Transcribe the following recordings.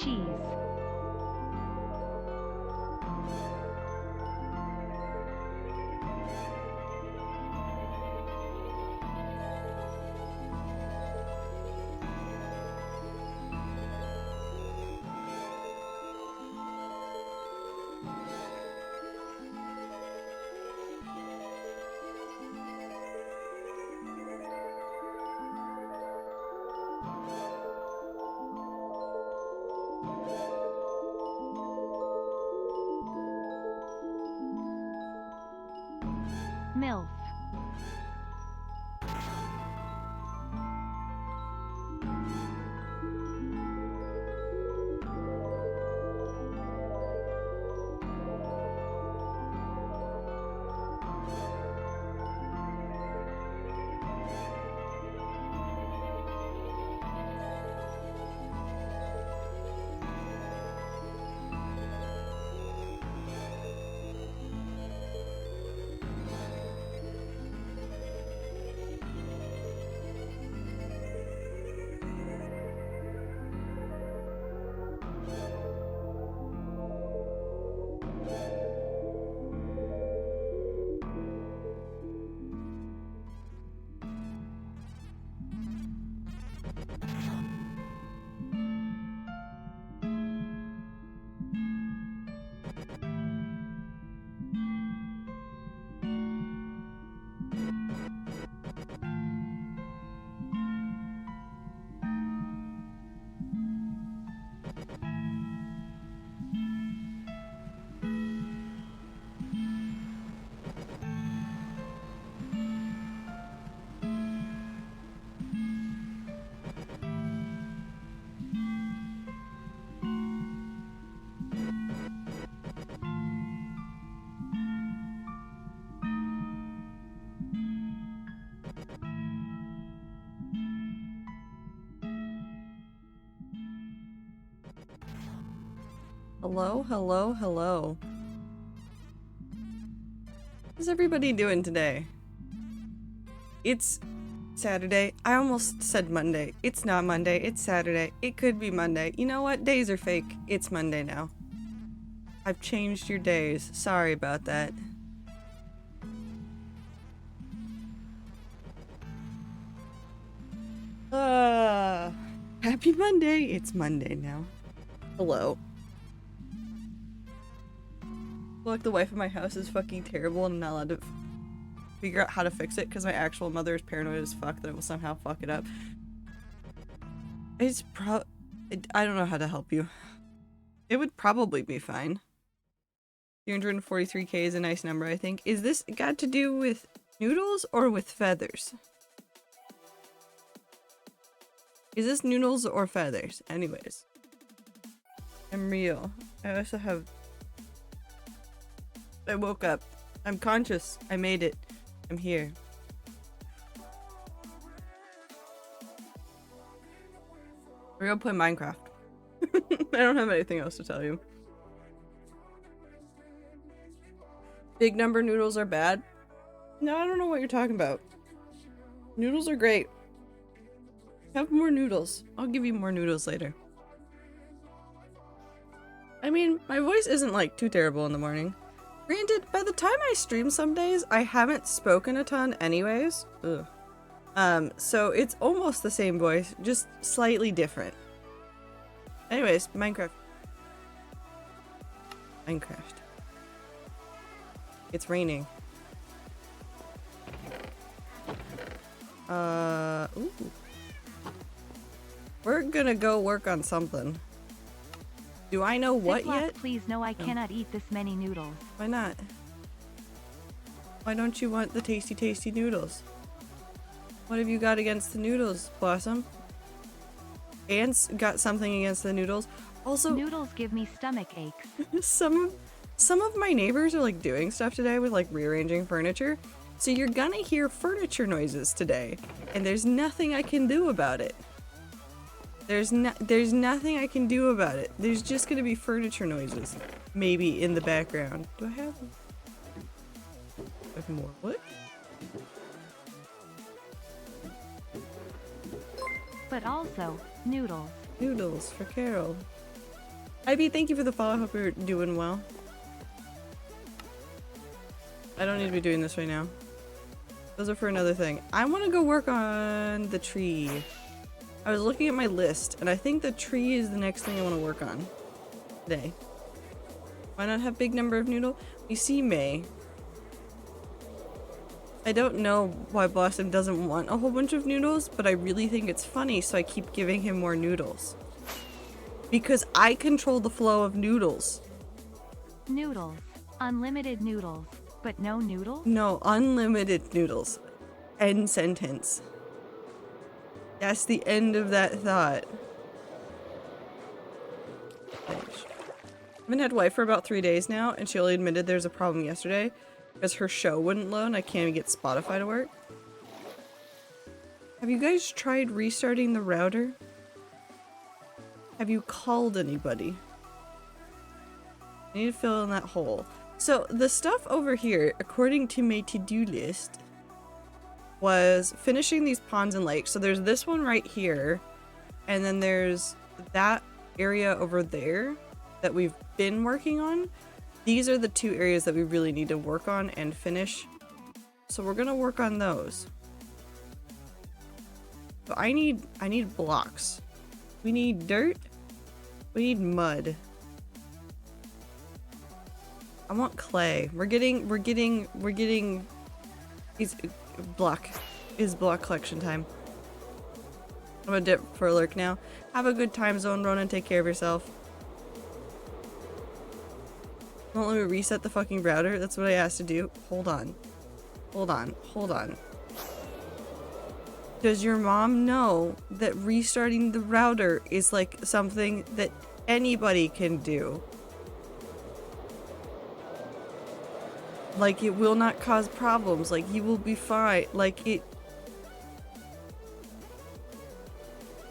cheese. MILF. Hello, hello, hello. How's everybody doing today? It's Saturday. I almost said Monday. It's not Monday, it's Saturday. It could be Monday. You know what? Days are fake. It's Monday now. I've changed your days. Sorry about that. Happy Monday. It's Monday now. Hello. Look, the wife of my house is fucking terrible and I'm not allowed to figure out how to fix it because my actual mother is paranoid as fuck that it will somehow fuck it up. I don't know how to help you. It would probably be fine. 343k is a nice number, I think. Is this got to do with noodles or with feathers? Is this noodles or feathers? Anyways. I'm real. I also have... I woke up. I'm conscious. I made it. I'm here. We're gonna play Minecraft. I don't have anything else to tell you. Big number noodles are bad? No, I don't know what you're talking about. Noodles are great. Have more noodles. I'll give you more noodles later. I mean, my voice isn't like too terrible in the morning. Granted, by the time I stream some days, I haven't spoken a ton anyways. Ugh. So it's almost the same voice, just slightly different. Anyways, Minecraft. Minecraft. It's raining. Ooh. We're gonna go work on something. Do I know what Ziploc, yet? please no, I cannot eat this many noodles. Why not? Why don't you want the tasty, tasty noodles? What have you got against the noodles, Blossom? Ants got something against the noodles. Also, Noodles give me stomach aches. some of my neighbors are like doing stuff today with like rearranging furniture. So you're gonna hear furniture noises today, and there's nothing I can do about it. There's nothing I can do about it. There's just gonna be furniture noises, maybe in the background. Do I have more wood? But also, noodles. Noodles for Carol. Ivy, thank you for the follow. Hope you're doing well. I don't need to be doing this right now. Those are for another thing. I want to go work on the tree. I was looking at my list, and I think the tree is the next thing I want to work on today. Why not have big number of noodle? We see May. I don't know why Blossom doesn't want a whole bunch of noodles, but I really think it's funny, so I keep giving him more noodles. Because I control the flow of noodles. Noodles. Unlimited noodles. But no noodles? No, unlimited noodles. End sentence. That's the end of that thought. I haven't had wife for about 3 days now, and she only admitted there's a problem yesterday because her show wouldn't load and I can't even get Spotify to work. Have you guys tried restarting the router? Have you called anybody? I need to fill in that hole. So the stuff over here, according to my to-do list, was finishing these ponds and lakes. So there's this one right here, and then there's that area over there that we've been working on. These are the two areas that we really need to work on and finish. So we're gonna work on those. So I need blocks. We need dirt. We need mud. I want clay. We're getting it's block collection time. I'm gonna dip for a lurk now. Have a good time zone, Ronan. Take care of yourself. Won't let me reset the fucking router. That's what I asked to do. Hold on. Does your mom know that restarting the router is like something that anybody can do? Like, it will not cause problems. Like, you will be fine. Like,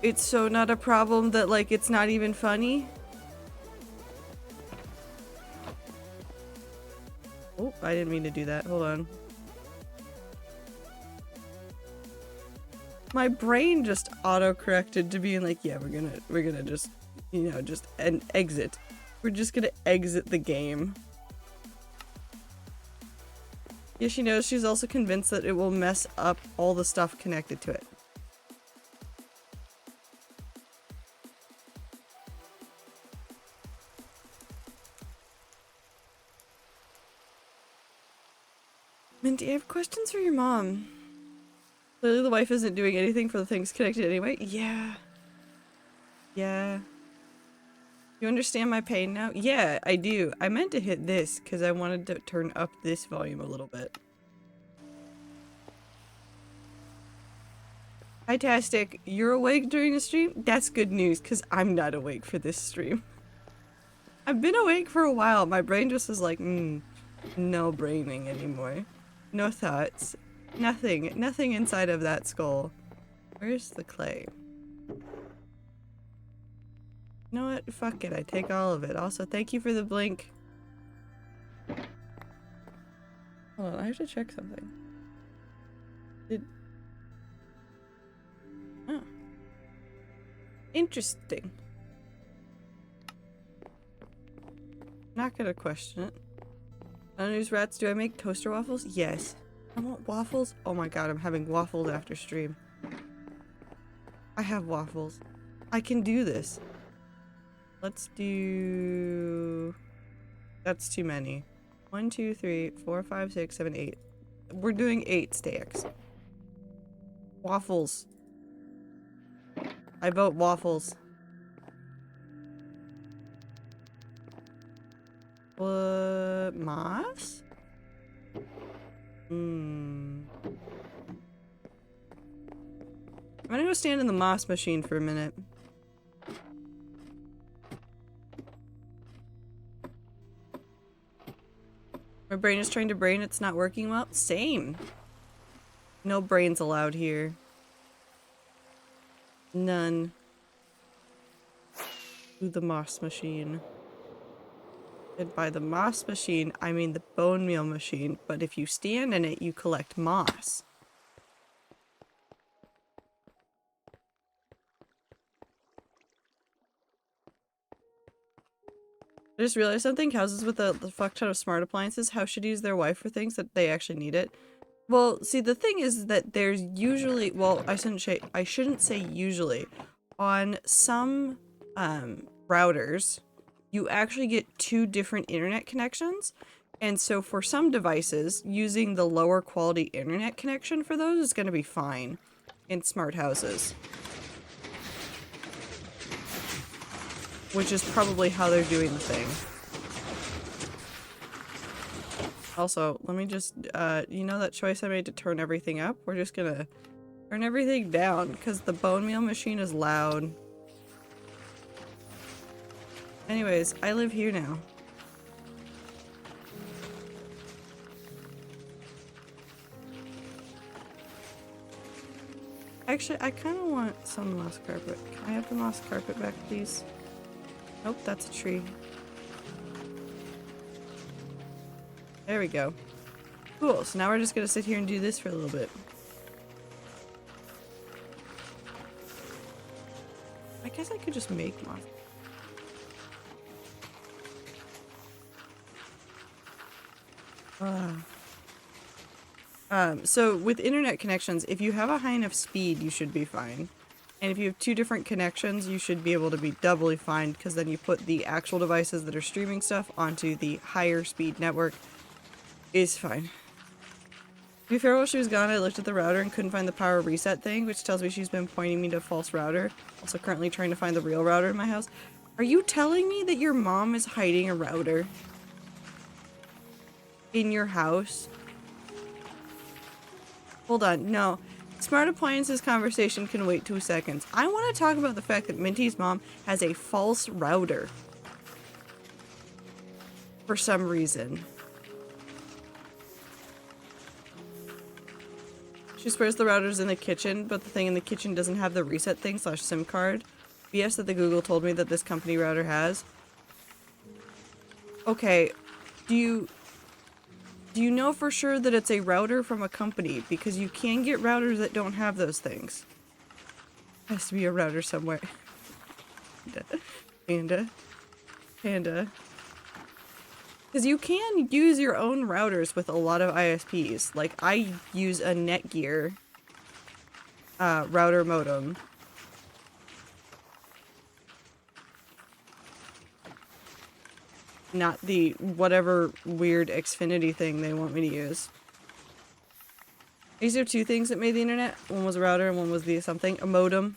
it's so not a problem that, like, it's not even funny. Oh, I didn't mean to do that. Hold on. My brain just auto-corrected to being like, yeah, we're gonna just, you know, just exit. We're just gonna exit the game. Yeah, she knows. She's also convinced that it will mess up all the stuff connected to it. Minty, I have questions for your mom. Clearly the wife isn't doing anything for the things connected anyway. Yeah. Yeah. You understand my pain now? Yeah, I do. I meant to hit this because I wanted to turn up this volume a little bit. Hi, Tastic. You're awake during the stream? That's good news because I'm not awake for this stream. I've been awake for a while. My brain just is like, no braining anymore. No thoughts. Nothing. Nothing inside of that skull. Where's the clay? You know what? Fuck it. I take all of it. Also, thank you for the blink. Hold on. I have to check something. Oh. Interesting. Not gonna question it. Unused rats, do I make toaster waffles? Yes. I want waffles? Oh my god, I'm having waffles after stream. I have waffles. I can do this. Let's do... That's too many. 1, 2, 3, 4, 5, 6, 7, 8. We're doing 8 stacks. Waffles. I vote waffles. Moss? I'm gonna go stand in the moss machine for a minute. My brain is trying to brain, it's not working well. Same. No brains allowed here. None. To the moss machine. And by the moss machine, I mean the bone meal machine, but if you stand in it, you collect moss. I just realized something. Houses with a fuck ton of smart appliances, how should use their Wi-Fi for things that they actually need it? Well, see, the thing is that there's usually, well, I shouldn't say usually. On some routers, you actually get 2 different internet connections. And so for some devices, using the lower quality internet connection for those is going to be fine in smart houses. Which is probably how they're doing the thing. Also, let me just, you know that choice I made to turn everything up? We're just gonna turn everything down because the bone meal machine is loud. Anyways, I live here now. Actually, I kind of want some moss carpet. Can I have the moss carpet back, please? Nope, that's a tree. There we go. Cool, so now we're just gonna sit here and do this for a little bit. I guess I could just make moss. So with internet connections, if you have a high enough speed, you should be fine. And if you have 2 different connections, you should be able to be doubly fine, because then you put the actual devices that are streaming stuff onto the higher speed network. Is fine. To be fair, while she was gone, I looked at the router and couldn't find the power reset thing, which tells me she's been pointing me to a false router. Also currently trying to find the real router in my house. Are you telling me that your mom is hiding a router in your house? Hold on, no. Smart appliances conversation can wait 2 seconds. I want to talk about the fact that Minty's mom has a false router. For some reason. She swears the router's in the kitchen, but the thing in the kitchen doesn't have the reset thing / SIM card. BS that the Google told me that this company router has. Okay, do you know for sure that it's a router from a company? Because you can get routers that don't have those things. Has to be a router somewhere. Panda. Because you can use your own routers with a lot of ISPs. Like, I use a Netgear router modem. Not the whatever weird Xfinity thing they want me to use. These are 2 things that made the internet. One was a router and one was a modem.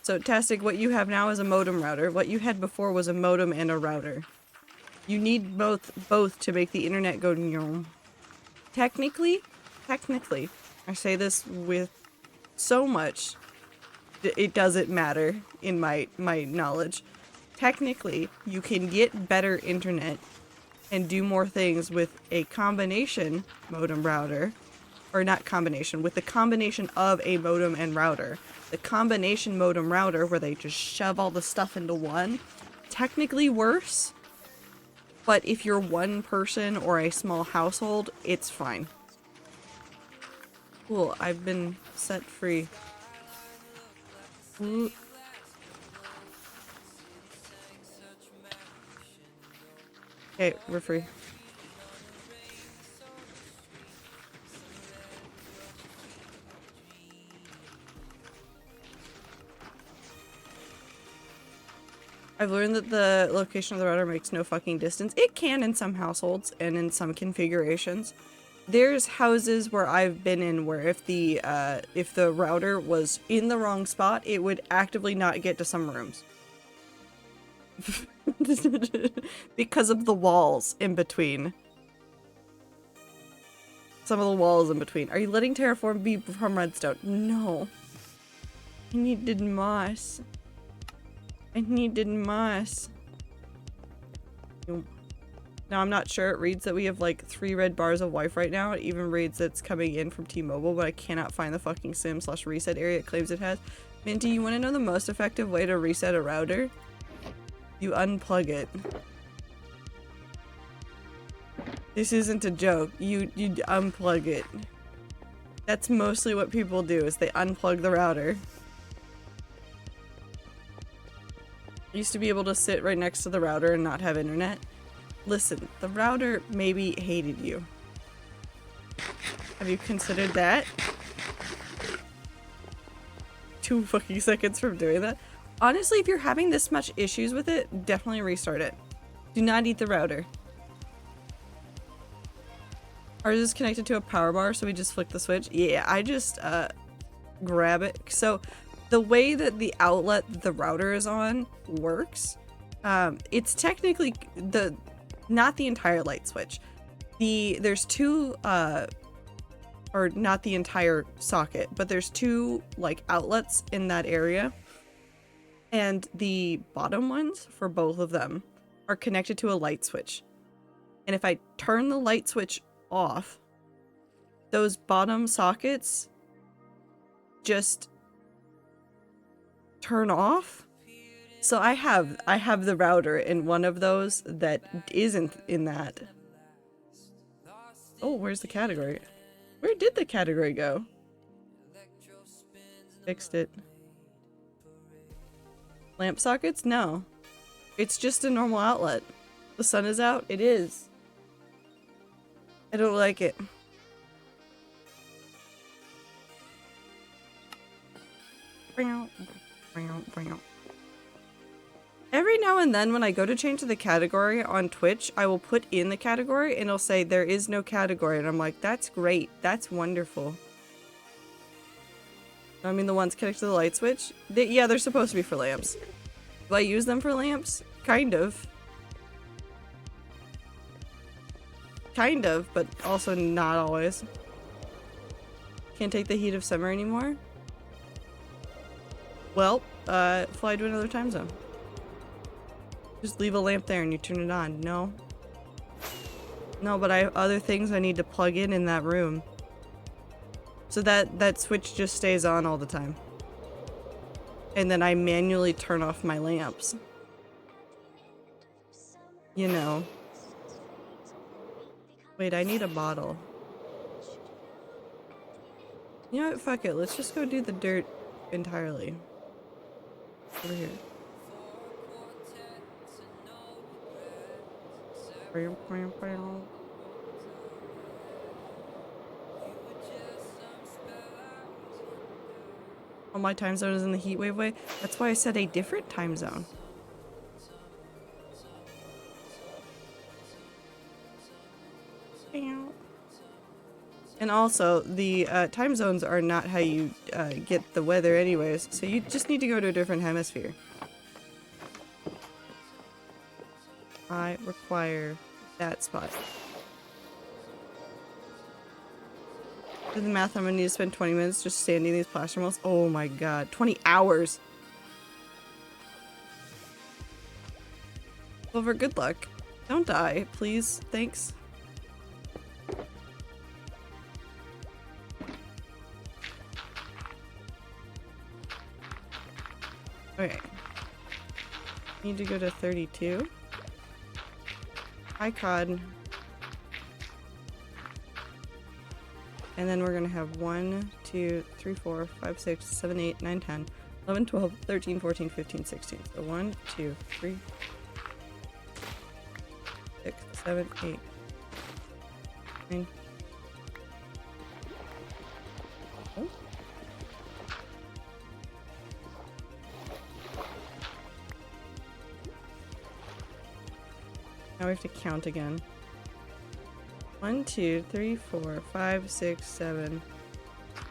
So, Tastic, what you have now is a modem router. What you had before was a modem and a router. You need both to make the internet go nyom. Technically, I say this with so much, it doesn't matter in my knowledge. Technically, you can get better internet and do more things with a combination modem router. Or not combination, with the combination of a modem and router. The combination modem router, where they just shove all the stuff into one, technically worse. But if you're one person or a small household, it's fine. Cool, I've been set free. Ooh. Okay, we're free. I've learned that the location of the router makes no fucking distance. It can in some households and in some configurations. There's houses where I've been in where if the router was in the wrong spot, it would actively not get to some rooms. Because of the walls in between. Some of the walls in between. Are you letting terraform be from redstone? No. I needed moss. Now, I'm not sure. It reads that we have like 3 red bars of Wi-Fi right now. It even reads that it's coming in from T-Mobile, but I cannot find the fucking sim/reset area it claims it has. Minty, you want to know the most effective way to reset a router? You unplug it. This isn't a joke. You unplug it. That's mostly what people do, is they unplug the router. I used to be able to sit right next to the router and not have internet. Listen, the router maybe hated you. Have you considered that? 2 fucking seconds from doing that. Honestly, if you're having this much issues with it, definitely restart it. Do not eat the router. Ours is connected to a power bar, so we just flick the switch. Yeah, I just grab it. So the way that the outlet that the router is on works, it's technically not the entire light switch. There's 2 or not the entire socket, but there's 2 like outlets in that area. And the bottom ones for both of them are connected to a light switch. And if I turn the light switch off, those bottom sockets just turn off. So I have the router in one of those that isn't in that. Oh, where's the category? Where did the category go? Fixed it. Lamp sockets? No. It's just a normal outlet. The sun is out? It is. I don't like it. Every now and then when I go to change the category on Twitch, I will put in the category and it'll say there is no category. And I'm like, that's great. That's wonderful. I mean, the ones connected to the light switch? Yeah, they're supposed to be for lamps. Do I use them for lamps? Kind of. Kind of, but also not always. Can't take the heat of summer anymore? Well, fly to another time zone. Just leave a lamp there and you turn it on. No. No, but I have other things I need to plug in that room. So that switch just stays on all the time. And then I manually turn off my lamps. You know. Wait, I need a bottle. You know what? Fuck it. Let's just go do the dirt entirely. Over here. Oh, my time zone is in the heat wave way. That's why I said a different time zone. And also, the time zones are not how you get the weather anyways, so you just need to go to a different hemisphere. I require that spot. Do the math, I'm gonna need to spend 20 minutes just sanding these plaster molds. Oh my god, 20 hours! Clover, good luck. Don't die, please. Thanks. Okay. Need to go to 32. Hi, Cod. And then we're gonna have 1, 2, 3, 4, 5, 6, 7, 8, 9, 10, 11, 12, 13, 14, 15, 16. So 1, 2, 3, 6, 7, 8, 9. Oh. Now we have to count again. 1, 2, 3, 4, 5, 6, 7,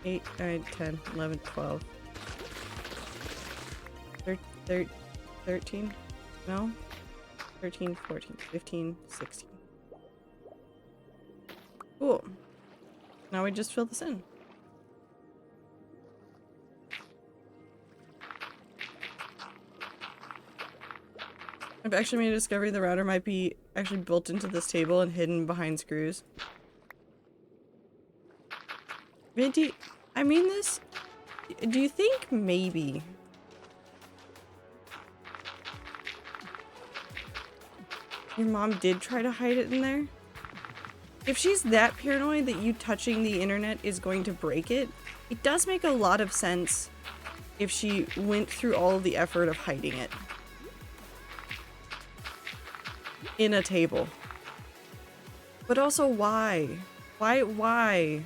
8, 9, 10, 11, 12. 13? No? 13, 14, 15, 16. Cool. Now we just fill this in. I've actually made a discovery the router might be actually built into this table and hidden behind screws. Vinty, I mean this? Do you think maybe your mom did try to hide it in there? If she's that paranoid that you touching the internet is going to break it, it does make a lot of sense if she went through all of the effort of hiding it. in a table. But also, why? Why?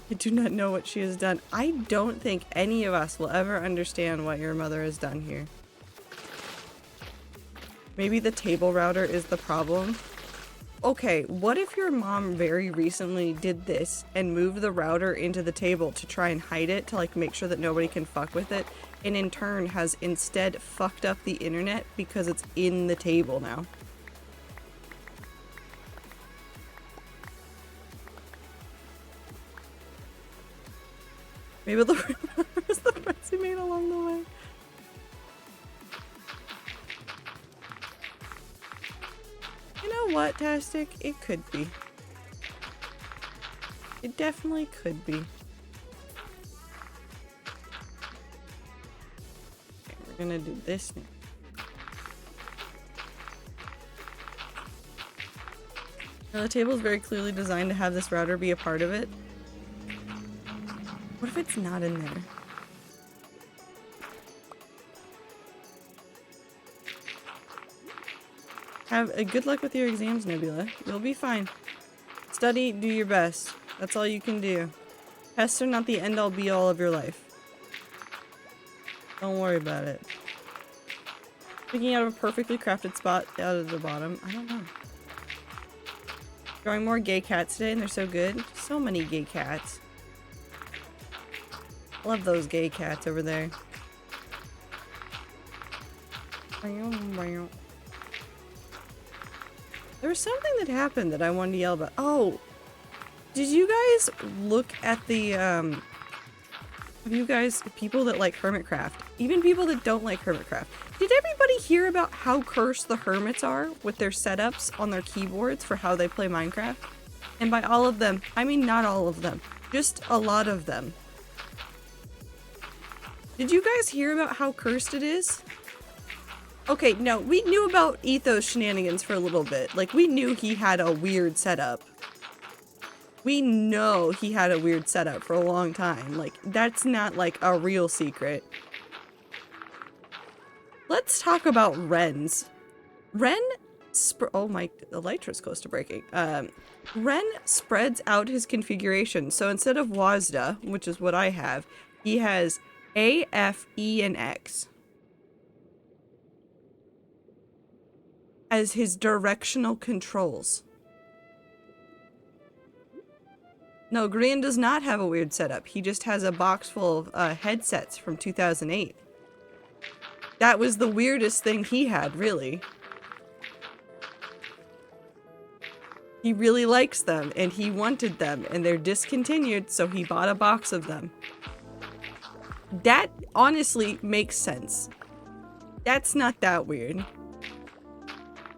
I do not know what she has done. I don't think any of us will ever understand what your mother has done here. Maybe the table router is the problem. Okay, what if your mom very recently did this and moved the router into the table to try and hide it, to like make sure that nobody can fuck with it, and in turn has instead fucked up the internet because it's in the table now? Maybe the was the friends he made along the way. You know what, Tastic? It could be. It definitely could be. Okay, we're gonna do this now. Now the table is very clearly designed to have this router be a part of it. What if it's not in there? Have a good luck with your exams, Nebula. You'll be fine. Study, do your best. That's all you can do. Tests are not the end-all be-all of your life. Don't worry about it. Picking out a perfectly crafted spot out of the bottom. I don't know. Drawing more gay cats today, and they're so good. So many gay cats. Love those gay cats over there. There was something that happened that I wanted to yell about. Oh, did you guys look at the, have you guys, people that like Hermitcraft, even people that don't like Hermitcraft, did everybody hear about how cursed the hermits are with their setups on their keyboards for how they play Minecraft? And by all of them, I mean not all of them, just a lot of them. Did you guys hear about how cursed it is? Okay, no, we knew about Ethos shenanigans for a little bit. Like, we knew he had a weird setup. We know he had a weird setup for a long time. Like, that's not, like, a real secret. Let's talk about Wrens. Oh my, the Elytra's close to breaking. Wren spreads out his configuration. So instead of WASDA, which is what I have, he has A, F, E, and X as his directional controls. No, Grian does not have a weird setup. He just has a box full of headsets from 2008. That was the weirdest thing he had, really. He really likes them, and he wanted them, and they're discontinued, so he bought a box of them. That honestly makes sense. That's not that weird.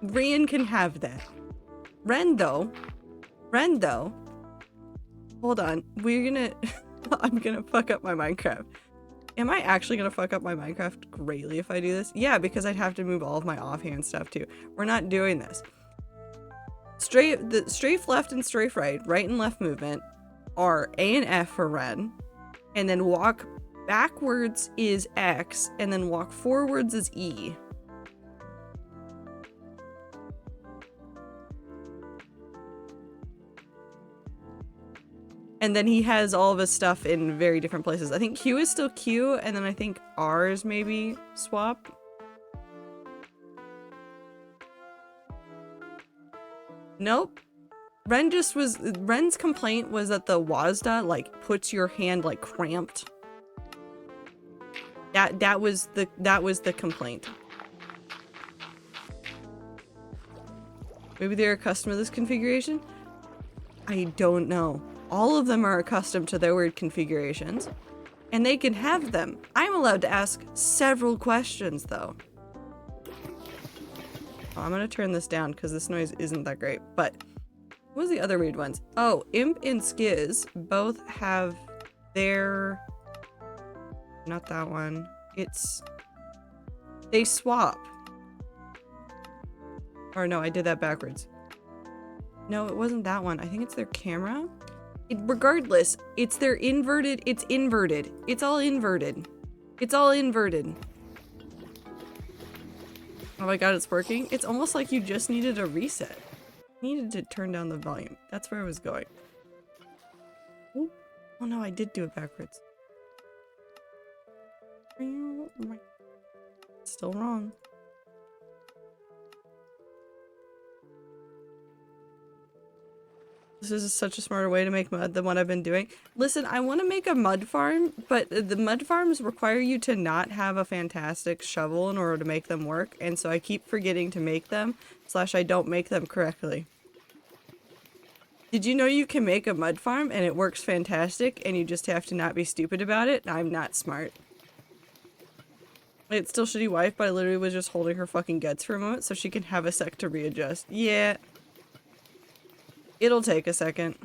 Grian can have that. Wren though, hold on, I'm gonna fuck up my Minecraft. Am I actually gonna fuck up my Minecraft greatly if I do this? Yeah, because I'd have to move all of my offhand stuff too. We're not doing this. The strafe left and strafe right and left movement are A and F for Wren, and then walk backwards is X, and then walk forwards is E. And then he has all of his stuff in very different places. I think Q is still Q, and then I think R is maybe swap. Nope. Ren's complaint was that the WASDA, like, puts your hand, like, cramped. That was the complaint. Maybe they're accustomed to this configuration? I don't know. All of them are accustomed to their weird configurations, and they can have them. I'm allowed to ask several questions, though. Oh, I'm gonna turn this down because this noise isn't that great, but what was the other weird ones? Oh, Imp and Skiz both have their... Not that one. They swap. Or no, I did that backwards. No, it wasn't that one. I think it's their camera. Regardless, it's their inverted, it's inverted. It's all inverted. It's all inverted. Oh my god, it's working. It's almost like you just needed a reset. Needed to turn down the volume. That's where I was going. Ooh. Oh no, I did do it backwards. Still wrong. This is such a smarter way to make mud than what I've been doing. Listen, I want to make a mud farm, but the mud farms require you to not have a fantastic shovel in order to make them work, and so I keep forgetting to make them, / I don't make them correctly. Did you know you can make a mud farm and it works fantastic and you just have to not be stupid about it? I'm not smart. It's still shitty wife, but I literally was just holding her fucking guts for a moment so she can have a sec to readjust. Yeah. It'll take a second.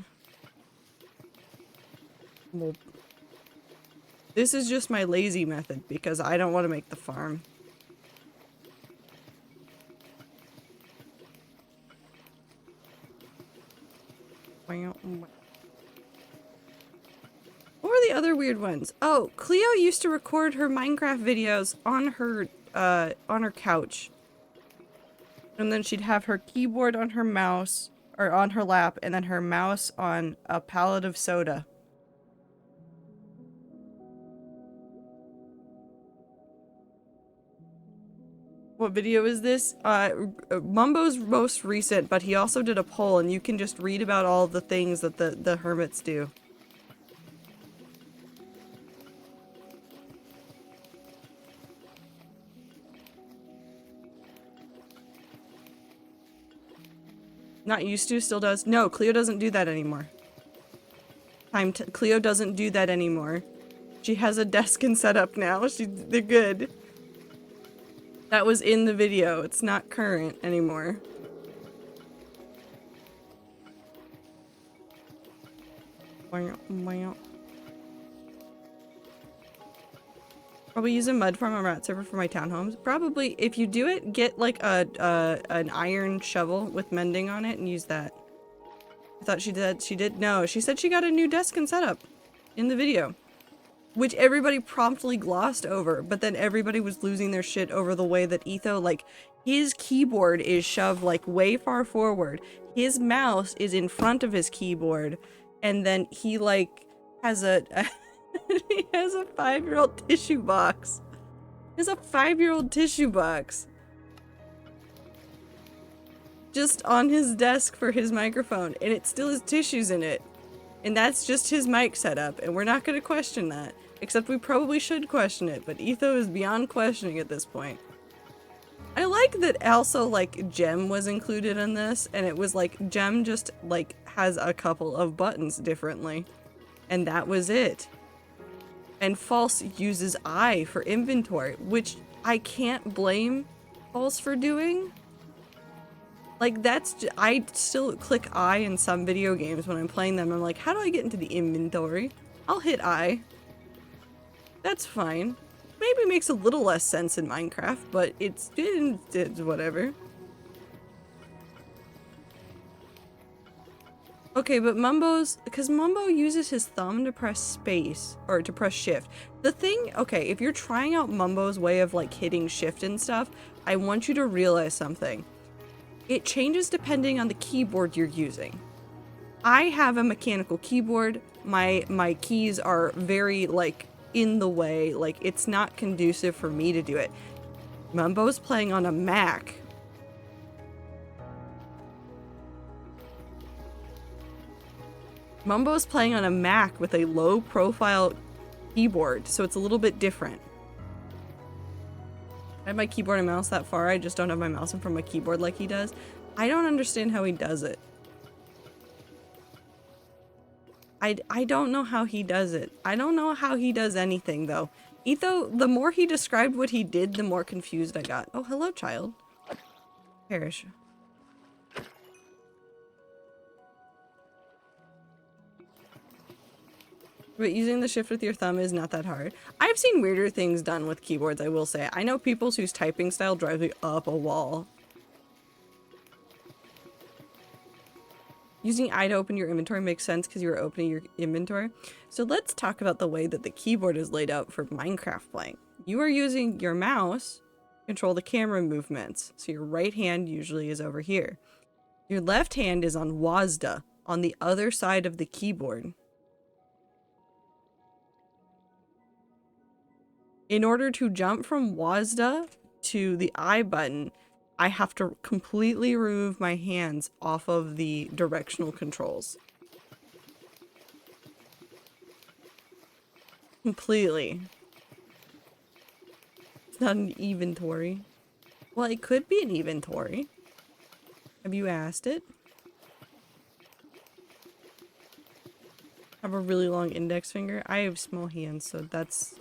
Well, this is just my lazy method because I don't want to make the farm. What were the other weird ones? Oh, Cleo used to record her Minecraft videos on her couch. And then she'd have her keyboard on her mouse, or on her lap, and then her mouse on a pallet of soda. What video is this? Mumbo's most recent, but he also did a poll, and you can just read about all the things that the hermits do. Not used to, still does. No, Cleo doesn't do that anymore. Cleo doesn't do that anymore. She has a desk and setup now. They're good. That was in the video. It's not current anymore. Probably use a mud farm on Rat Server for my townhomes. Probably, if you do it, get like an iron shovel with mending on it and use that. I thought she did. No, she said she got a new desk and setup in the video, which everybody promptly glossed over, but then everybody was losing their shit over the way that Etho, like, his keyboard is shoved like way far forward. His mouse is in front of his keyboard, and then he like has a he has a 5-year-old tissue box. He has a 5-year-old tissue box just on his desk for his microphone, and it still has tissues in it. And that's just his mic setup, and we're not going to question that. Except we probably should question it, but Etho is beyond questioning at this point. I like that also, like, Gem was included in this, and it was like, Gem just, like, has a couple of buttons differently. And that was it. And False uses I for inventory, which I can't blame False for doing. Like, I still click I in some video games when I'm playing them. I'm like, how do I get into the inventory? I'll hit I. That's fine. Maybe makes a little less sense in Minecraft, but it's whatever. Okay, but because Mumbo uses his thumb to press space, or to press shift. The thing, okay, if you're trying out Mumbo's way of like hitting shift and stuff, I want you to realize something. It changes depending on the keyboard you're using. I have a mechanical keyboard. My keys are very like in the way, like it's not conducive for me to do it. Mumbo's playing on a Mac. Mumbo's playing on a Mac with a low profile keyboard, so it's a little bit different. I have my keyboard and mouse that far, I just don't have my mouse in front of my keyboard like he does. I don't understand how he does it. I don't know how he does it. I don't know how he does anything, though. Etho, the more he described what he did, the more confused I got. Oh, hello, child. Perish. But using the shift with your thumb is not that hard. I've seen weirder things done with keyboards, I will say. I know people whose typing style drives me up a wall. Using I to open your inventory makes sense because you were opening your inventory. So let's talk about the way that the keyboard is laid out for Minecraft playing. You are using your mouse to control the camera movements. So your right hand usually is over here. Your left hand is on WASD, on the other side of the keyboard. In order to jump from WASD to the I button, I have to completely remove my hands off of the directional controls. Completely. It's not an inventory. Well, it could be an inventory. Have you asked it? I have a really long index finger. I have small hands, so that's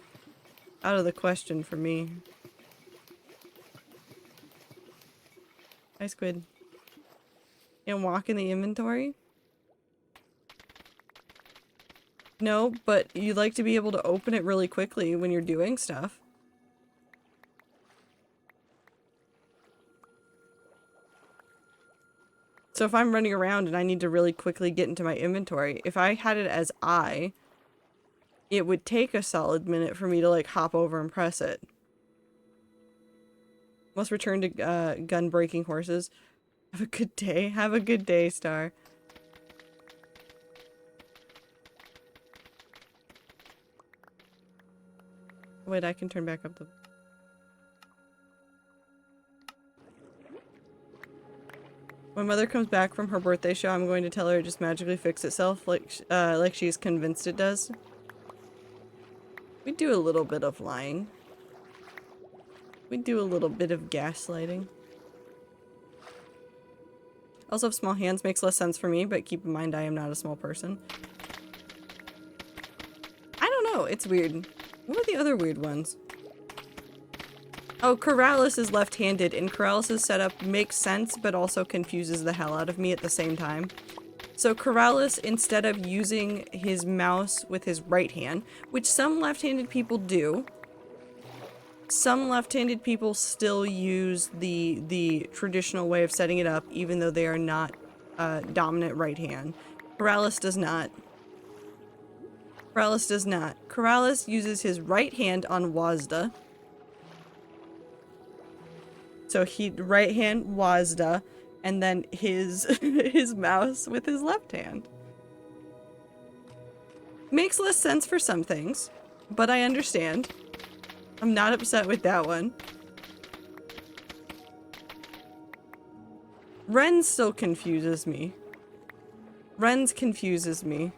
out of the question for me. Hi, Squid. And walk in the inventory? No, but you'd like to be able to open it really quickly when you're doing stuff. So if I'm running around and I need to really quickly get into my inventory, if I had it as I, it would take a solid minute for me to like hop over and press it. Must return to gun breaking horses. Have a good day. Have a good day, Star. Wait, I can turn back up the... When Mother comes back from her birthday show, I'm going to tell her to just magically fix itself like she's convinced it does. We do a little bit of lying. We do a little bit of gaslighting. Also, small hands makes less sense for me, but keep in mind I am not a small person. I don't know, it's weird. What are the other weird ones? Oh, Keralis is left-handed, and Keralis' setup makes sense, but also confuses the hell out of me at the same time. So Keralis, instead of using his mouse with his right hand, which some left-handed people do, some left-handed people still use the traditional way of setting it up, even though they are not dominant right hand. Keralis does not. Keralis does not. Keralis uses his right hand on WASD. So he right hand WASD, and then his his mouse with his left hand. Makes less sense for some things, but I understand. I'm not upset with that one. Ren still confuses me. Ren's confuses me.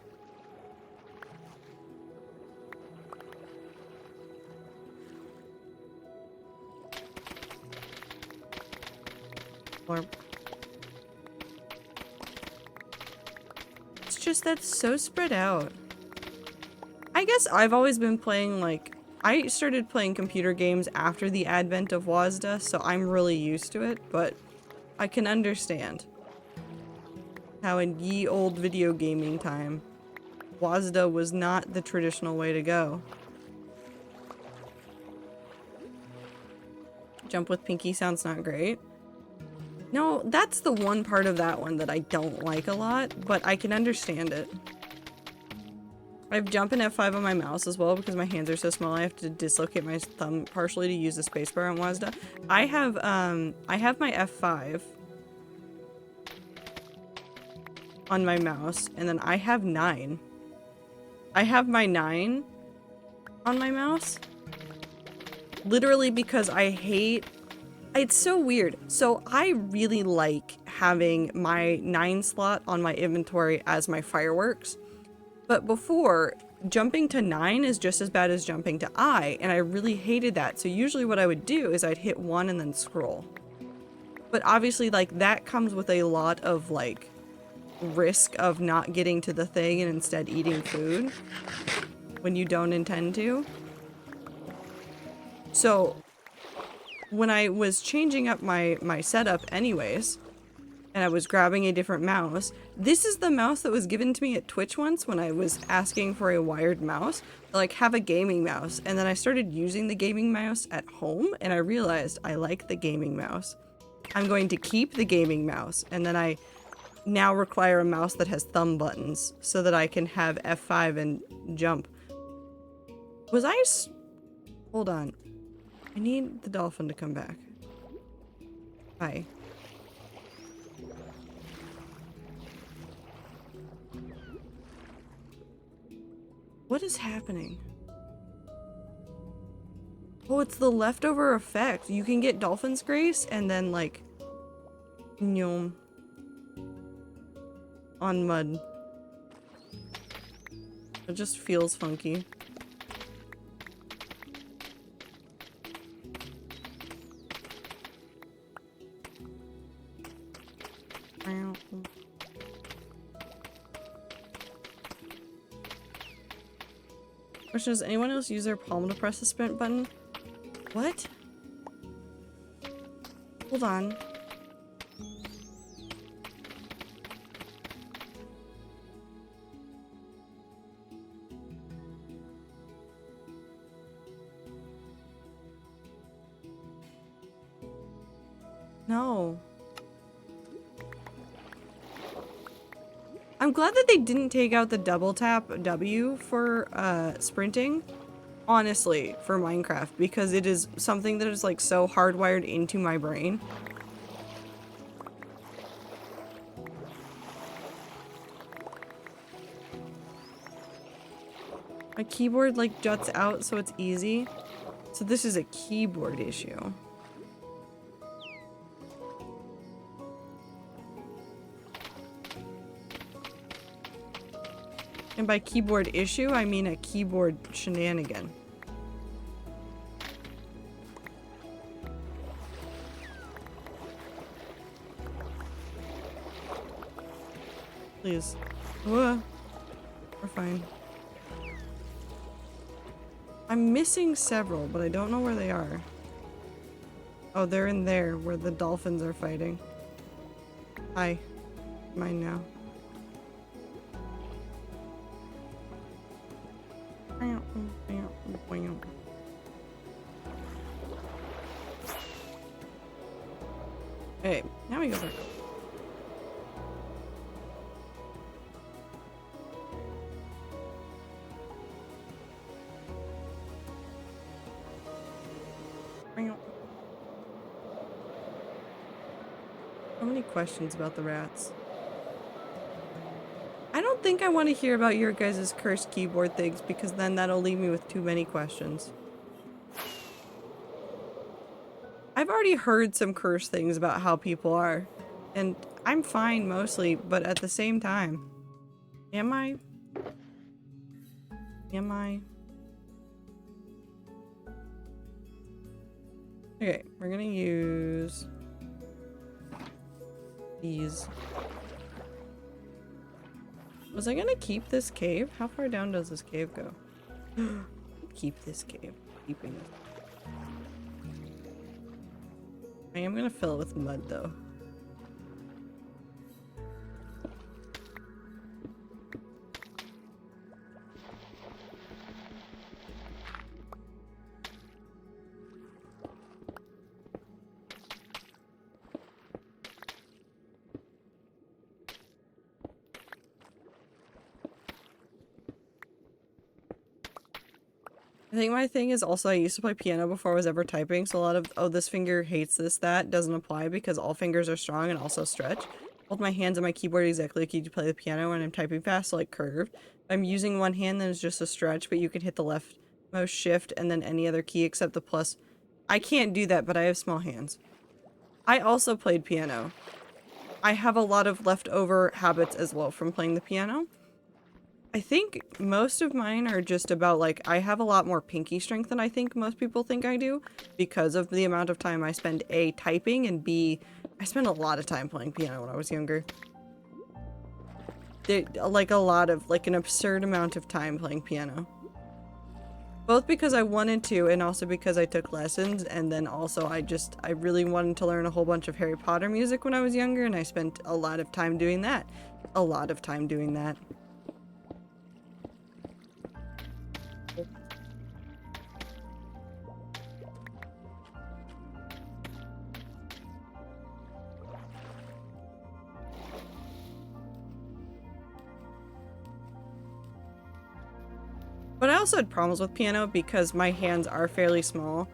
It's just that's so spread out. I guess I've always been playing like I started playing computer games after the advent of WASD, so I'm really used to it, but I can understand how in ye old video gaming time, WASD was not the traditional way to go. Jump with Pinky sounds not great. No, that's the one part of that one that I don't like a lot, but I can understand it. I have jump and F5 on my mouse as well because my hands are so small I have to dislocate my thumb partially to use the spacebar on WASD. I have my F5 on my mouse, and then I have 9. I have my 9 on my mouse. Literally because I hate... It's so weird. So I really like having my 9 slot on my inventory as my fireworks. But before, jumping to 9 is just as bad as jumping to I, and I really hated that. So usually what I would do is I'd hit 1 and then scroll. But obviously, like, that comes with a lot of, like, risk of not getting to the thing and instead eating food when you don't intend to. So when I was changing up my setup anyways, and I was grabbing a different mouse, this is the mouse that was given to me at Twitch once when I was asking for a wired mouse, like have a gaming mouse, and then I started using the gaming mouse at home, and I realized I like the gaming mouse. I'm going to keep the gaming mouse, and then I now require a mouse that has thumb buttons so that I can have F5 and jump. Hold on. I need the dolphin to come back. Hi. What is happening? Oh, it's the leftover effect. You can get Dolphin's Grace and then like Nyom on mud. It just feels funky. Question, does anyone else use their palm to press the sprint button? What? Hold on. No. I'm glad that they didn't take out the double tap W for sprinting, honestly, for Minecraft, because it is something that is like so hardwired into my brain. My keyboard like juts out so it's easy. So this is a keyboard issue. And by keyboard issue, I mean a keyboard shenanigan. Please. We're fine. I'm missing several, but I don't know where they are. Oh, they're in there, where the dolphins are fighting. Hi. Mine now. Okay, now we go back. How many questions about the rats? I don't think I want to hear about your guys' cursed keyboard things because then that'll leave me with too many questions. I've already heard some cursed things about how people are, and I'm fine mostly, but at the same time, am I? Am I? Okay, we're gonna use these. Was I gonna keep this cave? How far down does this cave go? Keep this cave. Keeping it. I am gonna fill it with mud though. I think my thing is also I used to play piano before I was ever typing, so a lot of, oh, this finger hates this, that doesn't apply because all fingers are strong and also stretch. Hold my hands on my keyboard exactly like you do play the piano when I'm typing fast, so like curved. If I'm using one hand, then it's just a stretch, but you can hit the leftmost shift and then any other key except the plus. I can't do that, but I have small hands. I also played piano. I have a lot of leftover habits as well from playing the piano. I think most of mine are just about like, I have a lot more pinky strength than I think most people think I do because of the amount of time I spend A, typing, and B, I spent a lot of time playing piano when I was younger. Like a lot of, like an absurd amount of time playing piano. Both because I wanted to and also because I took lessons, and then also I really wanted to learn a whole bunch of Harry Potter music when I was younger, and I spent a lot of time doing that. A lot of time doing that. But I also had problems with piano because my hands are fairly small.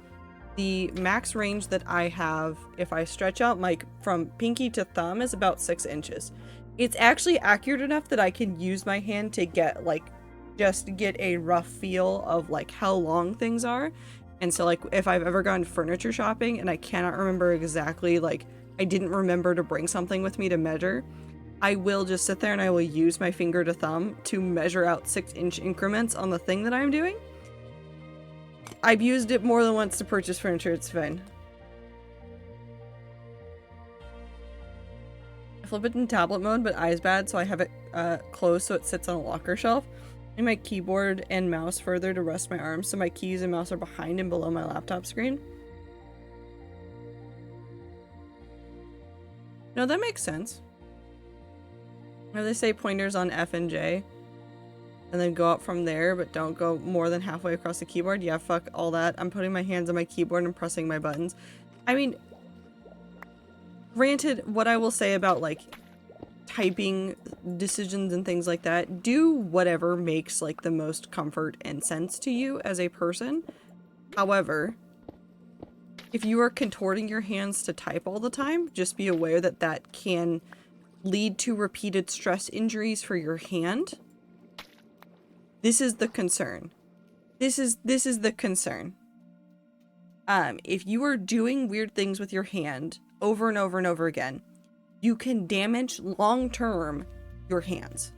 The max range that I have, if I stretch out my from pinky to thumb, is about 6 inches. It's actually accurate enough that I can use my hand to get like, just get a rough feel of like how long things are. And so like if I've ever gone furniture shopping and I cannot remember exactly, like I didn't remember to bring something with me to measure, I will just sit there and I will use my finger to thumb to measure out 6-inch increments on the thing that I'm doing. I've used it more than once to purchase furniture, it's fine. I flip it in tablet mode, but eyes bad, so I have it closed so it sits on a locker shelf. And my keyboard and mouse further to rest my arms, so my keys and mouse are behind and below my laptop screen. No, that makes sense. Now they say pointers on F and J, and then go up from there, but don't go more than halfway across the keyboard. Yeah, fuck all that. I'm putting my hands on my keyboard and pressing my buttons. I mean, granted, what I will say about like typing decisions and things like that, do whatever makes like the most comfort and sense to you as a person. However, if you are contorting your hands to type all the time, just be aware that that can lead to repeated stress injuries for your hand. This is the concern. This is the concern. If you are doing weird things with your hand over and over and over again, you can damage long-term your hands.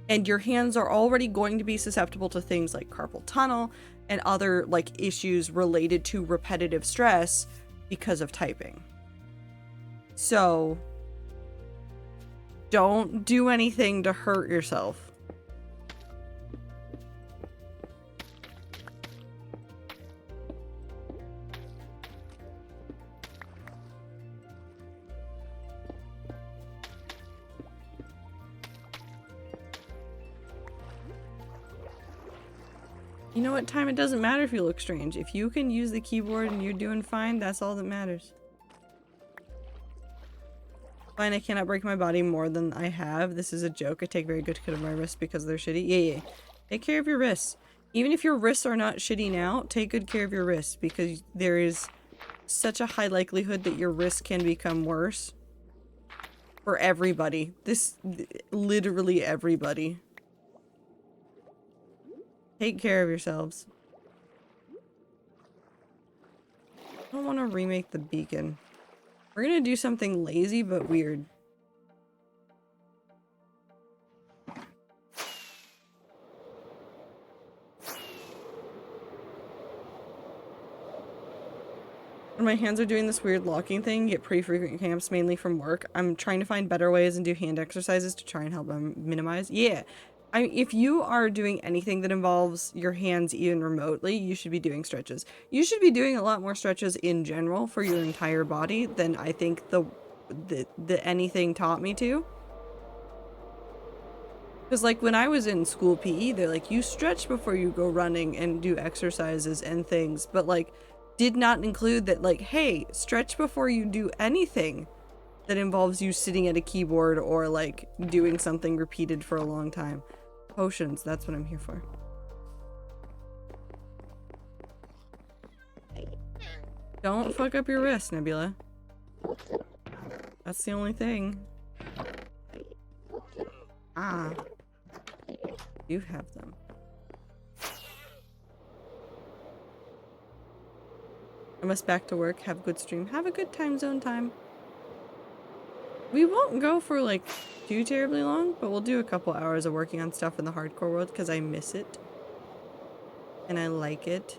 And your hands are already going to be susceptible to things like carpal tunnel and other like issues related to repetitive stress because of typing. So don't do anything to hurt yourself. You know what, time? It doesn't matter if you look strange. If you can use the keyboard and you're doing fine, that's all that matters. Fine, I cannot break my body more than I have. This is a joke. I take very good care of my wrists because they're shitty. Yeah. Take care of your wrists. Even if your wrists are not shitty now, take good care of your wrists because there is such a high likelihood that your wrists can become worse. For everybody. Literally everybody. Take care of yourselves. I don't want to remake the beacon. We're gonna do something lazy but weird. When my hands are doing this weird locking thing, get pretty frequent cramps mainly from work. I'm trying to find better ways and do hand exercises to try and help them minimize. Yeah. If you are doing anything that involves your hands even remotely, you should be doing stretches. You should be doing a lot more stretches in general for your entire body than I think the anything taught me to. Because like when I was in school PE, they're like, you stretch before you go running and do exercises and things, but like did not include that like, hey, stretch before you do anything that involves you sitting at a keyboard or like doing something repeated for a long time. Potions, that's what I'm here for. Don't fuck up your wrist, Nebula. That's the only thing. Ah. You have them. I must back to work. Have a good stream. Have a good time zone time. We won't go for like too terribly long, but we'll do a couple hours of working on stuff in the hardcore world because I miss it. And I like it.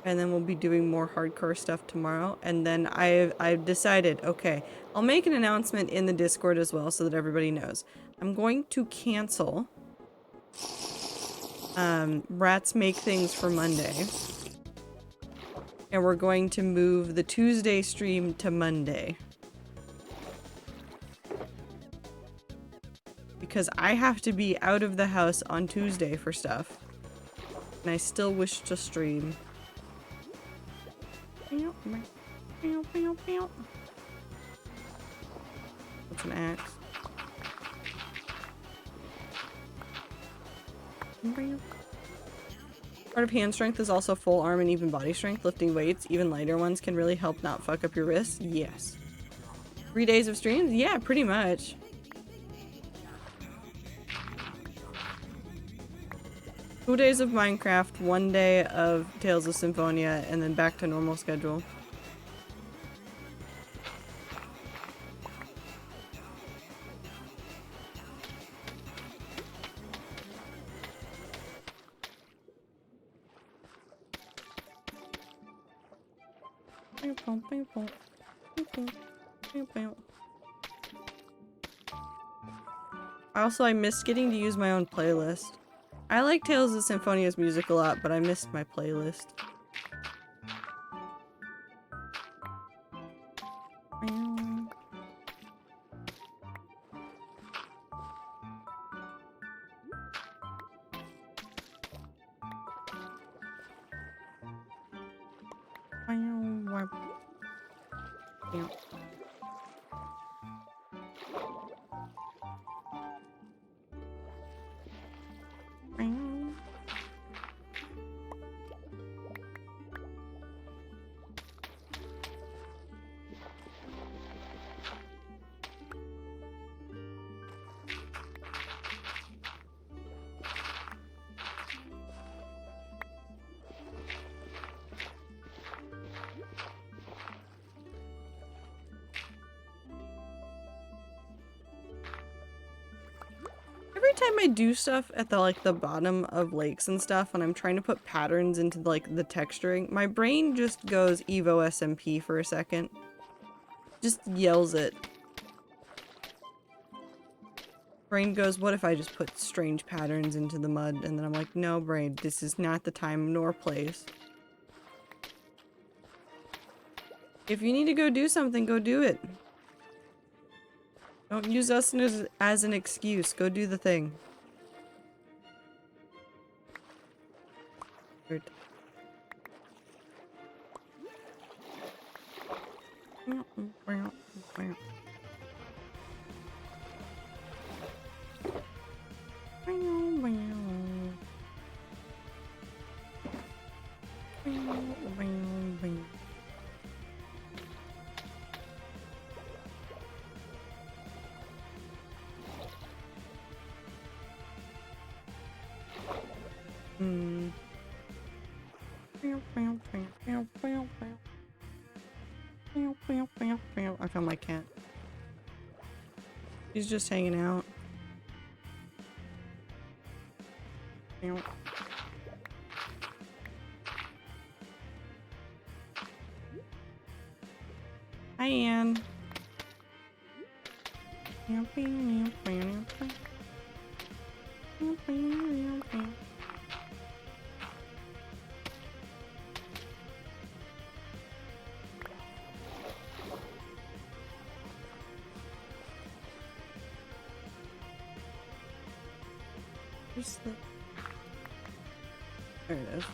And then we'll be doing more hardcore stuff tomorrow. And then I've decided, okay, I'll make an announcement in the Discord as well so that everybody knows. I'm going to cancel Rats Make Things for Monday. And we're going to move the Tuesday stream to Monday. Because I have to be out of the house on Tuesday for stuff. And I still wish to stream. What's an axe? Part of hand strength is also full arm and even body strength. Lifting weights, even lighter ones, can really help not fuck up your wrists. Yes. 3 days of streams? Yeah, pretty much. Two days of Minecraft, 1 day of Tales of Symphonia, and then back to normal schedule. I missed getting to use my own playlist. I like Tales of Symphonia's music a lot, but I missed my playlist. Every time I do stuff at the bottom of lakes and stuff and I'm trying to put patterns into like the texturing, my brain just goes Evo SMP for a second. Just yells it. Brain goes, what if I just put strange patterns into the mud? And then I'm like, no brain, this is not the time nor place. If you need to go do something, go do it. Don't use us as an excuse. Go do the thing. Weird. I found my cat. He's just hanging out. Hi, Anne. Where's the... There it is.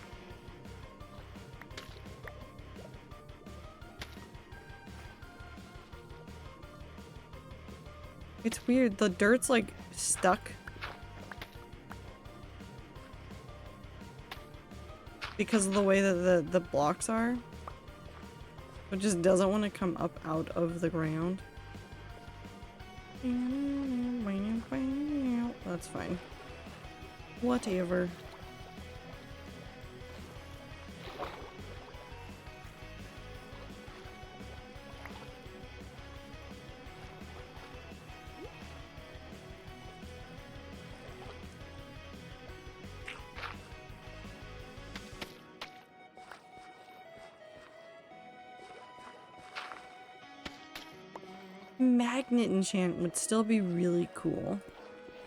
It's weird, the dirt's like stuck. Because of the way that the blocks are. It just doesn't want to come up out of the ground. That's fine. Whatever. Magnet enchant would still be really cool.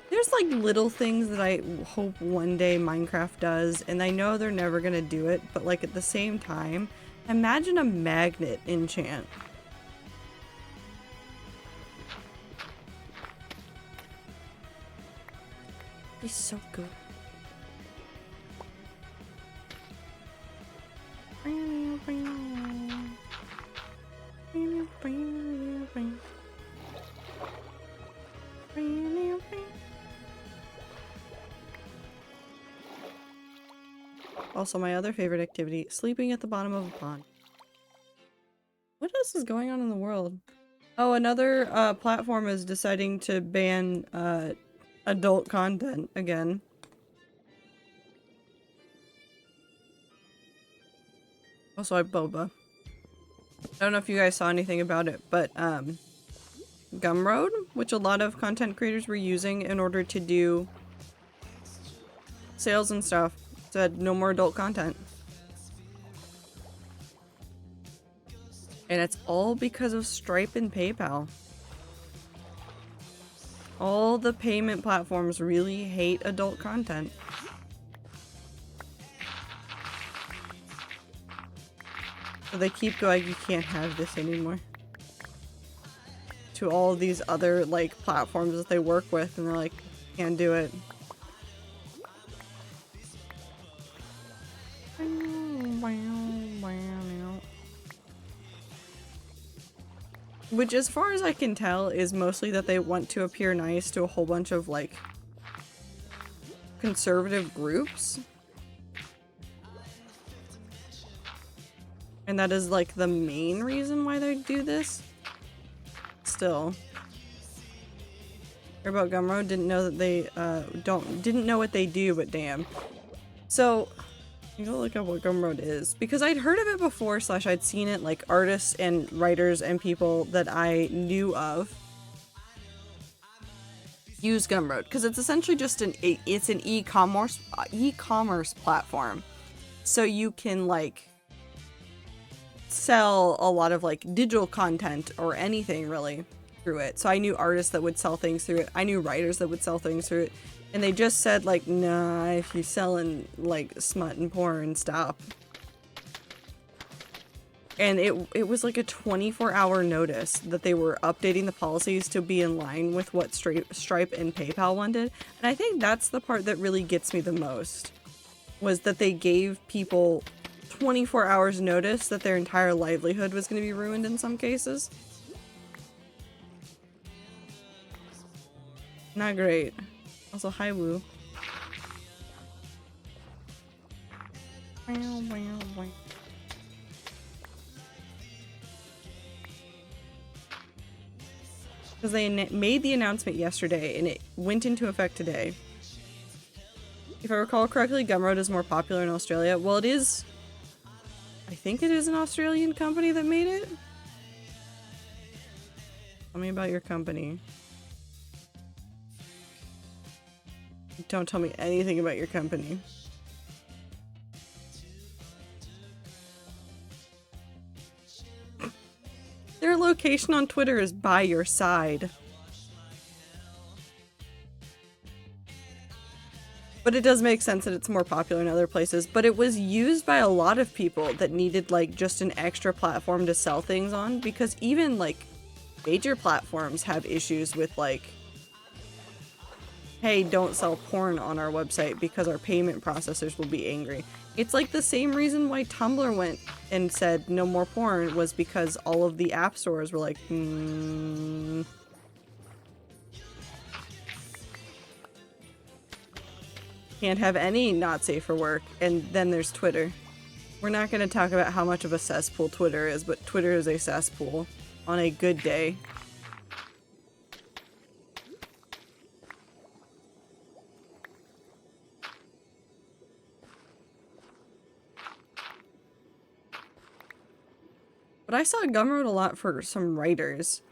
There's like little things that I hope one day Minecraft does, and I know they're never gonna do it, but like at the same time, imagine a magnet enchant. He's so good. Also, my other favorite activity, sleeping at the bottom of a pond. What else is going on in the world? Oh, another platform is deciding to ban adult content again. Also, I boba. I don't know if you guys saw anything about it, but Gumroad, which a lot of content creators were using in order to do sales and stuff, said no more adult content. And it's all because of Stripe and PayPal. All the payment platforms really hate adult content. So they keep going, you can't have this anymore. To all these other, like, platforms that they work with, and they're like, can't do it. Which, as far as I can tell, is mostly that they want to appear nice to a whole bunch of, like, conservative groups. And that is, like, the main reason why they do this. Still. Heard about Gumroad, didn't know that they, didn't know what they do, but damn. So, I'm gonna look up what Gumroad is. Because I'd heard of it before, / I'd seen it, like, artists and writers and people that I knew of use Gumroad. Because it's essentially just an e-commerce platform. So you can, like, sell a lot of, like, digital content or anything, really, through it. So I knew artists that would sell things through it. I knew writers that would sell things through it. And they just said, like, nah, if you're selling, like, smut and porn, stop. And it was like a 24-hour notice that they were updating the policies to be in line with what Stripe and PayPal wanted. And I think that's the part that really gets me the most. Was that they gave people 24 hours notice that their entire livelihood was going to be ruined in some cases. Not great. Also, hi Woo. Because they made the announcement yesterday and it went into effect today. If I recall correctly, Gumroad is more popular in Australia. Well, it is... I think it is an Australian company that made it. Tell me about your company. Don't tell me anything about your company. Their location on Twitter is by your side. But it does make sense that it's more popular in other places. But it was used by a lot of people that needed, like, just an extra platform to sell things on. Because even, like, major platforms have issues with, like, hey, don't sell porn on our website because our payment processors will be angry. It's like the same reason why Tumblr went and said no more porn was because all of the app stores were like, can't have any not safe for work. And then there's Twitter. We're not going to talk about how much of a cesspool Twitter is, but Twitter is a cesspool on a good day. But I saw Gumroad a lot for some writers.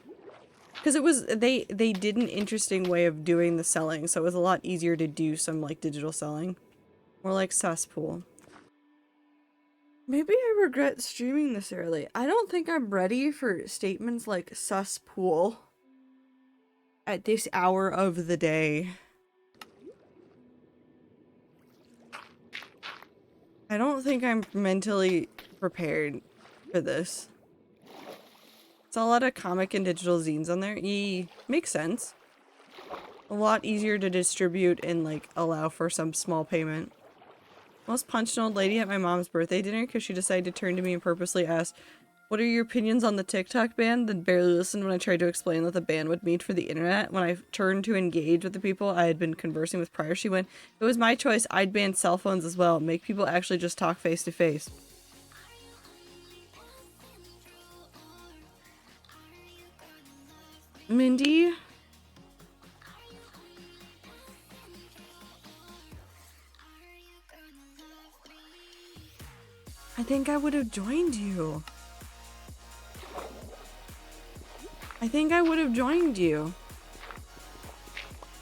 Because it was, they did an interesting way of doing the selling, so it was a lot easier to do some, like, digital selling. More like cesspool. Maybe I regret streaming this early. I don't think I'm ready for statements like cesspool at this hour of the day. I don't think I'm mentally prepared for this. It's a lot of comic and digital zines on there. Makes sense. A lot easier to distribute and, like, allow for some small payment. Almost punched an old lady at my mom's birthday dinner because she decided to turn to me and purposely ask, What are your opinions on the TikTok ban? That barely listened when I tried to explain what the ban would mean for the internet. When I turned to engage with the people I had been conversing with prior, she went, "It was my choice. I'd ban cell phones as well. Make people actually just talk face to face." Mindy? I think I would have joined you. I think I would have joined you.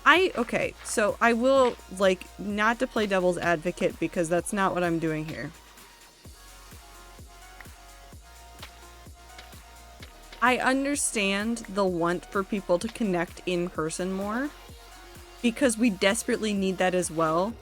Okay, so I will, like, not to play devil's advocate because that's not what I'm doing here. I understand the want for people to connect in person more because we desperately need that as well.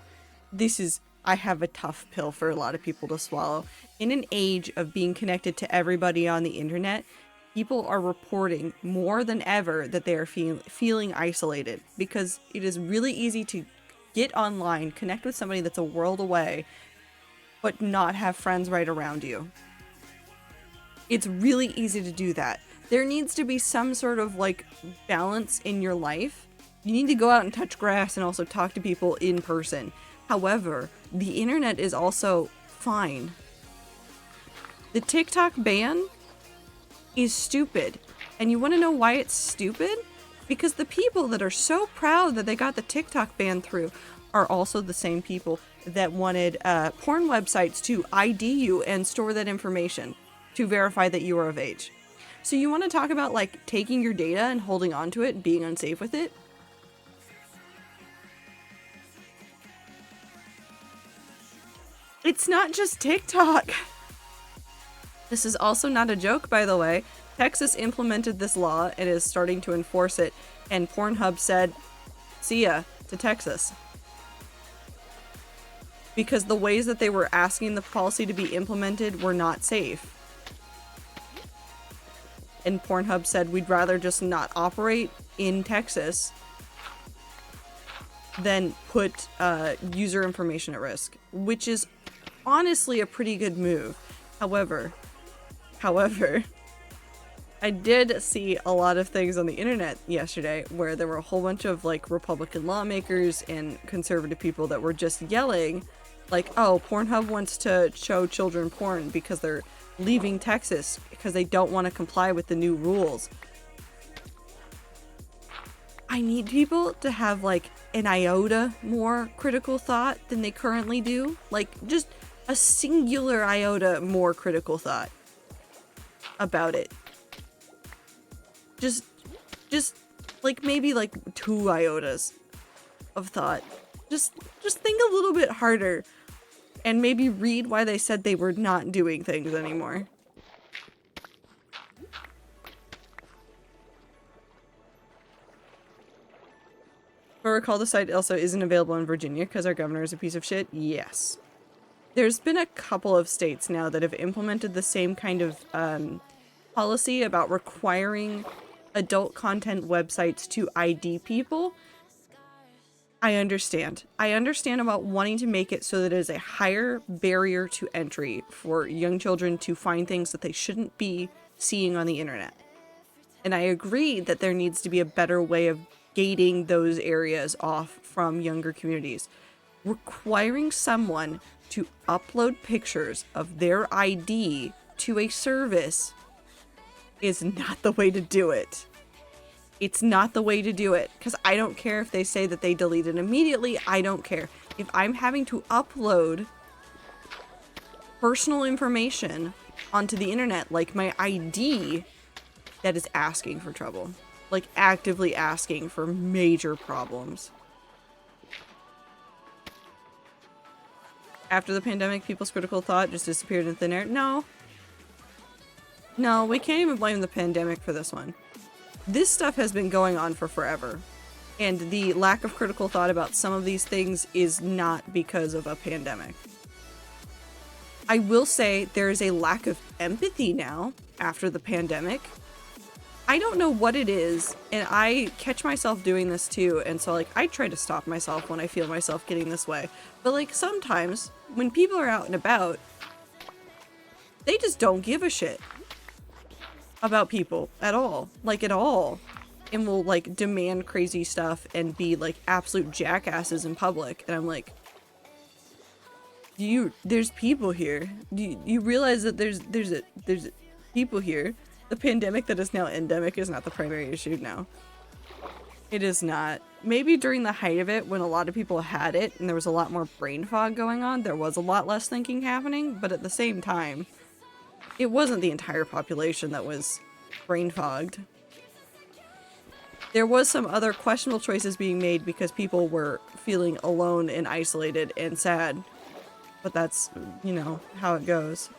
I have a tough pill for a lot of people to swallow. In an age of being connected to everybody on the internet, people are reporting more than ever that they are feeling isolated because it is really easy to get online, connect with somebody that's a world away, but not have friends right around you. It's really easy to do that. There needs to be some sort of like balance in your life. You need to go out and touch grass and also talk to people in person. However, the internet is also fine. The TikTok ban is stupid. And you want to know why it's stupid? Because the people that are so proud that they got the TikTok ban through are also the same people that wanted porn websites to ID you and store that information to verify that you are of age. So you want to talk about like taking your data and holding on to it and being unsafe with it? It's not just TikTok. This is also not a joke, by the way. Texas implemented this law and is starting to enforce it, and Pornhub said, "See ya" to Texas. Because the ways that they were asking the policy to be implemented were not safe. And Pornhub said, "We'd rather just not operate in Texas than put user information at risk," which is honestly a pretty good move. However, I did see a lot of things on the internet yesterday where there were a whole bunch of like Republican lawmakers and conservative people that were just yelling like, "Oh, Pornhub wants to show children porn because they're leaving Texas because they don't want to comply with the new rules." I need people to have like an iota more critical thought than they currently do. Like just a singular iota more critical thought about it. Just like maybe like 2 iotas of thought. Just think a little bit harder and maybe read why they said they were not doing things anymore. But recall the site also isn't available in Virginia because our governor is a piece of shit. Yes. There's been a couple of states now that have implemented the same kind of policy about requiring adult content websites to ID people. I understand. I understand about wanting to make it so that it is a higher barrier to entry for young children to find things that they shouldn't be seeing on the internet. And I agree that there needs to be a better way of gating those areas off from younger communities. Requiring someone to upload pictures of their ID to a service is not the way to do it. It's not the way to do it, because I don't care if they say that they delete it immediately. I don't care. If I'm having to upload personal information onto the internet, like my ID, that is asking for trouble. Like actively asking for major problems. After the pandemic, people's critical thought just disappeared in thin air. No, we can't even blame the pandemic for this one. This stuff has been going on for forever. And the lack of critical thought about some of these things is not because of a pandemic. I will say there is a lack of empathy now after the pandemic. I don't know what it is, and I catch myself doing this too, and so like I try to stop myself when I feel myself getting this way. But like sometimes when people are out and about, they just don't give a shit. about people at all, like at all, and will like demand crazy stuff and be like absolute jackasses in public. And I'm like, there's people here. Do you realize that there's people here? The pandemic that is now endemic is not the primary issue now. It is not. Maybe during the height of it, when a lot of people had it and there was a lot more brain fog going on, there was a lot less thinking happening, but at the same time, it wasn't the entire population that was brain fogged. There was some other questionable choices being made because people were feeling alone and isolated and sad. But that's, you know, how it goes.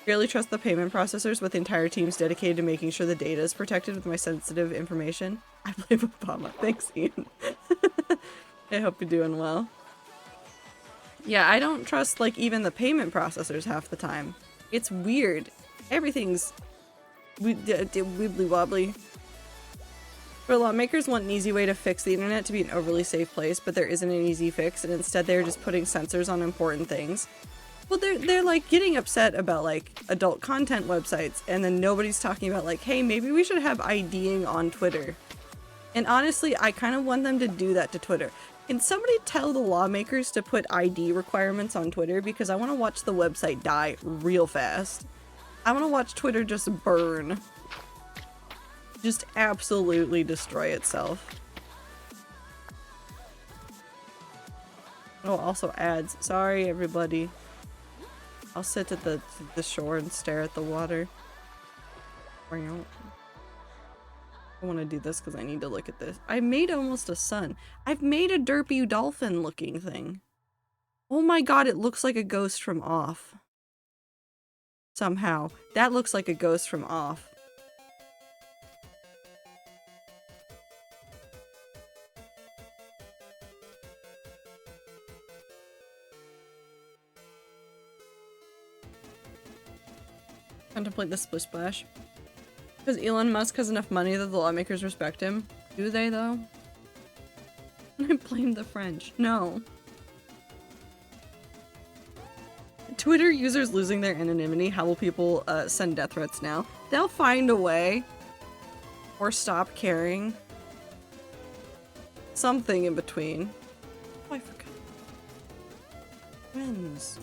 Barely trust the payment processors, with entire teams dedicated to making sure the data is protected with my sensitive information. I blame Obama. Thanks, Ian. I hope you're doing well. Yeah, I don't trust, like, even the payment processors half the time. It's weird. Everything's wibbly wobbly. But lawmakers want an easy way to fix the internet to be an overly safe place, but there isn't an easy fix, and instead they're just putting censors on important things. Well, they're like getting upset about like adult content websites, and then nobody's talking about like, hey, maybe we should have IDing on Twitter. And honestly, I kind of want them to do that to Twitter. Can somebody tell the lawmakers to put ID requirements on Twitter? Because I want to watch the website die real fast. I want to watch Twitter just burn. Just absolutely destroy itself. Oh, also ads. Sorry, everybody. I'll sit at the shore and stare at the water. I want to do this because I need to look at this. I made almost a sun. I've made a derpy dolphin looking thing. Oh my god, it looks like a ghost from Off. Somehow. That looks like a ghost from Off. Contemplate the splish splash. Because Elon Musk has enough money that the lawmakers respect him. Do they, though? I blame the French. No. Twitter users losing their anonymity. How will people send death threats now? They'll find a way. Or stop caring. Something in between. Oh, I forgot. Friends.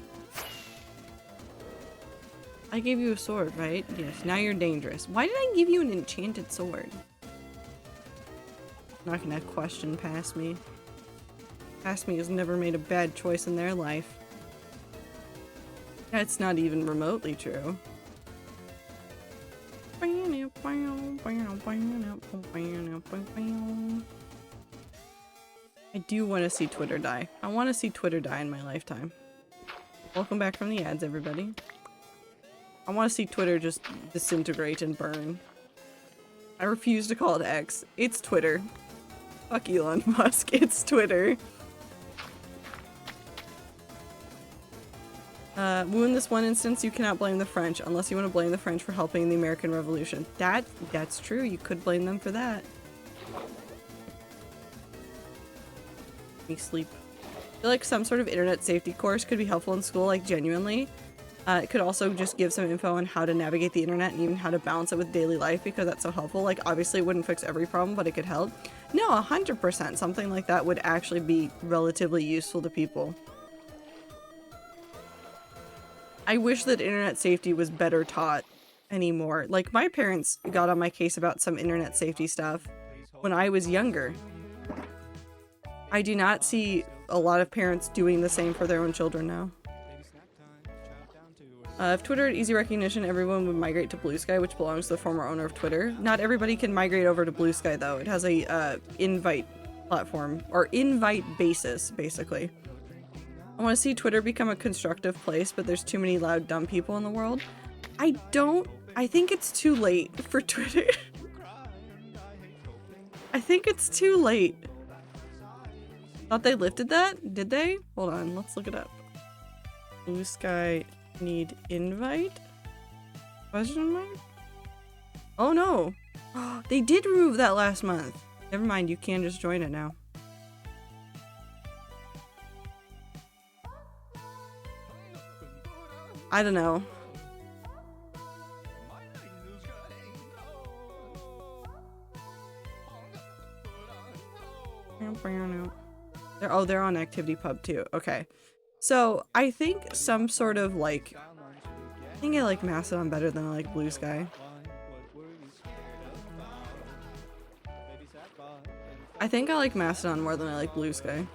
I gave you a sword, right? Yes, now you're dangerous. Why did I give you an enchanted sword? Not gonna question past me. Past me has never made a bad choice in their life. That's not even remotely true. I do want to see Twitter die. I want to see Twitter die in my lifetime. Welcome back from the ads, everybody. I want to see Twitter just disintegrate and burn. I refuse to call it X. It's Twitter. Fuck Elon Musk. It's Twitter. In this one instance, you cannot blame the French unless you want to blame the French for helping the American Revolution. That's true. You could blame them for that. Me sleep. I feel like some sort of internet safety course could be helpful in school, like genuinely. It could also just give some info on how to navigate the internet and even how to balance it with daily life, because that's so helpful. Like, obviously it wouldn't fix every problem, but it could help. No, 100%. Something like that would actually be relatively useful to people. I wish that internet safety was better taught anymore. Like, my parents got on my case about some internet safety stuff when I was younger. I do not see a lot of parents doing the same for their own children now. If Twitter had easy recognition, everyone would migrate to Blue Sky, which belongs to the former owner of Twitter. Not everybody can migrate over to Blue Sky, though. It has a invite platform, or invite basis, basically. I want to see Twitter become a constructive place, but there's too many loud, dumb people in the world. I think it's too late for Twitter. I think it's too late. Thought they lifted that? Did they? Hold on, let's look it up. Blue Sky need invite? Question mark? Oh no! They did remove that last month. Never mind, you can just join it now. I don't know. They're on ActivityPub too. Okay. So I think some sort of like, I think I like Mastodon better than I like Blue Sky. I think I like Mastodon more than I like Blue Sky.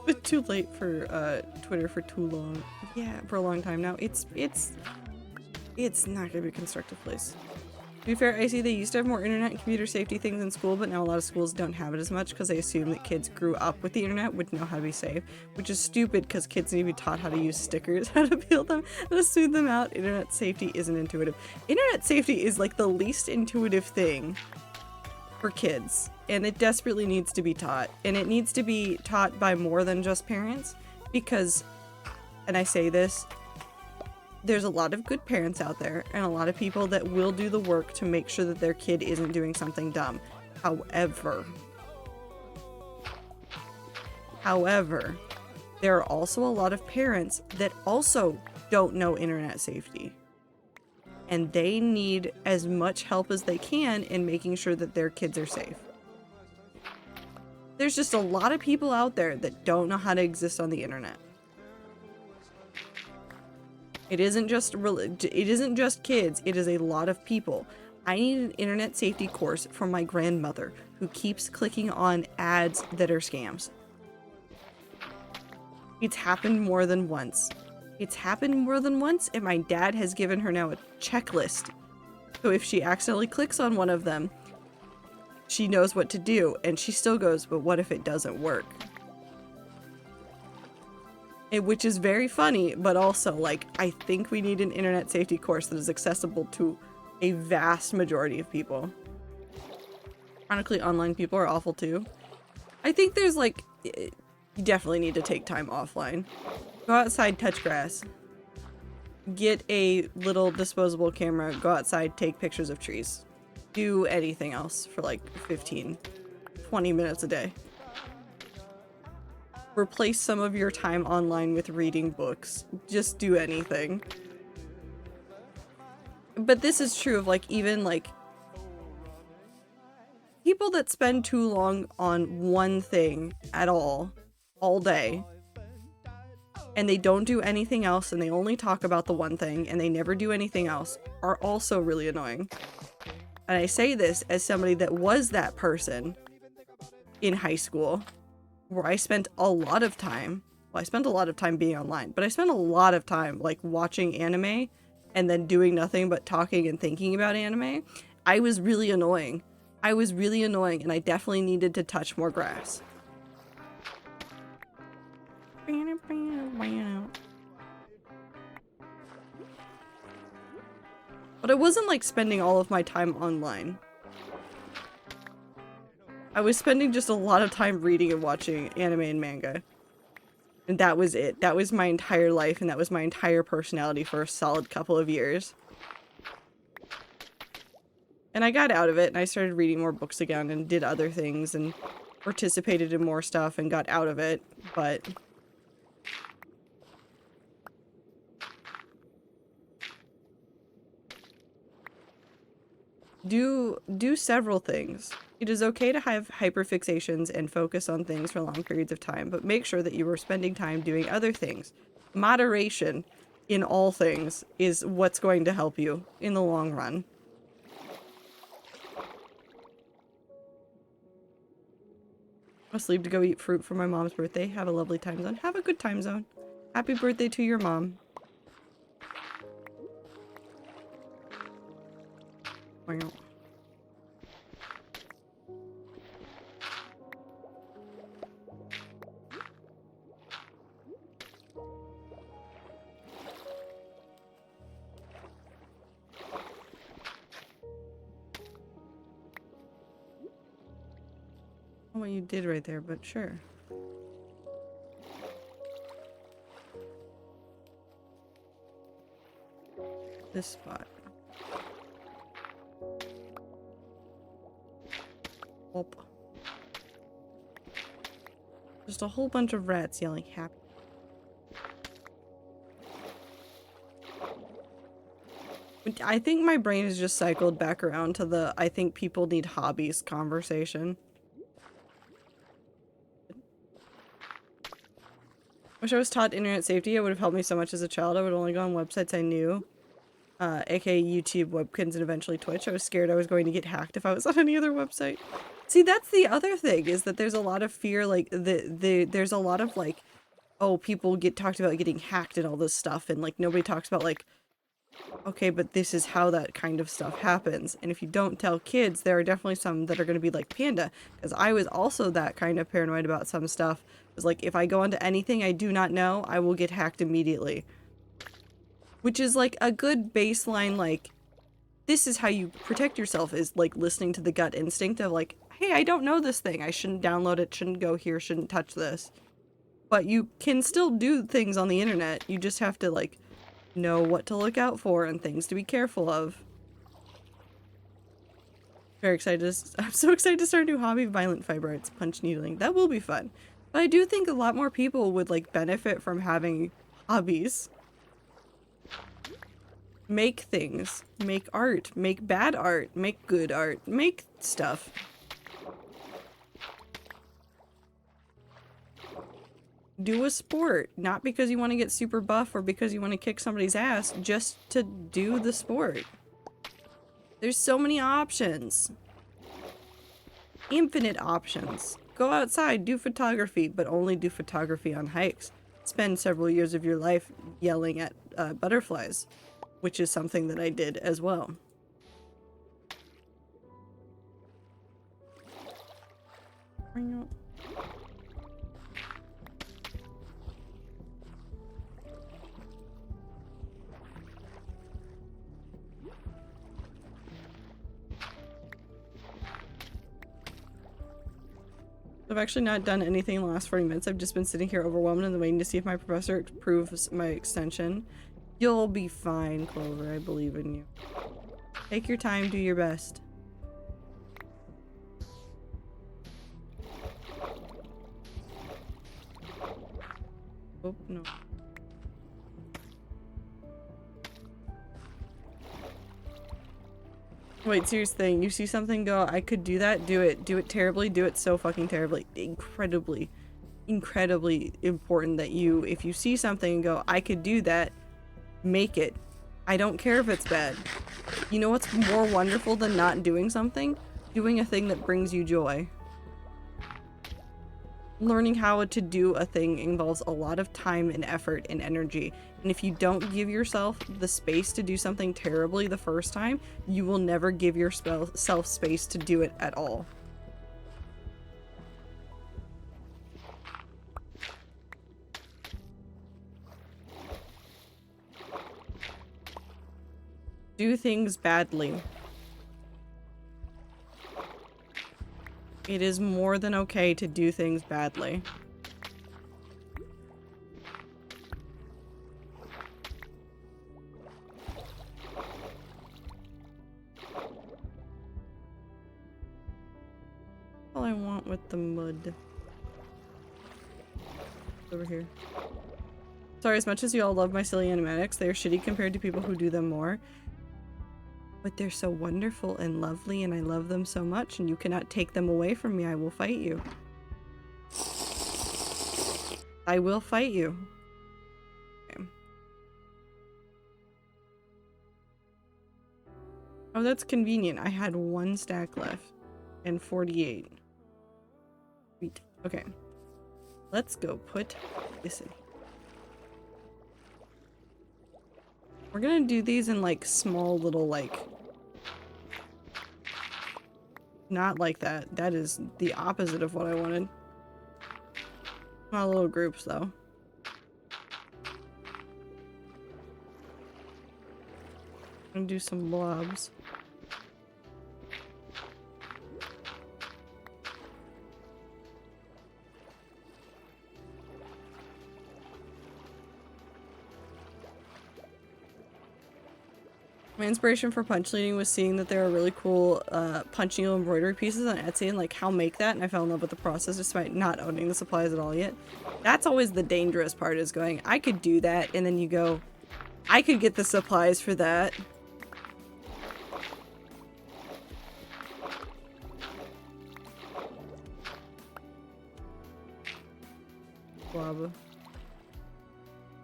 It's too late for Twitter for too long. Yeah, for a long time now. It's not gonna be a constructive place. To be fair, I see they used to have more internet and computer safety things in school, but now a lot of schools don't have it as much because they assume that kids grew up with the internet would know how to be safe, which is stupid because kids need to be taught how to use stickers, how to peel them, how to smooth them out. Internet safety isn't intuitive. Internet safety is like the least intuitive thing for kids, and it desperately needs to be taught, and it needs to be taught by more than just parents because, and I say this, there's a lot of good parents out there and a lot of people that will do the work to make sure that their kid isn't doing something dumb. However, there are also a lot of parents that also don't know internet safety. And they need as much help as they can in making sure that their kids are safe. There's just a lot of people out there that don't know how to exist on the internet. It isn't just kids, it is a lot of people. I need an internet safety course from my grandmother who keeps clicking on ads that are scams. It's happened more than once. And my dad has given her now a checklist. So if she accidentally clicks on one of them, she knows what to do, and she still goes, but what if it doesn't work? Which is very funny, but also, like, I think we need an internet safety course that is accessible to a vast majority of people. Ironically, online people are awful too. I think there's, like, you definitely need to take time offline. Go outside, touch grass. Get a little disposable camera, go outside, take pictures of trees. Do anything else for, like, 15, 20 minutes a day. Replace some of your time online with reading books. Just do anything. But this is true of, like, even, like, people that spend too long on one thing at all day, and they don't do anything else, and they only talk about the one thing, and they never do anything else, are also really annoying. And I say this as somebody that was that person in high school, where I spent a lot of time, well, I spent a lot of time being online, but I spent a lot of time, like, watching anime and then doing nothing but talking and thinking about anime. I was really annoying. And I definitely needed to touch more grass. But I wasn't, like, spending all of my time online. I was spending just a lot of time reading and watching anime and manga. And that was it. That was my entire life, and that was my entire personality for a solid couple of years. And I got out of it, and I started reading more books again, and did other things, and participated in more stuff, and got out of it, but... Do several things. It is okay to have hyperfixations and focus on things for long periods of time, but make sure that you are spending time doing other things. Moderation in all things is what's going to help you in the long run. I'll sleep to go eat fruit for my mom's birthday. Have a lovely time zone. Have a good time zone. Happy birthday to your mom. Wow. What you did right there, but sure. This spot. Whoop. Just a whole bunch of rats yelling happy. I think my brain has just cycled back around to the I think people need hobbies conversation. Wish I was taught internet safety. It would have helped me so much as a child. I would only go on websites I knew. AKA YouTube, Webkins, and eventually Twitch. I was scared I was going to get hacked if I was on any other website. See, that's the other thing, is that there's a lot of fear, like, there's a lot of, like, oh, people get talked about getting hacked and all this stuff, and, like, nobody talks about, like, okay, but this is how that kind of stuff happens. And if you don't tell kids, there are definitely some that are going to be like Panda, because I was also that kind of paranoid about some stuff. It was like, if I go onto anything I do not know, I will get hacked immediately. Which is like a good baseline, like, this is how you protect yourself, is like listening to the gut instinct of like, hey, I don't know this thing. I shouldn't download it, shouldn't go here, shouldn't touch this. But you can still do things on the internet. You just have to like know what to look out for and things to be careful of. Very excited. I'm so excited to start a new hobby, violent fiber arts, punch needling. That will be fun. But I do think a lot more people would like benefit from having hobbies. Make things, make art, make bad art, make good art, make stuff. Do a sport, not because you want to get super buff or because you want to kick somebody's ass, just to do the sport. There's so many options. Infinite options. Go outside, do photography, but only do photography on hikes. Spend several years of your life yelling at butterflies, which is something that I did as well. I've actually not done anything in the last 40 minutes. I've just been sitting here overwhelmed and waiting to see if my professor approves my extension. You'll be fine, Clover. I believe in you. Take your time, do your best. Oh, no. Wait, serious thing. You see something, go, I could do that, do it. Do it terribly, do it so fucking terribly. Incredibly important that you, if you see something and go, I could do that, make it. I don't care if it's bad. You know what's more wonderful than not doing something? Doing a thing that brings you joy. Learning how to do a thing involves a lot of time and effort and energy. And if you don't give yourself the space to do something terribly the first time, you will never give yourself space to do it at all. Do things badly. It is more than okay to do things badly. All I want with the mud. Over here. Sorry, as much as you all love my silly animatics, they are shitty compared to people who do them more. But they're so wonderful and lovely, and I love them so much, and you cannot take them away from me. I will fight you. I will fight you. Okay. Oh, that's convenient. I had 1 stack left. And 48. Sweet. Okay. Let's go put this in. We're gonna do these in, like, small little, like... Not like that. That is the opposite of what I wanted. Small little groups, though. I'm gonna do some blobs. My inspiration for punch leading was seeing that there are really cool punch needle embroidery pieces on Etsy and like how make that, and I fell in love with the process despite not owning the supplies at all yet. That's always the dangerous part, is going, I could do that, and then you go, I could get the supplies for that. blob.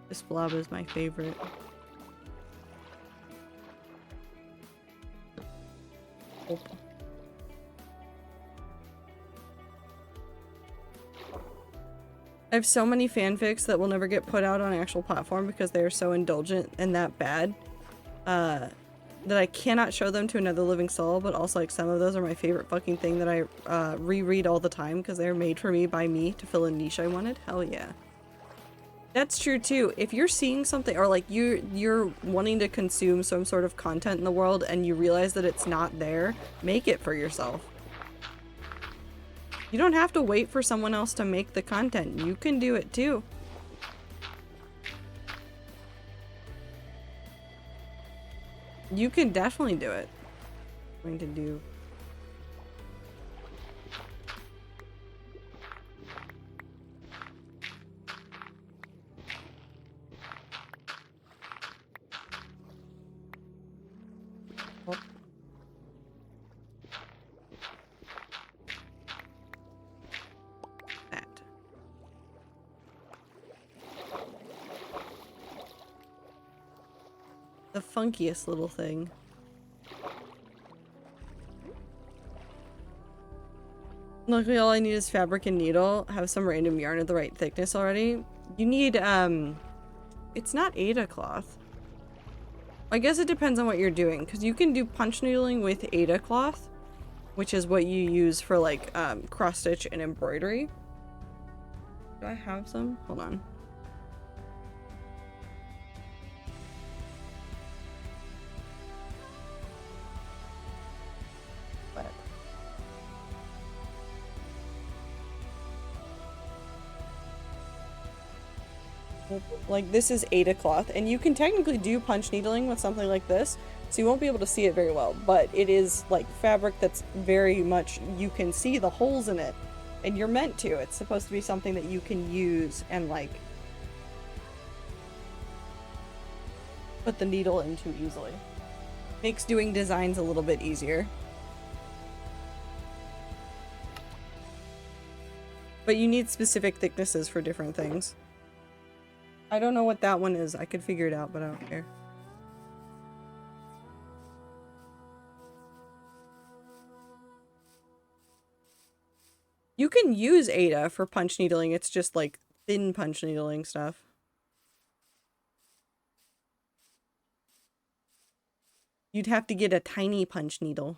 This blob is my favorite. Oh. I have so many fanfics that will never get put out on an actual platform because they are so indulgent and that bad that I cannot show them to another living soul, but also like some of those are my favorite fucking thing that I reread all the time because they're made for me by me to fill a niche I wanted. Hell yeah. That's true too. If you're seeing something or like you're wanting to consume some sort of content in the world and you realize that it's not there, make it for yourself. You don't have to wait for someone else to make the content. You can do it too. You can definitely do it. I'm going to do. Oh. That. The funkiest little thing. Luckily all I need is fabric and needle. Have some random yarn of the right thickness already. You need it's not Aida cloth. I guess it depends on what you're doing, because you can do punch needling with Aida cloth, which is what you use for like cross stitch and embroidery. Do I have some? Hold on. Like this is Aida cloth, and you can technically do punch needling with something like this, so you won't be able to see it very well, but it is like fabric that's very much, you can see the holes in it, and you're meant to. It's supposed to be something that you can use and like put the needle into easily. Makes doing designs a little bit easier. But you need specific thicknesses for different things. I don't know what that one is. I could figure it out, but I don't care. You can use Aida for punch needling. It's just like thin punch needling stuff. You'd have to get a tiny punch needle.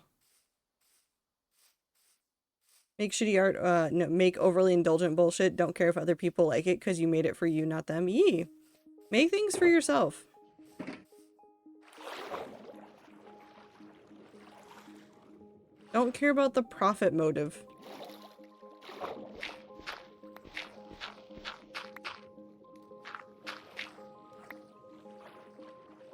Make shitty art, no, make overly indulgent bullshit. Don't care if other people like it because you made it for you, not them. Yee. Make things for yourself. Don't care about the profit motive.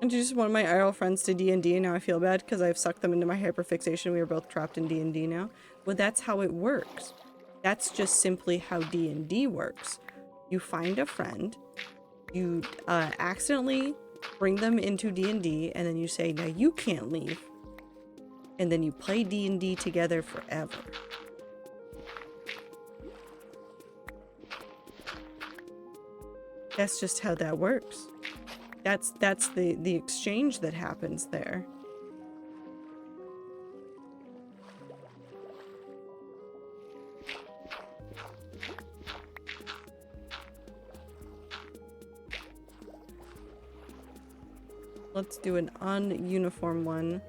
Introduced one of my IRL friends to D&D, and now I feel bad because I've sucked them into my hyperfixation. We are both trapped in D&D now. Well, that's how it works. That's just simply how D&D works. You find a friend, you accidentally bring them into D&D, and then you say, now you can't leave. And then you play D&D together forever. That's just how that works. That's the exchange that happens there. Let's do an ununiform one.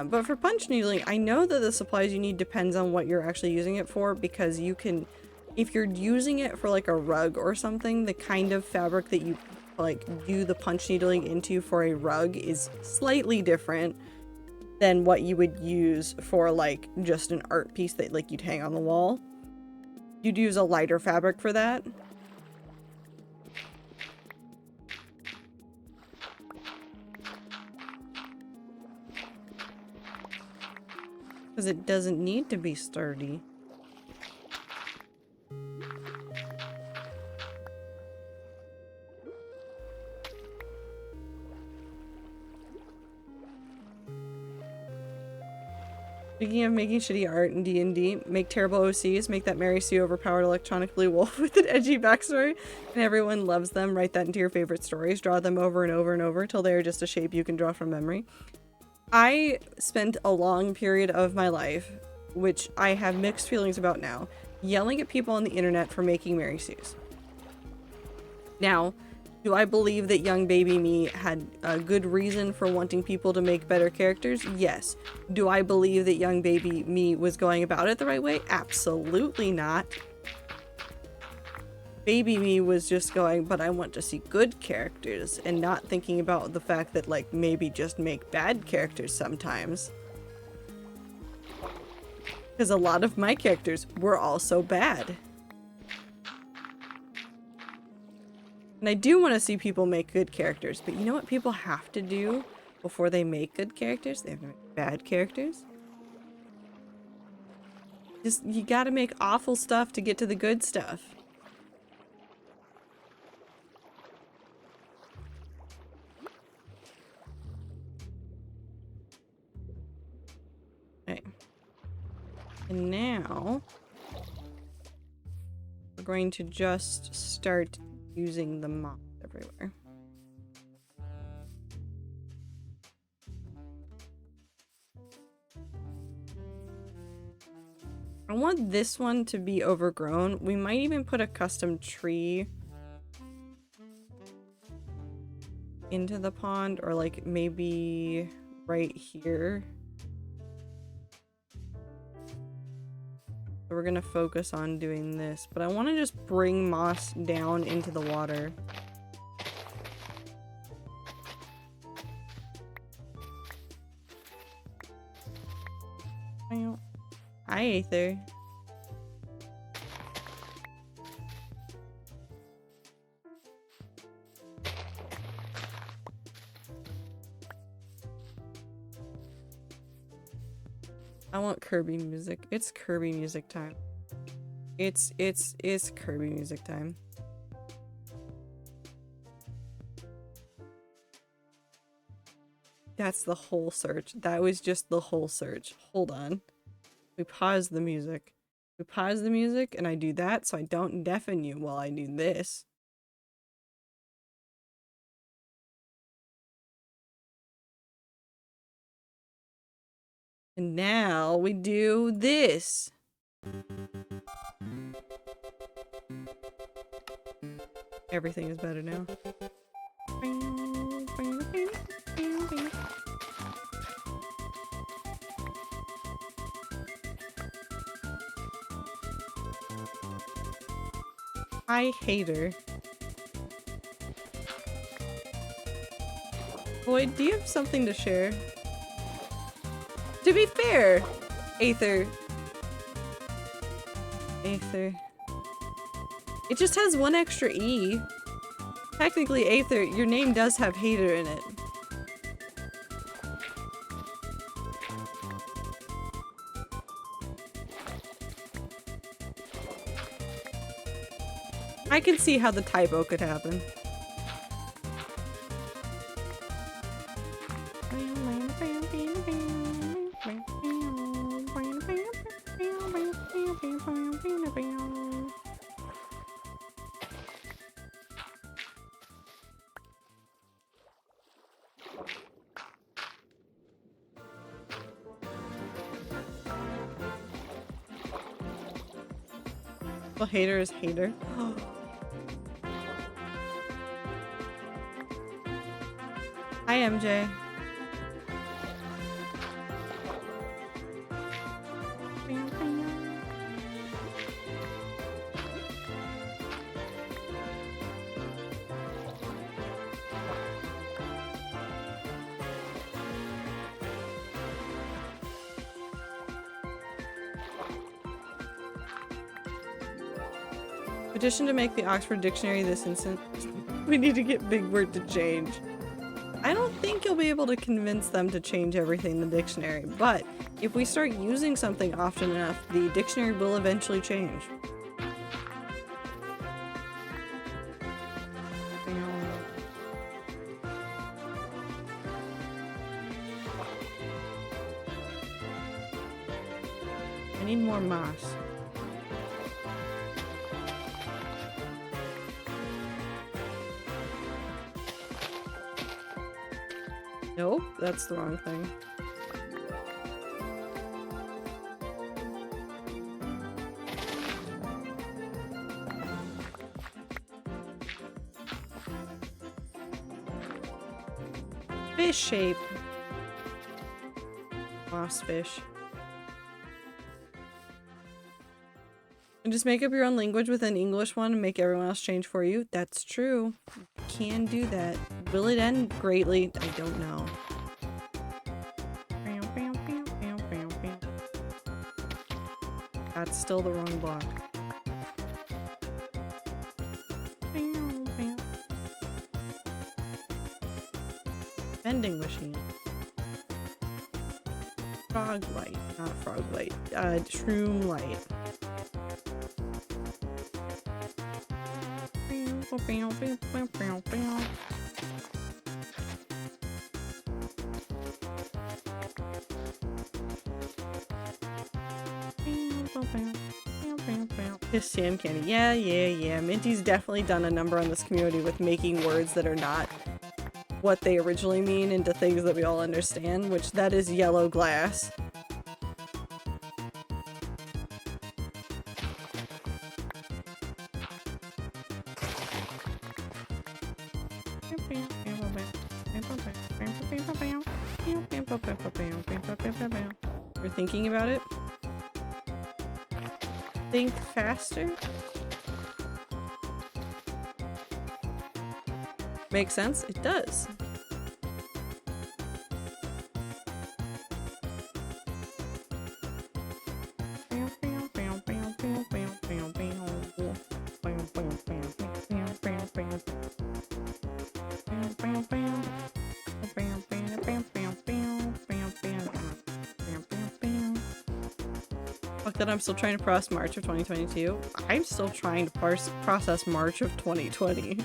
But for punch needling, I know that the supplies you need depends on what you're actually using it for, because you can, if you're using it for like a rug or something, the kind of fabric that you like do the punch needling into for a rug is slightly different than what you would use for like just an art piece that like you'd hang on the wall. You'd use a lighter fabric for that. Because it doesn't need to be sturdy. Speaking of making shitty art in D&D, make terrible OCs, make that Mary Sue overpowered electronically wolf with an edgy backstory, and everyone loves them. Write that into your favorite stories. Draw them over and over and over till they are just a shape you can draw from memory. I spent a long period of my life, which I have mixed feelings about now, yelling at people on the internet for making Mary Sues. Now, do I believe that young baby me had a good reason for wanting people to make better characters? Yes. Do I believe that young baby me was going about it the right way? Absolutely not. Baby me was just going, but I want to see good characters, and not thinking about the fact that, like, maybe just make bad characters sometimes. Because a lot of my characters were also bad. And I do want to see people make good characters, but you know what people have to do before they make good characters? They have to make bad characters. Just, you gotta make awful stuff to get to the good stuff. Okay. And now we're going to just start using the moss everywhere. I want this one to be overgrown. We might even put a custom tree into the pond, or like maybe right here. So we're gonna focus on doing this, but I want to just bring moss down into the water. Hi, Aether. I want Kirby music. It's Kirby music time. It's Kirby music time. That's the whole search. That was just the whole search. Hold on. We pause the music. We pause the music and I do that so I don't deafen you while I do this. And now we do this. Everything is better now. I hate her. Boyd, do you have something to share? To be fair, Aether. Aether. It just has one extra E. Technically, Aether, your name does have hater in it. I can see how the typo could happen. Well, hater is hater. Hi, MJ. Petition to make the Oxford Dictionary this instant. We need to get Big Word to change. I don't think you'll be able to convince them to change everything in the dictionary, but if we start using something often enough, the dictionary will eventually change. need more moss. Nope, that's the wrong thing. Fish shape. Moss fish. And just make up your own language with an English one and make everyone else change for you. That's true. You can do that. Will it end greatly? I don't know. That's still the wrong block. Vending machine. Frog light. Not frog light. Shroom light. His sand candy. Yeah. Minty's definitely done a number on this community with making words that are not what they originally mean into things that we all understand, which that is yellow glass. You're thinking about it? Think faster? Makes sense? It does. Fuck that, I'm still trying to process March of 2022. I'm still trying to process March of 2020.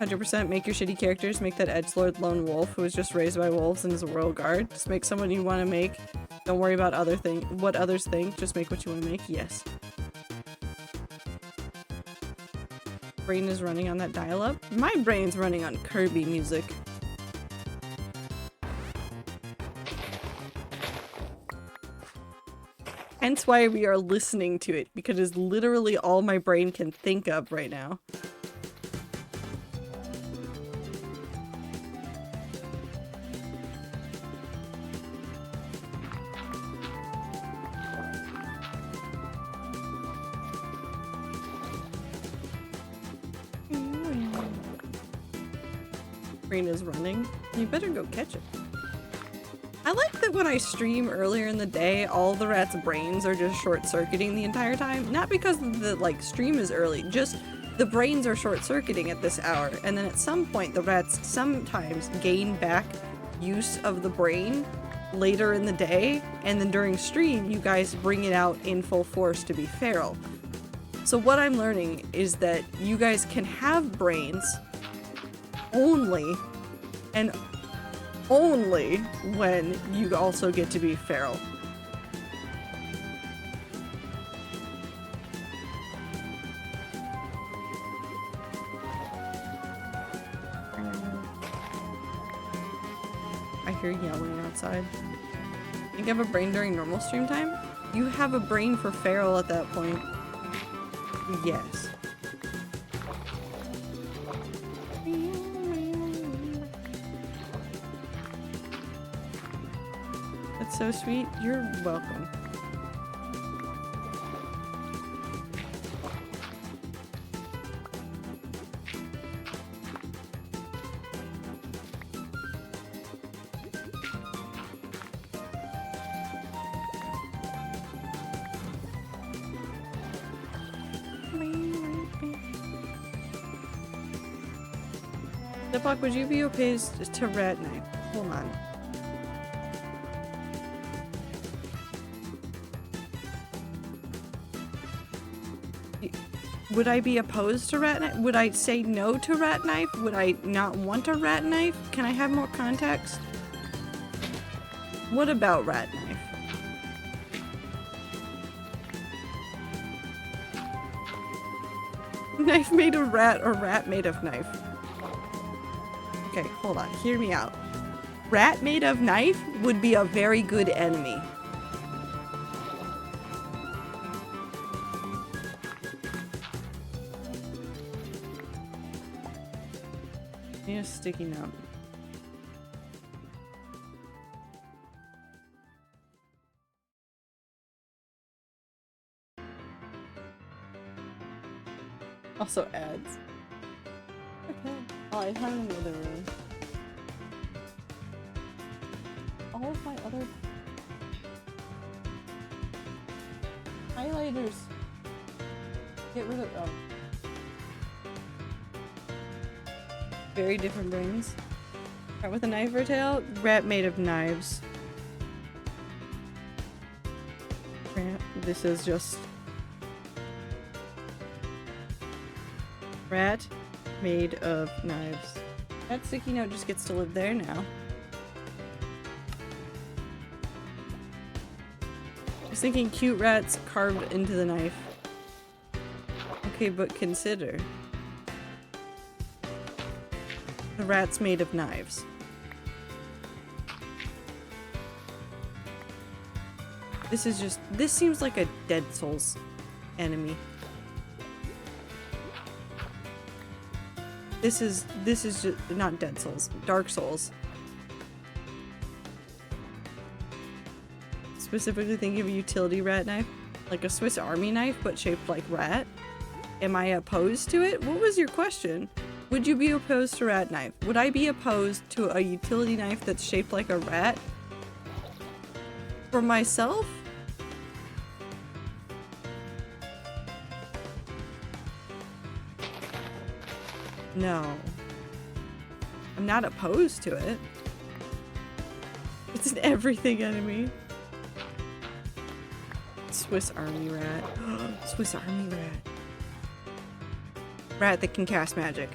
100% make your shitty characters. Make that edgelord lone wolf who was just raised by wolves and is a royal guard. Just make someone you want to make. Don't worry about what others think. Just make what you want to make. Yes. Brain is running on that dial-up. My brain's running on Kirby music. Hence why we are listening to it, because it's literally all my brain can think of right now. Brain is running. You better go catch it. I like that when I stream earlier in the day, all the rats' brains are just short-circuiting the entire time. Not because the stream is early, just the brains are short-circuiting at this hour. And then at some point, the rats sometimes gain back use of the brain later in the day. And then during stream, you guys bring it out in full force to be feral. So what I'm learning is that you guys can have brains only and only when you also get to be feral. I hear yelling outside. You have a brain during normal stream time? You have a brain for feral at that point. Yes. That's so sweet. You're welcome. Ziploc, would you be opposed to rat knife? Hold on. Would I be opposed to rat knife? Would I say no to rat knife? Would I not want a rat knife? Can I have more context? What about rat knife? Knife made of rat or rat made of knife? Okay, hold on. Hear me out. Rat made of knife would be a very good enemy. Need a sticky note. Also ads. Okay. Oh, I have another room. All of my other highlighters. Get rid of them. Very different brains. Start with a knife or tail. Rat made of knives. Rat. This is just rat made of knives. That sticky note just gets to live there now. Just thinking cute rats carved into the knife. Okay, but consider the rat's made of knives. This seems like a Dead Souls enemy. This is just not Dead Souls, Dark Souls. Specifically thinking of a utility rat knife, like a Swiss Army knife, but shaped like rat. Am I opposed to it? What was your question? Would you be opposed to rat knife? Would I be opposed to a utility knife that's shaped like a rat? For myself? No. I'm not opposed to it. It's an everything enemy. Swiss Army rat. Swiss Army rat. Rat that can cast magic.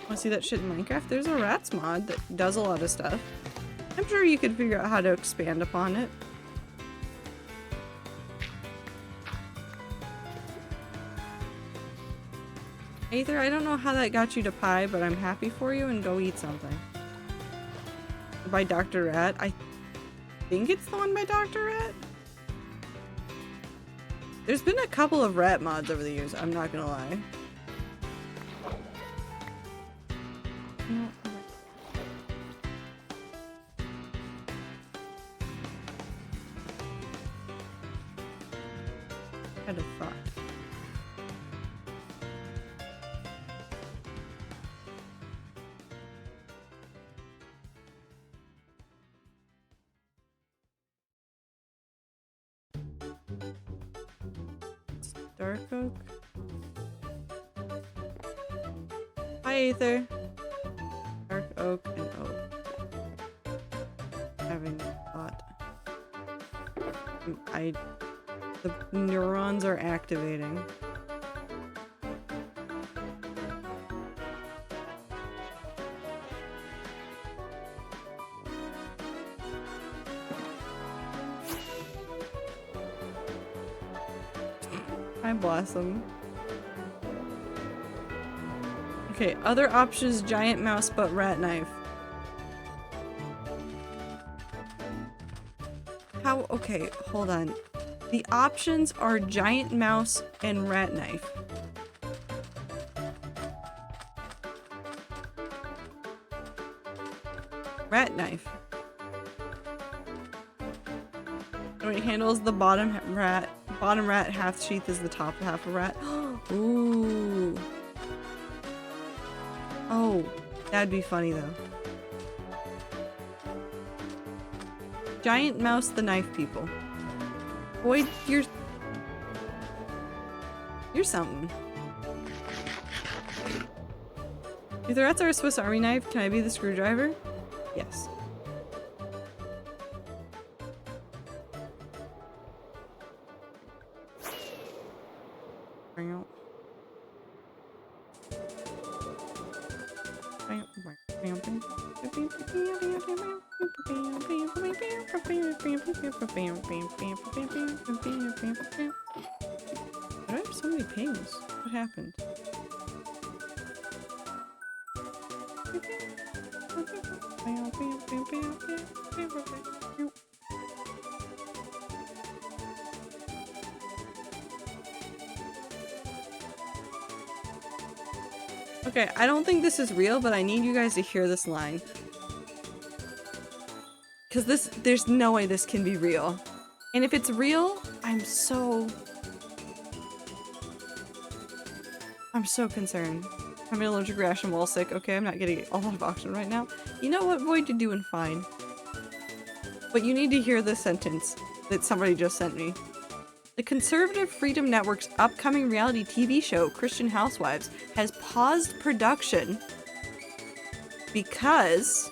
Wanna see that shit in Minecraft? There's a rats mod that does a lot of stuff. I'm sure you could figure out how to expand upon it. Aether, I don't know how that got you to pie, but I'm happy for you and go eat something. By Dr. Rat. I think it's the one by Dr. Rat? There's been a couple of rat mods over the years, I'm not gonna lie. Had a thought. Dark oak. Hi, Aether. Dark oak and oak. Having thought. The neurons are activating. Hi, Blossom. Okay, other options, giant mouse but rat knife. How? Okay, hold on. The options are giant mouse and rat knife. Rat knife. And it handles the bottom rat. Bottom rat half sheath is the top half of rat. Ooh. Oh, that'd be funny though. Giant mouse the knife people. Boy, you're something. If the rats are a Swiss Army knife, can I be the screwdriver? Yes. Bring out. Why do I have so many pings? What happened? Okay, I don't think this is real, but I need you guys to hear this line. Because there's no way this can be real. And if it's real, I'm so concerned. I'm an allergic rash and wall sick. Okay, I'm not getting a lot of oxygen right now. You know what, Void? You're doing fine. But you need to hear this sentence that somebody just sent me. The Conservative Freedom Network's upcoming reality TV show, Christian Housewives, has paused production because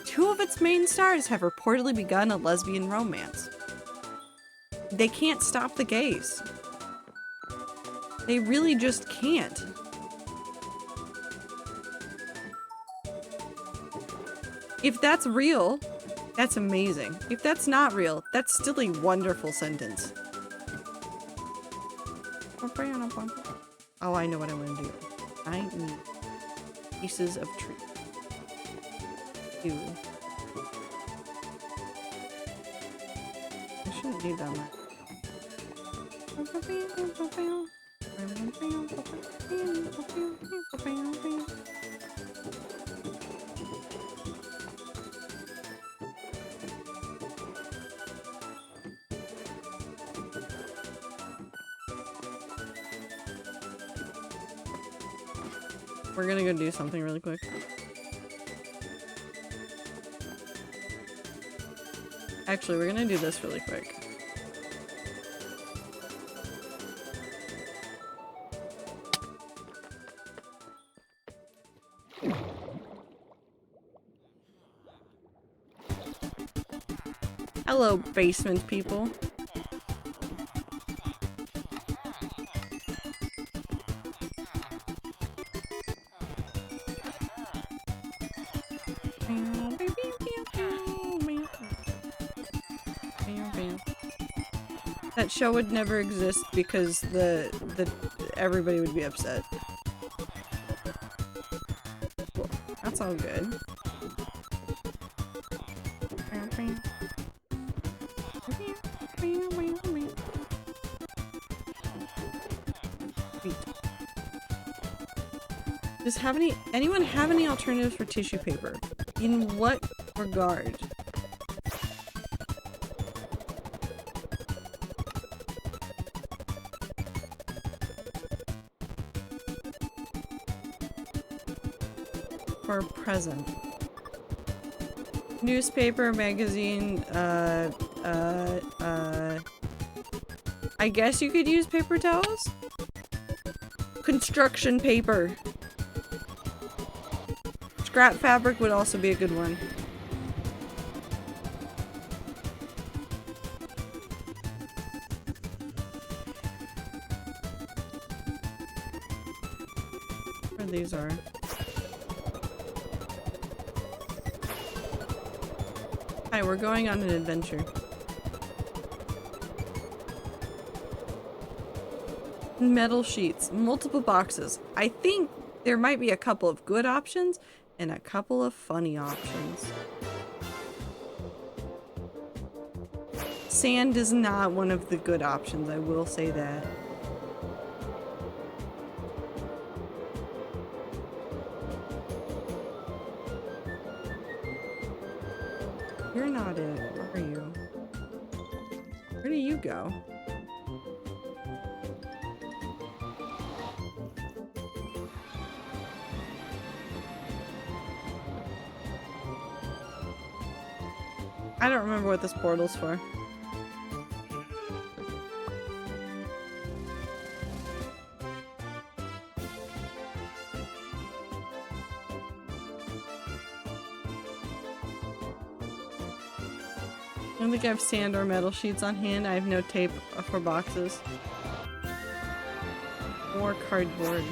2 of its main stars have reportedly begun a lesbian romance. They can't stop the gays. They really just can't. If that's real, that's amazing. If that's not real, that's still a wonderful sentence. Oh, I know what I want to do. I need pieces of tree. Ew. I shouldn't need that much. We're gonna go do something really quick. Actually, we're gonna do this really quick. Hello, basement people. That show would never exist because the everybody would be upset. Cool. That's all good. Does anyone have any alternatives for tissue paper? In what regard? For a present. Newspaper, magazine, I guess you could use paper towels? Construction paper. Scrap fabric would also be a good one. Where these are. Hi, we're going on an adventure. Metal sheets, multiple boxes. I think there might be a couple of good options and a couple of funny options. Sand is not one of the good options, I will say that. You're not it, are you? Where do you go? I don't remember what this portal's for. I don't think I have sand or metal sheets on hand. I have no tape for boxes. Or cardboard.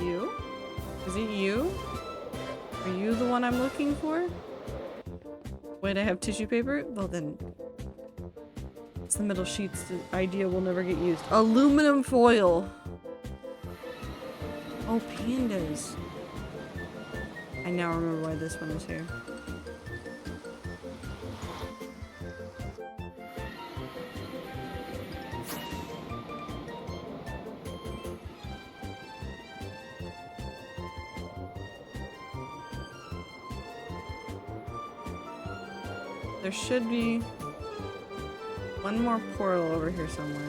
You? Is it you? Are you the one I'm looking for? Wait, I have tissue paper? Well then... It's the metal sheets. The idea will never get used. Aluminum foil! Oh, pandas. I now remember why this one is here. There should be one more portal over here somewhere.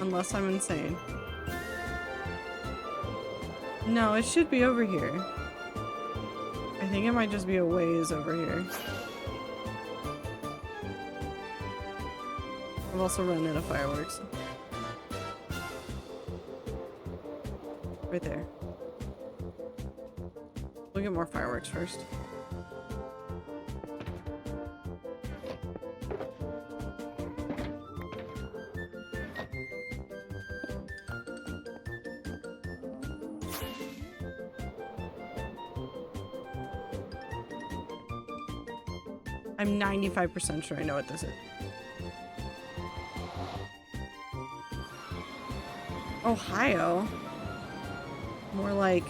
Unless I'm insane. No, it should be over here. I think it might just be a ways over here. I've also run out of fireworks. Right there. We'll get more fireworks first. I'm 95% sure I know what this is. Ohio? More like...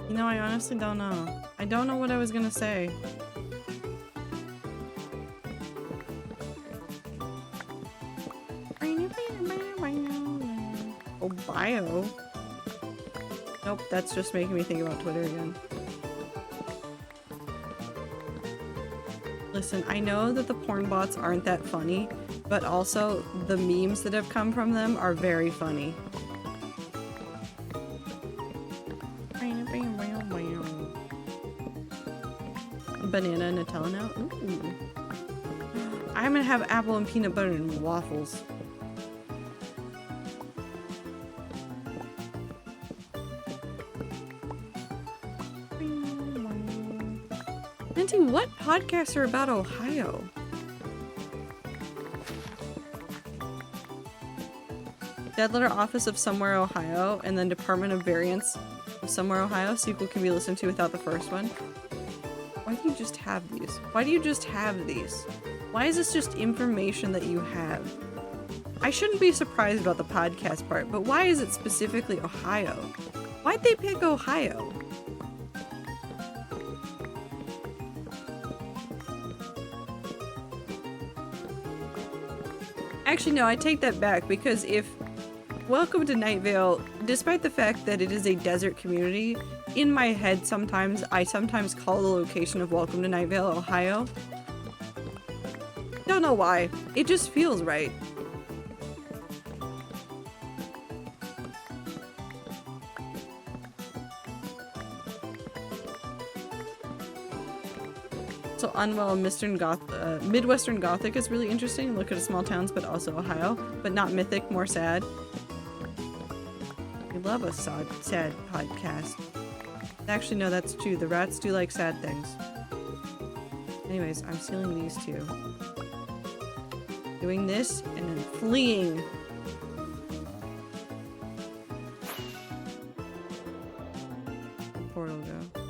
You know, I honestly don't know. I don't know what I was gonna say. Ohio? Nope, that's just making me think about Twitter again. Listen, I know that the porn bots aren't that funny, but also the memes that have come from them are very funny. Banana Nutella now? Ooh. I'm gonna have apple and peanut butter and waffles. Minty, what podcasts are about Ohio? Dead Letter Office of Somewhere, Ohio, and then Department of Variance of Somewhere, Ohio. Sequel can be listened to without the first one. Why do you just have these? Why do you just have these? Why is this just information that you have? I shouldn't be surprised about the podcast part, but why is it specifically Ohio? Why'd they pick Ohio? Actually, no, I take that back, because if Welcome to Night Vale, despite the fact that it is a desert community, in my head sometimes, I sometimes call the location of Welcome to Night Vale, Ohio. Don't know why. It just feels right. So Unwell Midwestern Gothic is really interesting. Look at small towns, but also Ohio, but not mythic, more sad. We love a sad podcast. Actually, no, that's true. The rats do like sad things. Anyways, I'm stealing these two. Doing this and then fleeing. Portal go.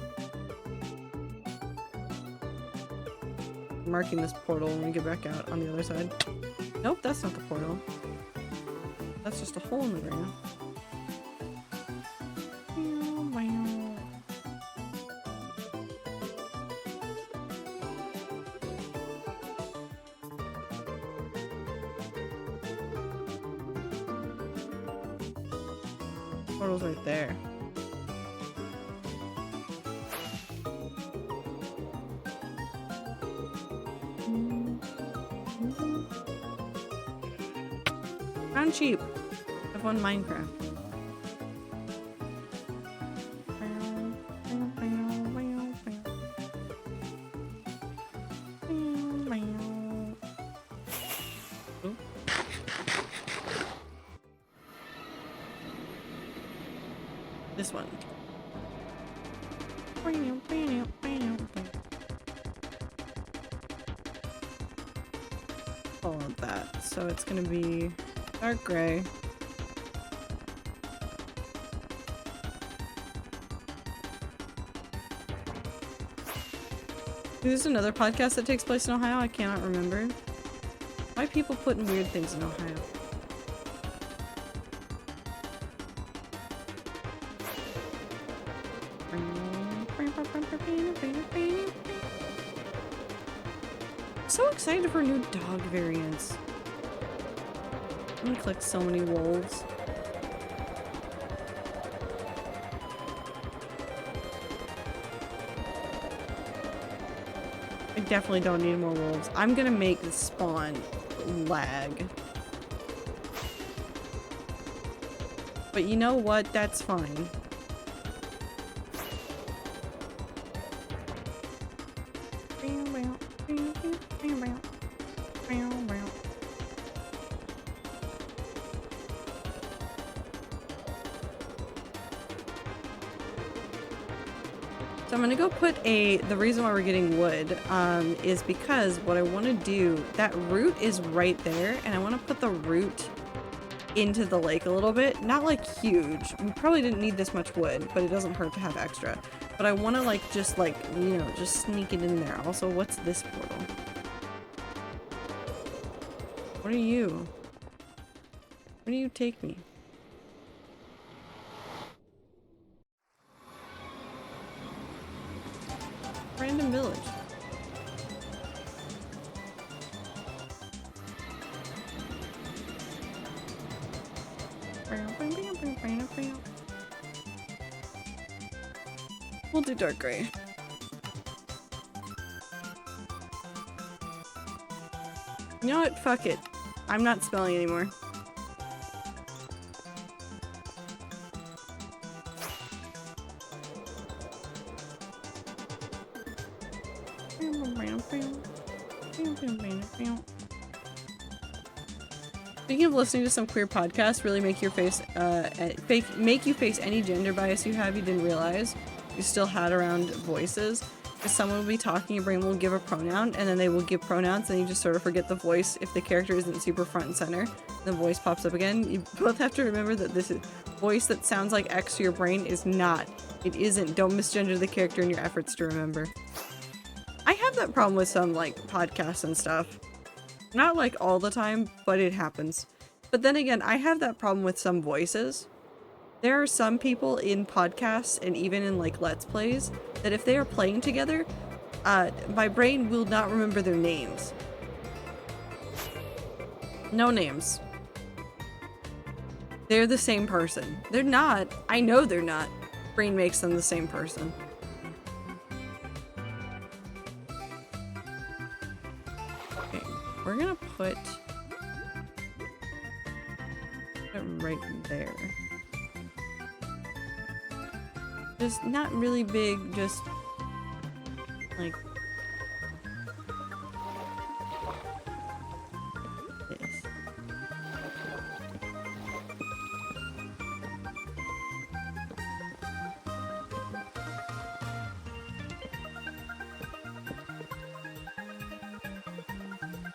Marking this portal when we get back out on the other side. Nope, that's not the portal. That's just a hole in the ground. Portal's right there. Found cheap. I've won Minecraft. This one. Follow that. So it's gonna be dark gray. There's another podcast that takes place in Ohio. I cannot remember. Why people putting weird things in Ohio? So excited for new dog variants. I'm gonna collect so many wolves. I definitely don't need more wolves. I'm gonna make the spawn lag. But you know what? That's fine. So I'm gonna go put the reason why we're getting wood is because what I want to do, that root is right there, and I want to put the root into the lake a little bit. Not like huge. We probably didn't need this much wood, but it doesn't hurt to have extra. But I want to like just like, you know, just sneak it in there. Also, what's this portal? What are you? Where do you take me? Random village. We'll do dark gray. You know what? Fuck it. I'm not spelling anymore. Speaking of listening to some queer podcasts, really make your face make you face any gender bias you have you didn't realize you still had around voices. Because someone will be talking, your brain will give a pronoun, and then they will give pronouns, and you just sort of forget the voice if the character isn't super front and center. The voice pops up again. You both have to remember that this is voice that sounds like X to your brain is not. It isn't. Don't misgender the character in your efforts to remember. I have that problem with some like podcasts and stuff. Not like all the time, but it happens. But then again, I have that problem with some voices. There are some people in podcasts and even in like Let's Plays that if they are playing together, my brain will not remember their names. No names. They're the same person. They're not. I know they're not. Brain makes them the same person. Okay, we're gonna put it right there. Just not really big, just like this.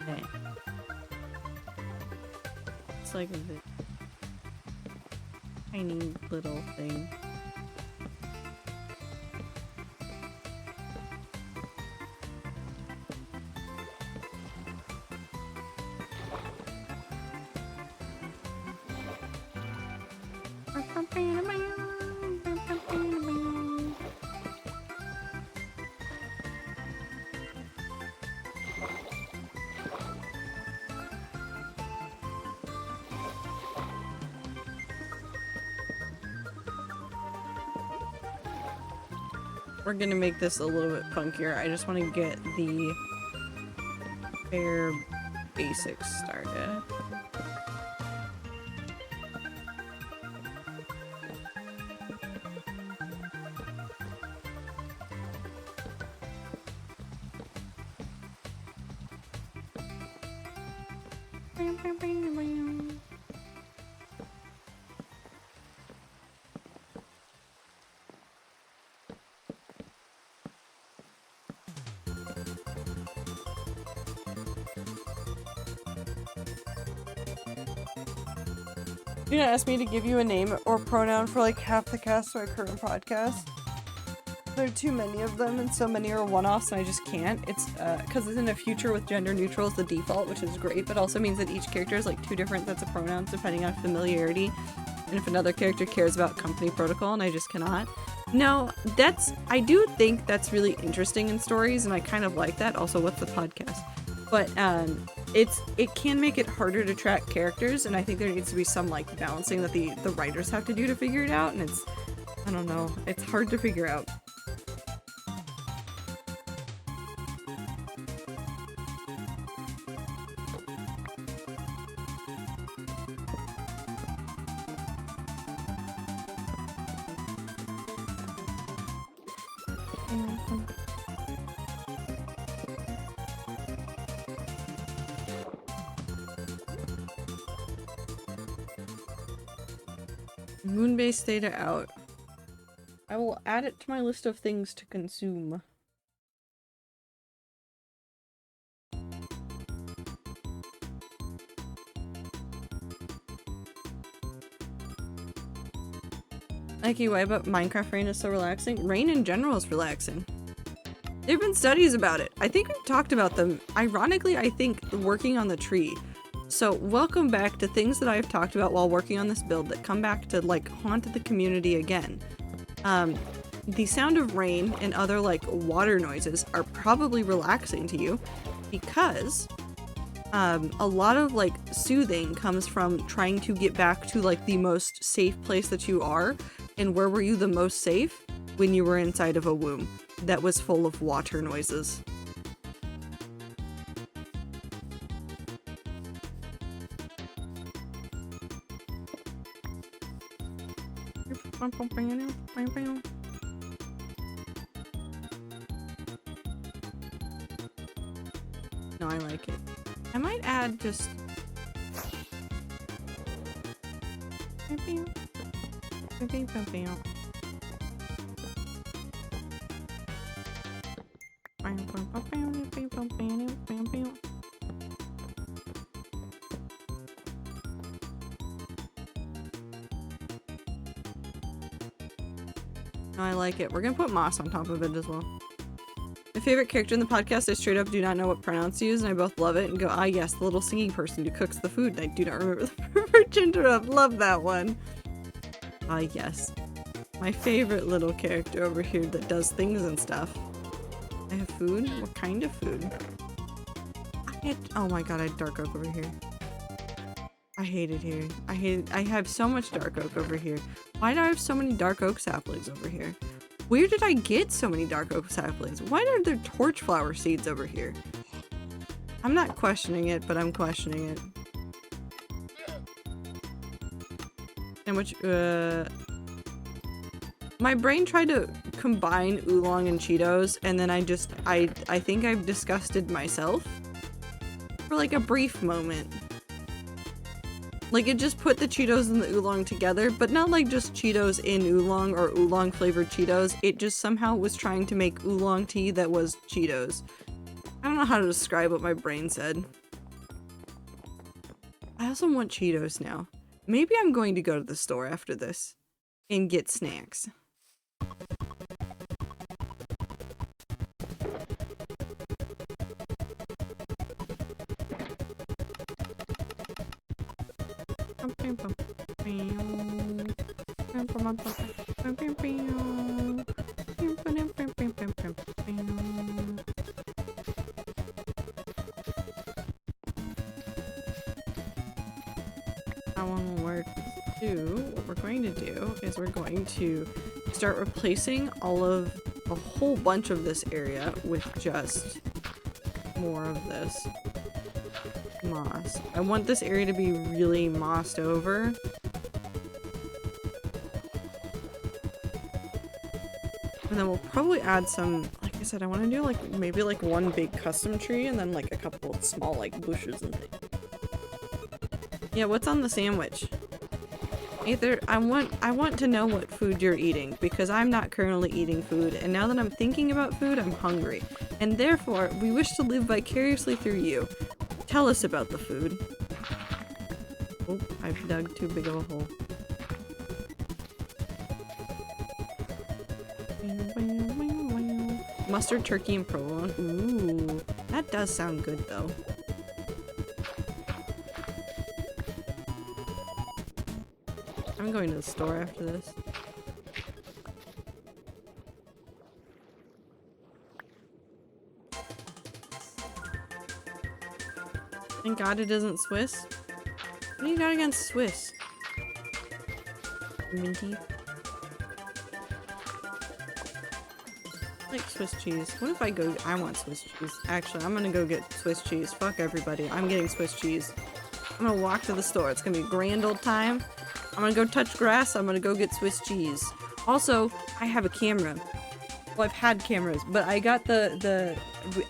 Okay. It's like this tiny little thing. We're gonna make this a little bit funkier. I just want to get the bare basics started. You're gonna ask me to give you a name or pronoun for like half the cast of my current podcast. There are too many of them, and so many are one-offs, and I just can't. It's because it's in a future with gender neutral as the default, which is great, but also means that each character has like 2 different sets of pronouns depending on familiarity, and if another character cares about company protocol, and I just cannot. No, I do think that's really interesting in stories, and I kind of like that. Also, what's the podcast? But it can make it harder to track characters, and I think there needs to be some like balancing that the writers have to do to figure it out, and I don't know, it's hard to figure out. Moon-based data out. I will add it to my list of things to consume. Like, why about Minecraft Rain is so relaxing? Rain in general is relaxing. There have been studies about it. I think we've talked about them. Ironically, I think working on the tree. So welcome back to things that I've talked about while working on this build that come back to like haunt the community again. The sound of rain and other like water noises are probably relaxing to you because a lot of like soothing comes from trying to get back to like the most safe place that you are. And where were you the most safe? When you were inside of a womb that was full of water noises. No, I like it. I might add just... No, I like it. We're gonna put moss on top of it as well. My favorite character in the podcast, I straight up do not know what pronouns to use, and I both love it and go, ah yes, the little singing person who cooks the food, and I do not remember the proper gender of. Love that one. Ah yes. My favorite little character over here that does things and stuff. I have food? What kind of food? Oh my god, I had dark oak over here. I hate it here. I have so much dark oak over here. Why do I have so many dark oak saplings over here? Where did I get so many dark oak saplings? Why are there torch flower seeds over here? I'm not questioning it, but I'm questioning it. And which, my brain tried to combine oolong and Cheetos, and then I think I've disgusted myself for like a brief moment. Like, it just put the Cheetos and the oolong together, but not like just Cheetos in oolong or oolong flavored Cheetos. It just somehow was trying to make oolong tea that was Cheetos. I don't know how to describe what my brain said. I also want Cheetos now. Maybe I'm going to go to the store after this and get snacks. That one will work too. What we're going to do is we're going to start replacing a whole bunch of this area with just more of this moss. I want this area to be really mossed over. And then we'll probably add some, like I said, I want to do like maybe like one big custom tree and then like a couple of small like bushes and things. Yeah, what's on the sandwich? Either I want to know what food you're eating because I'm not currently eating food, and now that I'm thinking about food, I'm hungry. And therefore, we wish to live vicariously through you. Tell us about the food. Oh, I've dug too big of a hole. Mustard, turkey, and provolone. Ooh, that does sound good though. I'm going to the store after this. Thank God it isn't Swiss. What do you got against Swiss? Minty. I like Swiss cheese. What if I go- I want Swiss cheese. Actually, I'm gonna go get Swiss cheese. Fuck everybody. I'm getting Swiss cheese. I'm gonna walk to the store. It's gonna be a grand old time. I'm gonna go touch grass. I'm gonna go get Swiss cheese. Also, I have a camera. Well, I've had cameras, but I got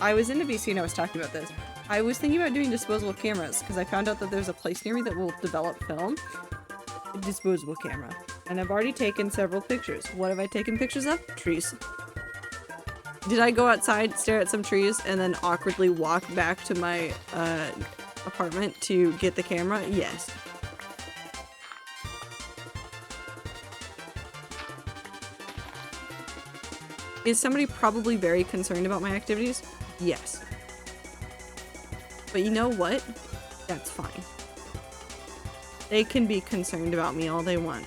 I was in the BC and I was talking about this. I was thinking about doing disposable cameras because I found out that there's a place near me that will develop film. A disposable camera. And I've already taken several pictures. What have I taken pictures of? Trees. Did I go outside, stare at some trees, and then awkwardly walk back to my apartment to get the camera? Yes. Is somebody probably very concerned about my activities? Yes. But you know what? That's fine. They can be concerned about me all they want.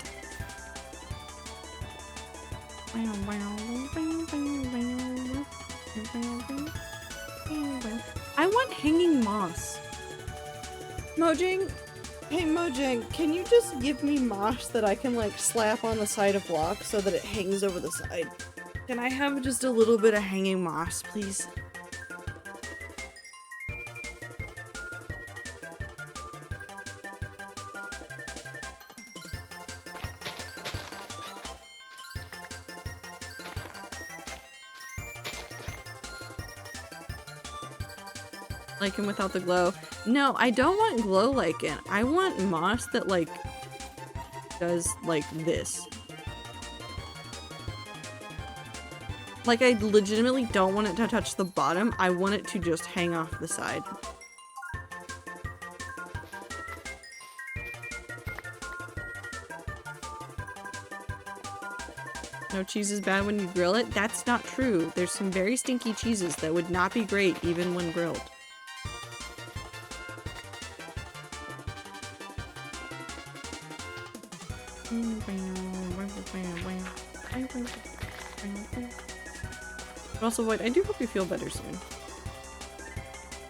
I want hanging moss. Mojang? Hey Mojang, can you just give me moss that I can like slap on the side of blocks so that it hangs over the side? Can I have just a little bit of hanging moss, please? Lichen without the glow. No, I don't want glow lichen. I want moss that like does like this. Like I legitimately don't want it to touch the bottom. I want it to just hang off the side. No cheese is bad when you grill it? That's not true. There's some very stinky cheeses that would not be great even when grilled. But also, Void, I do hope you feel better soon.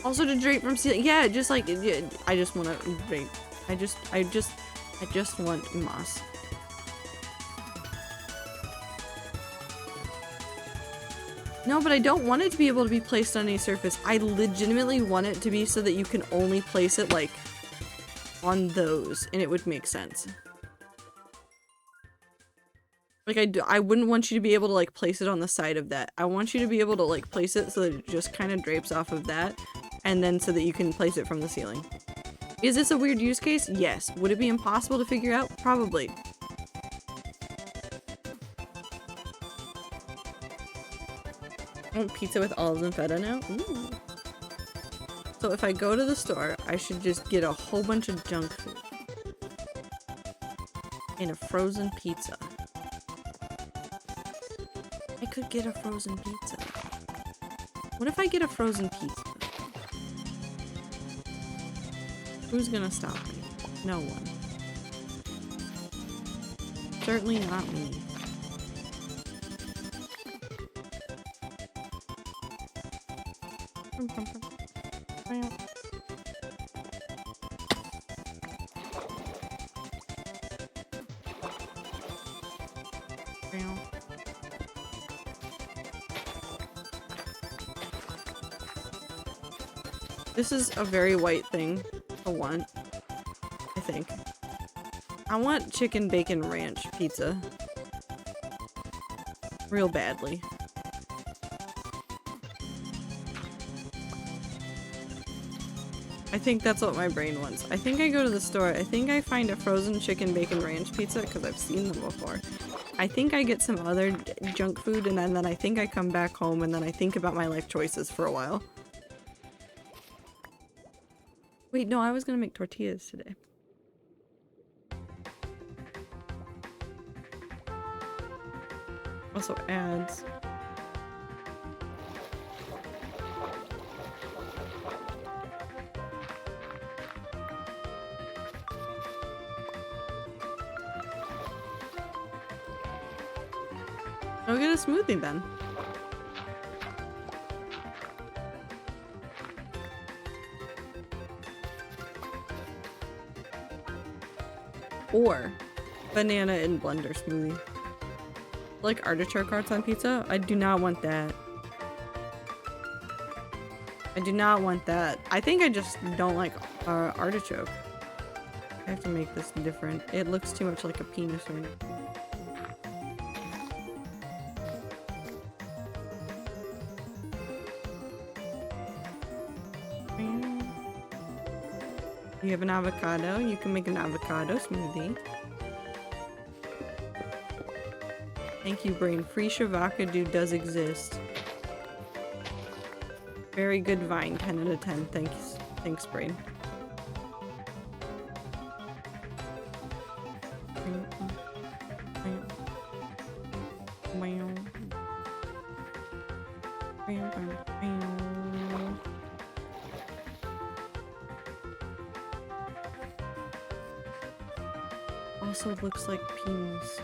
Also to drape from ceiling. Yeah, just like, yeah, I just want to drape. I just want moss. No, but I don't want it to be able to be placed on any surface. I legitimately want it to be so that you can only place it, like, on those, and it would make sense. Like, I wouldn't want you to be able to, like, place it on the side of that. I want you to be able to, like, place it so that it just kind of drapes off of that, and then so that you can place it from the ceiling. Is this a weird use case? Yes. Would it be impossible to figure out? Probably. I want pizza with olives and feta now? Ooh. So if I go to the store, I should just get a whole bunch of junk food. And a frozen pizza. I could get a frozen pizza. What if I get a frozen pizza? Who's gonna stop me? No one. Certainly not me. This is a very white thing to want, I think. I want chicken bacon ranch pizza. Real badly. I think that's what my brain wants. I think I go to the store, I think I find a frozen chicken bacon ranch pizza because I've seen them before. I think I get some other junk food and then I think I come back home and then I think about my life choices for a while. Wait, no, I was gonna make tortillas today. Also ads. Go get a smoothie then. Or banana and blender smoothie. Like artichoke hearts on pizza? I do not want that. I do not want that. I think I just don't like artichoke. I have to make this different. It looks too much like a penis right now. You have an avocado, you can make an avocado smoothie. Thank you, brain. Free Shavakadu does exist. Very good vine, 10 out of 10. Thanks. Thanks, brain. Also looks like penis.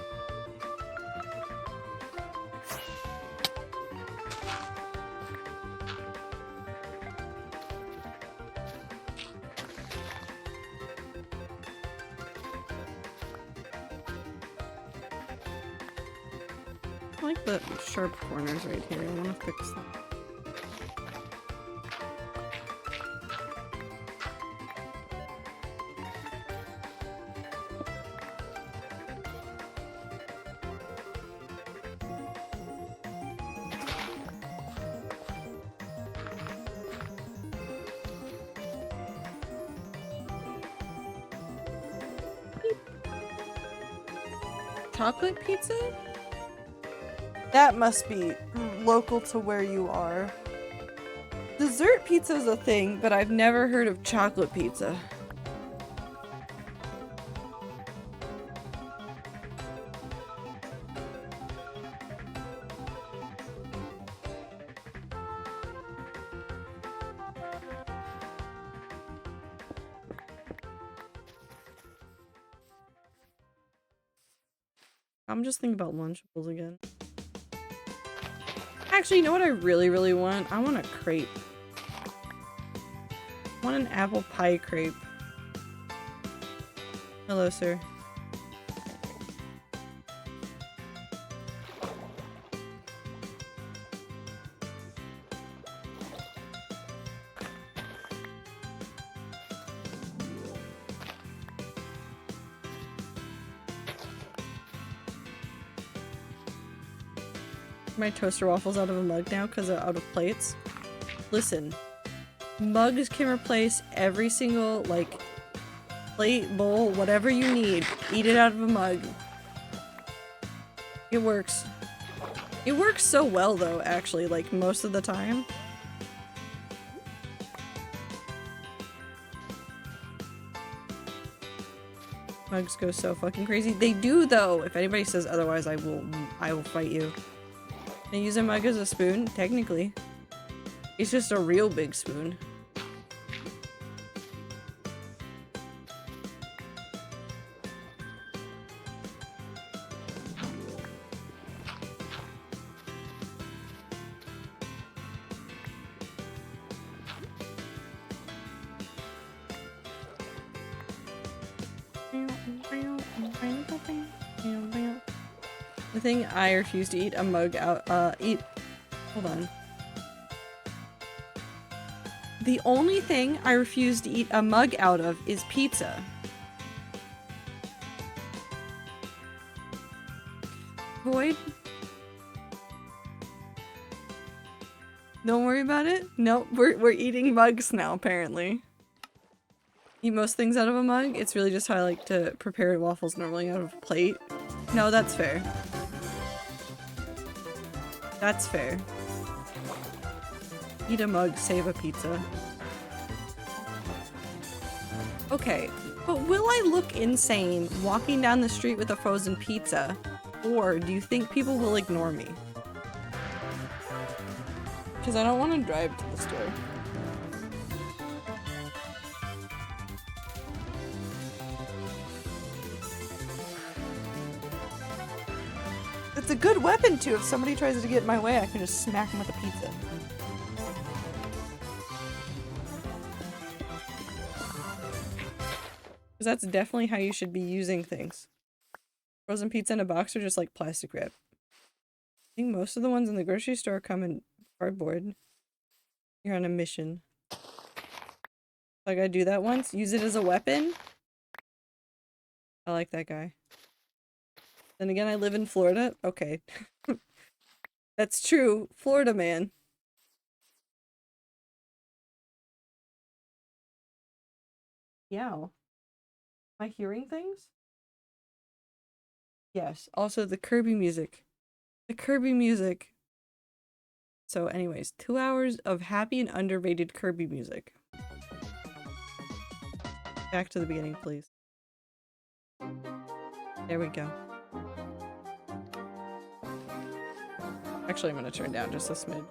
I like the sharp corners right here. I want to fix them. Chocolate pizza? That must be local to where you are. Dessert pizza is a thing, but I've never heard of chocolate pizza. I'm just thinking about Lunchables again. Actually, you know what I really, really want? I want a crepe. I want an apple pie crepe. Hello, sir. My toaster waffles out of a mug now because they're out of plates. Listen, mugs can replace every single, like, plate, bowl, whatever you need. Eat it out of a mug. It works. It works so well, though, actually, like, most of the time. Mugs go so fucking crazy. They do, though. If anybody says otherwise, I will fight you. I use a mug as a spoon, technically. It's just a real big spoon. The thing I refuse to eat a mug out, hold on. The only thing I refuse to eat a mug out of is pizza. Void? Don't worry about it. Nope, we're eating mugs now, apparently. Eat most things out of a mug? It's really just how I like to prepare waffles normally out of a plate. No, that's fair. That's fair. Eat a mug, save a pizza. Okay, but will I look insane walking down the street with a frozen pizza Or do you think people will ignore me? Because I don't want to drive to the store. It's a good weapon too. If somebody tries to get in my way, I can just smack them with a pizza. Because that's definitely how you should be using things. Frozen pizza in a box are just like plastic wrap. I think most of the ones in the grocery store come in cardboard. You're on a mission. I gotta do that once. Use it as a weapon. I like that guy. Then again, I live in Florida. Okay. That's true. Florida man. Yow. Am I hearing things? Yes. Also, the Kirby music. The Kirby music. So anyways, 2 hours of happy and underrated Kirby music. Back to the beginning, please. There we go. Actually, I'm gonna turn down just a smidge.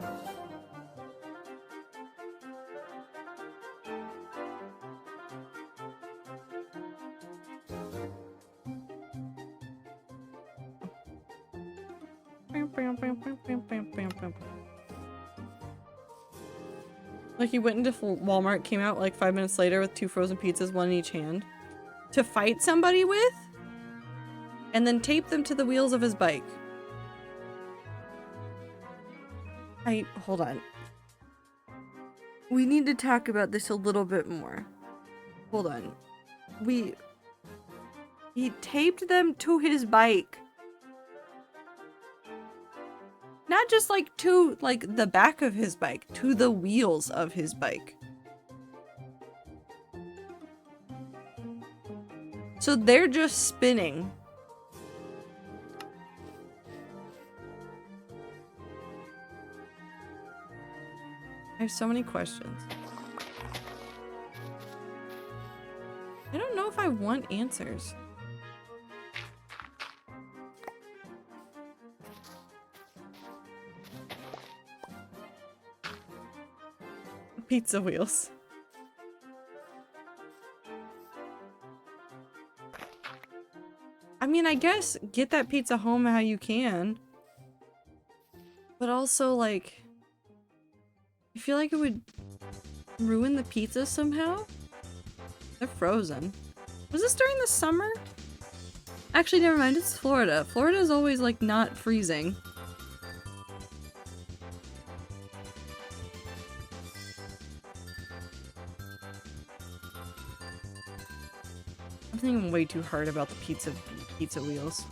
Like he went into Walmart, came out like 5 minutes later with 2 frozen pizzas, 1 in each hand, to fight somebody with, and then tape them to the wheels of his bike. Hold on. We need to talk about this a little bit more. Hold on. He taped them to his bike. Not just like to like the back of his bike, to the wheels of his bike. So they're just spinning. I have so many questions. I don't know if I want answers. Pizza wheels. I mean, I guess get that pizza home how you can. But also, like, I feel like it would ruin the pizza somehow. They're frozen. Was this during the summer? Actually, never mind. It's Florida. Florida is always, like, not freezing. I'm thinking way too hard about the pizza wheels.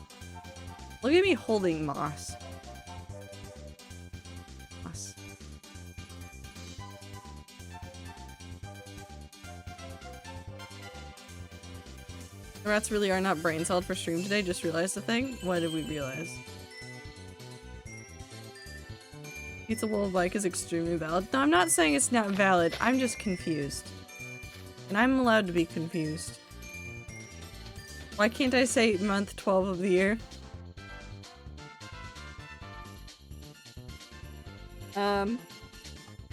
Look at me holding moss. Moss. The rats really are not brain celled for stream today. Just realized the thing. What did we realize? Pizza wheel bike is extremely valid. No, I'm not saying it's not valid. I'm just confused. And I'm allowed to be confused. Why can't I say month 12 of the year?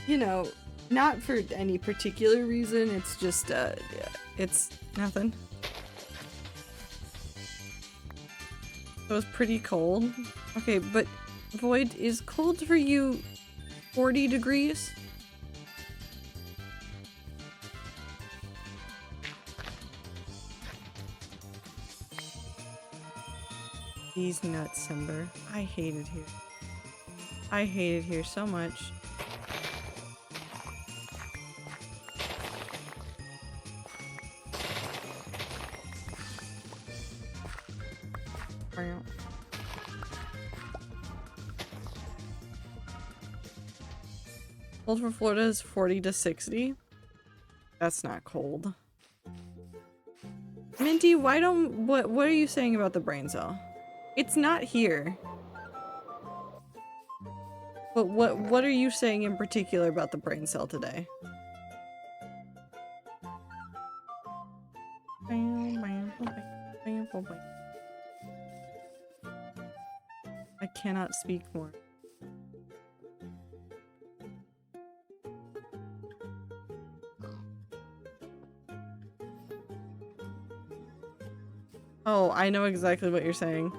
You know, not for any particular reason, it's just, it's nothing. It was pretty cold. Okay, but Void, is cold for you 40 degrees? These nuts, Simber. I hate it here. I hate it here so much. Cold for Florida is 40 to 60. That's not cold. Minty, why don't- what are you saying about the brain cell? It's not here. But what are you saying in particular about the brain cell today? speak more. Oh, I know exactly what you're saying.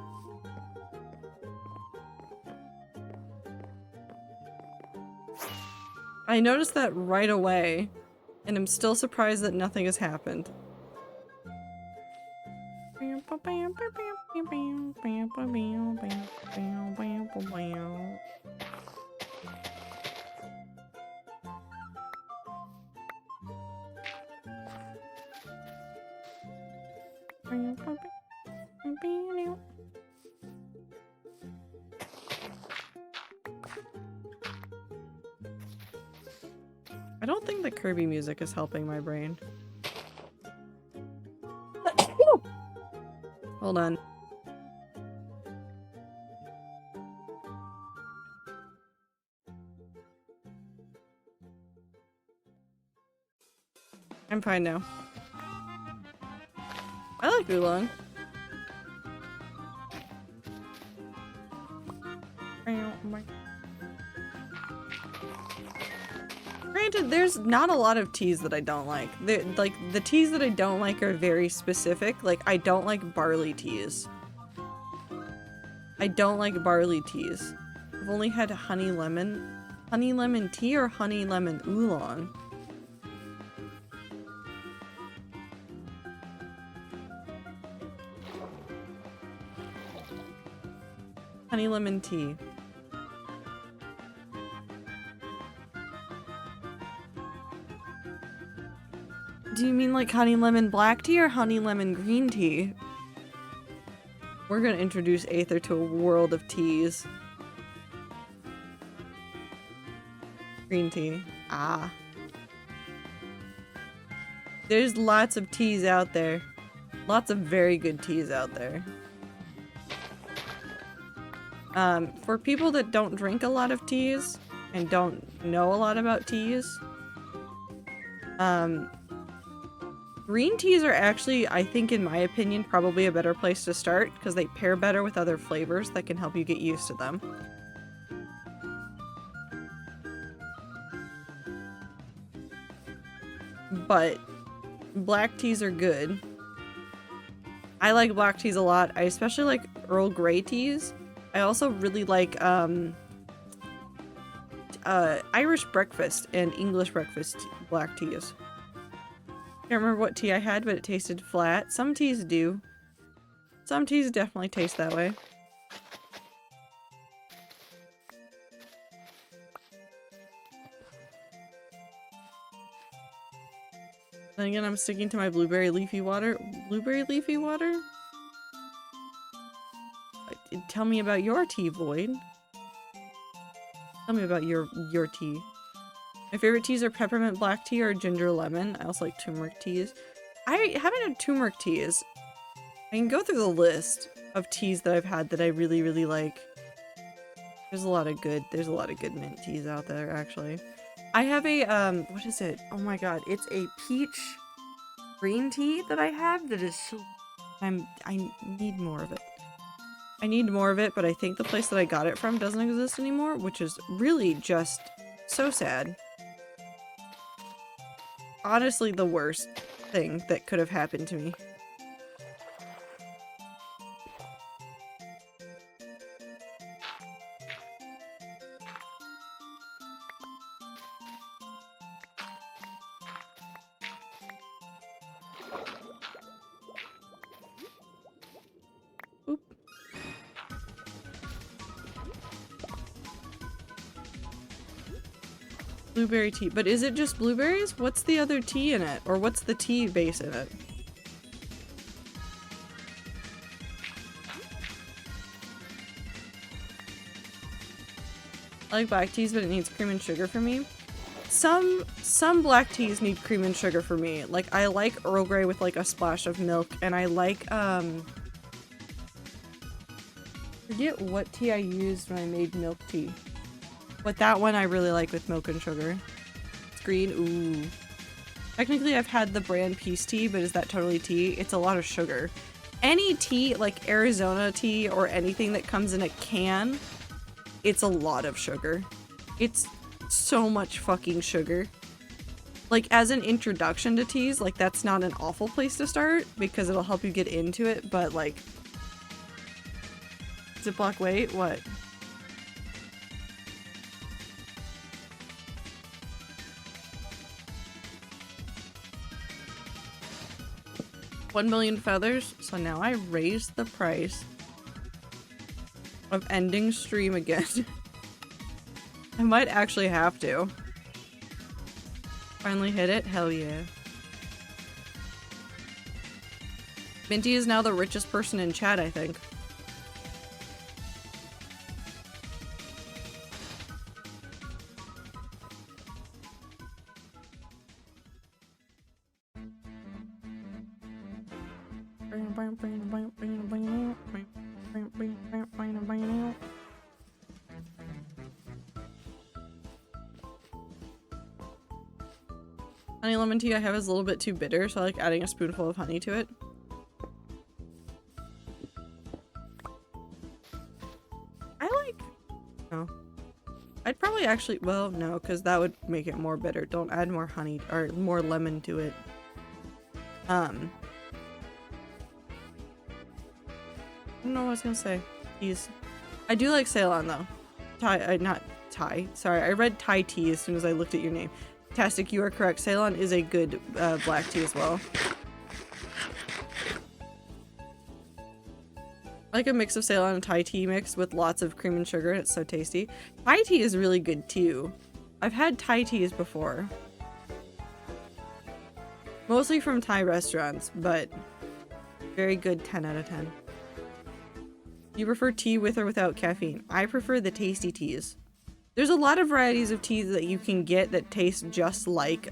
I noticed that right away, and I'm still surprised that nothing has happened. I don't think the Kirby music is helping my brain. Hold on. I'm fine now. I like Oolong. Granted, there's not a lot of teas that I don't like. Like, the teas that I don't like are very specific. Like, I don't like barley teas. I don't like barley teas. I've only had honey lemon tea or honey lemon oolong. Honey lemon tea. Do you mean like honey lemon black tea or honey lemon green tea? We're gonna introduce Aether to a world of teas. Green tea. Ah. There's lots of teas out there. Lots of very good teas out there. For people that don't drink a lot of teas and don't know a lot about teas, green teas are actually, I think in my opinion, probably a better place to start because they pair better with other flavors that can help you get used to them. But black teas are good. I like black teas a lot. I especially like Earl Grey teas. I also really like Irish breakfast and English breakfast black teas. Can't remember what tea I had, but it tasted flat. Some teas do. Some teas definitely taste that way. Then again, I'm sticking to my blueberry leafy water. Blueberry leafy water? Tell me about your tea, Void. Tell me about your tea. My favorite teas are peppermint black tea or ginger lemon. I also like turmeric teas. I haven't had turmeric teas. I can go through the list of teas that I've had that I really, really like. There's a lot of good mint teas out there, actually. I have a, what is it? Oh my god, it's a peach green tea that I have that is so... I need more of it. I need more of it, but I think the place that I got it from doesn't exist anymore, which is really just so sad. Honestly, the worst thing that could have happened to me. Oop. Blueberry tea. But is it just blueberries? What's the other tea in it? Or what's the tea base in it? I like black teas, but it needs cream and sugar for me. Some black teas need cream and sugar for me. Like, I like Earl Grey with like a splash of milk, and I like, forget what tea I used when I made milk tea. But that one I really like with milk and sugar. It's green. Ooh. Technically I've had the brand Peace Tea, but is that totally tea? It's a lot of sugar. Any tea, like Arizona tea or anything that comes in a can, it's a lot of sugar. It's so much fucking sugar. Like, as an introduction to teas, like, that's not an awful place to start because it'll help you get into it, but, like... Ziploc, wait, what? $1 million feathers, so now I raised the price of ending stream again. I might actually have to. Finally hit it? Hell yeah. Minty is now the richest person in chat, I think. Honey lemon tea I have is a little bit too bitter, so I like adding a spoonful of honey to it. I like... Oh. I'd probably actually... Well, no, because that would make it more bitter. Don't add more honey or more lemon to it. I don't know what I was gonna say. I do like Ceylon though. Not Thai. Sorry, I read Thai tea as soon as I looked at your name. Fantastic, you are correct. Ceylon is a good black tea as well. I like a mix of Ceylon and Thai tea mix with lots of cream and sugar. It's so tasty. Thai tea is really good too. I've had Thai teas before. Mostly from Thai restaurants, but very good 10 out of 10. You prefer tea with or without caffeine? I prefer the tasty teas. There's a lot of varieties of teas that you can get that taste just like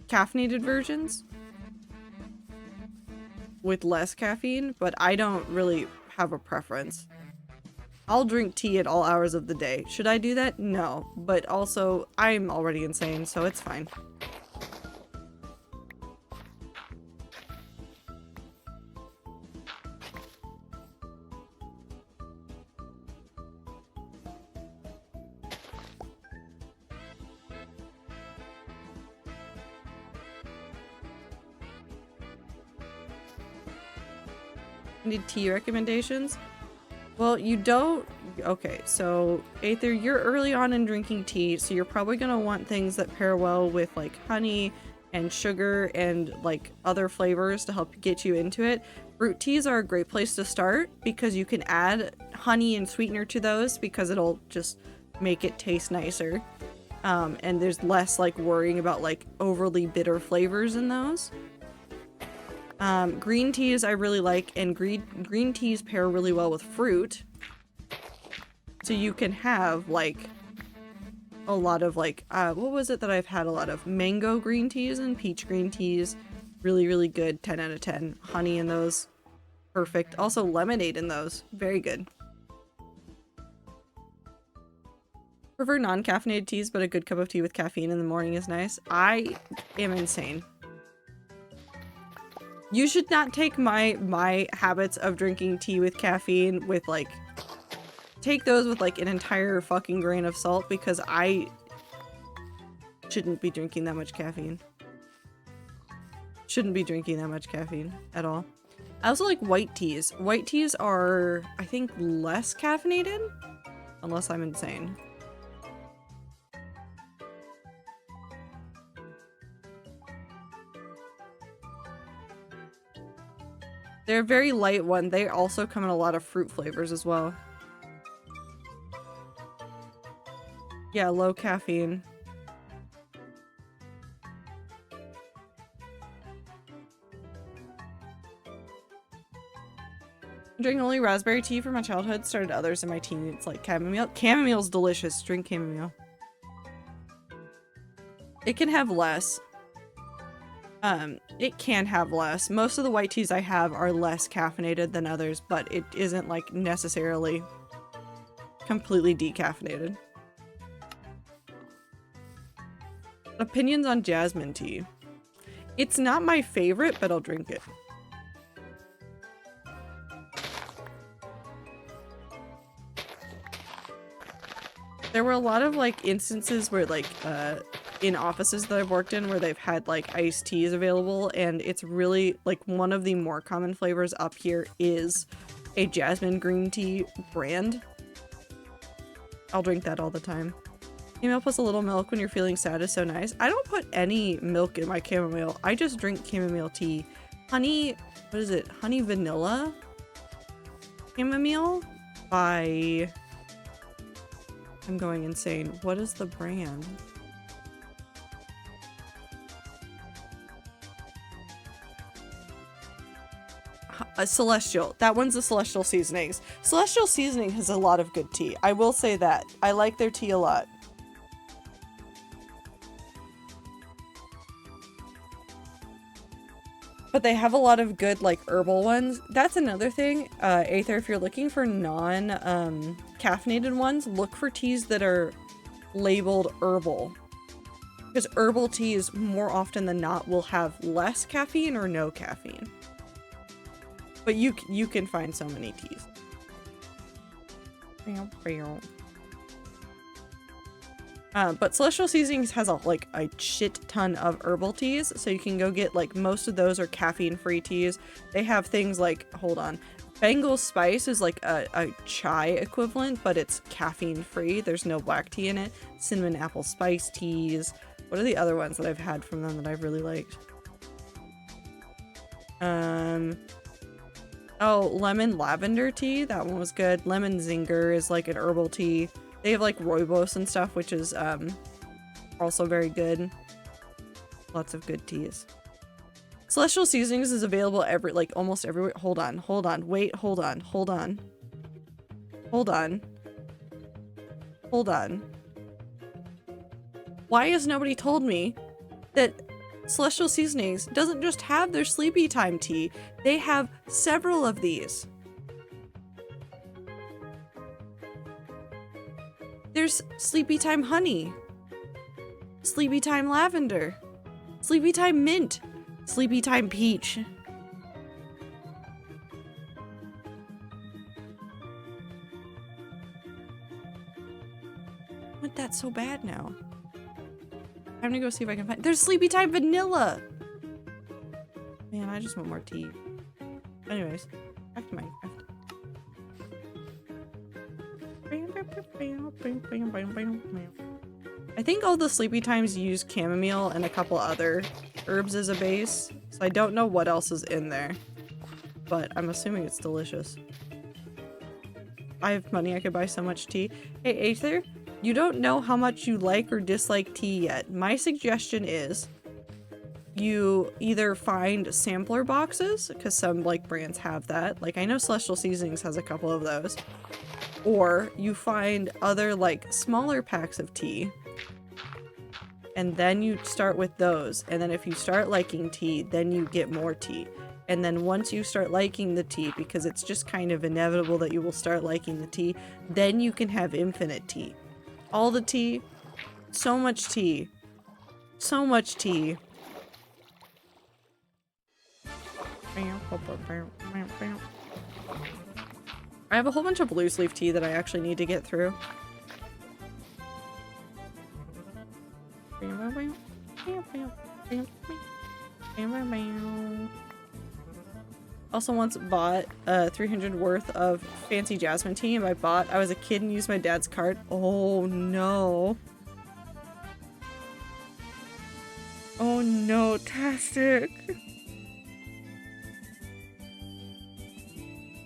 caffeinated versions with less caffeine, but I don't really have a preference. I'll drink tea at all hours of the day. Should I do that? No, but also I'm already insane, so it's fine. Need tea recommendations? Well, you don't... Okay, so Aether, you're early on in drinking tea, so you're probably gonna want things that pair well with like honey and sugar and like other flavors to help get you into it. Fruit teas are a great place to start because you can add honey and sweetener to those because it'll just make it taste nicer. And there's less like worrying about like overly bitter flavors in those. Green teas I really like, and green teas pair really well with fruit. So you can have like a lot of like, what was it that I've had a lot of? Mango green teas and peach green teas. Really, really good. 10 out of 10. Honey in those. Perfect. Also lemonade in those. Very good. Prefer non-caffeinated teas, but a good cup of tea with caffeine in the morning is nice. I am insane. You should not take my habits of drinking tea with caffeine with like, take those with like an entire fucking grain of salt because I shouldn't be drinking that much caffeine. Shouldn't be drinking that much caffeine at all. I also like white teas. White teas are, I think, less caffeinated, unless I'm insane. They're a very light one. They also come in a lot of fruit flavors as well. Yeah, low caffeine. I'm drinking only raspberry tea from my childhood. Started others in my teens, like chamomile. Chamomile's delicious. Drink chamomile. It can have less. It can have less. Most of the white teas I have are less caffeinated than others, but it isn't like necessarily completely decaffeinated. Opinions on jasmine tea. It's not my favorite, but I'll drink it. There were a lot of like instances where like in offices that I've worked in where they've had like iced teas available, and it's really like one of the more common flavors up here is a jasmine green tea brand. I'll drink that all the time. Chamomile plus a little milk when you're feeling sad is so nice. I don't put any milk in my chamomile. I just drink chamomile tea. Honey, what is it? Honey vanilla chamomile by... I'm going insane. What is the brand? Celestial. That one's the Celestial Seasonings. Celestial Seasoning has a lot of good tea. I will say that. I like their tea a lot. But they have a lot of good, like, herbal ones. That's another thing. Aether, if you're looking for non-caffeinated ones, look for teas that are labeled herbal. Because herbal teas, more often than not, will have less caffeine or no caffeine. But you can find so many teas. But Celestial Seasonings has a shit ton of herbal teas, so you can go get like most of those are caffeine-free teas. They have things like, hold on, Bengal Spice is like a chai equivalent, but it's caffeine-free. There's no black tea in it. Cinnamon apple spice teas. What are the other ones that I've had from them that I've really liked? Oh, lemon lavender tea. That one was good. Lemon zinger is like an herbal tea. They have like rooibos and stuff, which is also very good. Lots of good teas. Celestial Seasonings is available almost everywhere. Hold on. Wait, hold on. Why has nobody told me that Celestial Seasonings doesn't just have their sleepy time tea? They have several of these. There's Sleepy Time Honey, Sleepy Time Lavender, Sleepy Time Mint, Sleepy Time Peach. What, that's so bad now? I'm gonna go see if I can find. There's Sleepy Time Vanilla! Man, I just want more tea. Anyways, back to Minecraft. I think all the Sleepy Times use chamomile and a couple other herbs as a base, so I don't know what else is in there, but I'm assuming it's delicious. I have money, I could buy so much tea. Hey Aether, you don't know how much you like or dislike tea yet. My suggestion is you either find sampler boxes, because some like brands have that, like I know Celestial Seasonings has a couple of those, or you find other like smaller packs of tea and then you start with those, and then if you start liking tea, then you get more tea, and then once you start liking the tea, because it's just kind of inevitable that you will start liking the tea, then you can have infinite tea. All the tea, so much tea, so much tea. I have a whole bunch of loose leaf tea that I actually need to get through. Also once bought 300 worth of fancy jasmine tea, and I was a kid and used my dad's card. Oh no. Oh no, Tastic.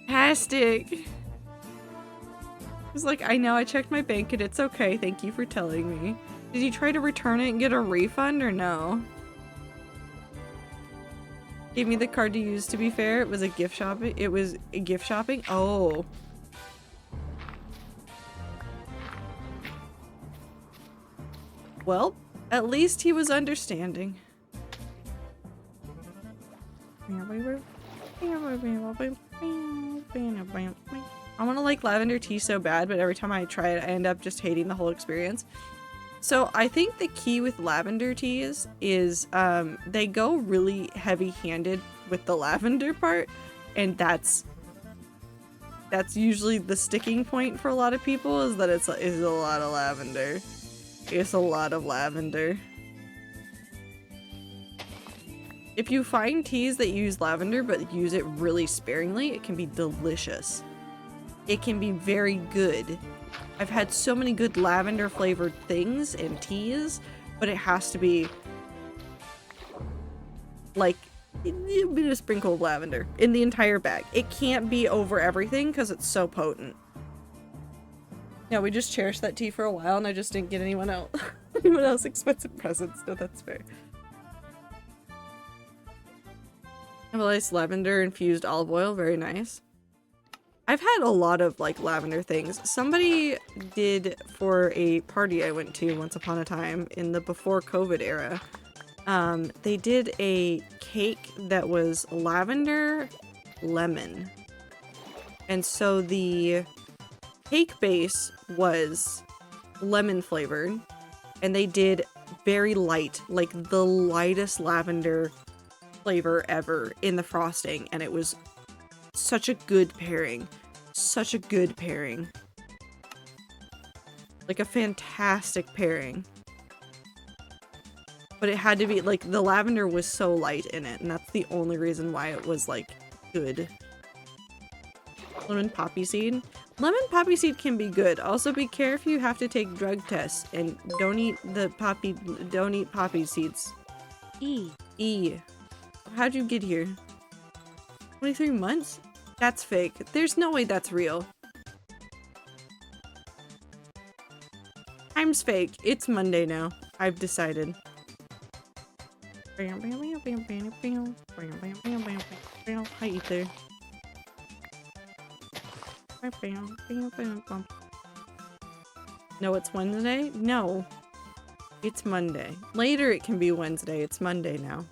Tastic. I was like, I know, I checked my bank and it's okay. Thank you for telling me. Did you try to return it and get a refund or no? Gave me the card to use, to be fair. It was a gift shopping. It was a gift shopping? Oh. Well, at least he was understanding. I want to like lavender tea so bad, but every time I try it, I end up just hating the whole experience. So I think the key with lavender teas is they go really heavy-handed with the lavender part, and that's that's usually the sticking point for a lot of people, is that it's a lot of lavender. It's a lot of lavender. If you find teas that use lavender but use it really sparingly, it can be delicious. It can be very good. I've had so many good lavender flavored things and teas, but it has to be like a bit of sprinkle of lavender in the entire bag. It can't be over everything because it's so potent. Yeah, we just cherished that tea for a while and I just didn't get anyone else expensive presents. No, that's fair. I have a nice lavender infused olive oil, very nice. I've had a lot of like lavender things. Somebody did for a party I went to once upon a time in the before COVID era. They did a cake that was lavender lemon. And so the cake base was lemon flavored and they did very light, like the lightest lavender flavor ever in the frosting, and it was such a good pairing. Such a good pairing. Like a fantastic pairing. But it had to be, like, the lavender was so light in it, and that's the only reason why it was, like, good. Lemon poppy seed. Lemon poppy seed can be good. Also be careful, you have to take drug tests, and don't eat poppy seeds. E. How'd you get here? 23 months? That's fake. There's no way that's real. Time's fake. It's Monday now. I've decided. Hi, Ether. No, it's Wednesday? No. It's Monday. Later it can be Wednesday. It's Monday now.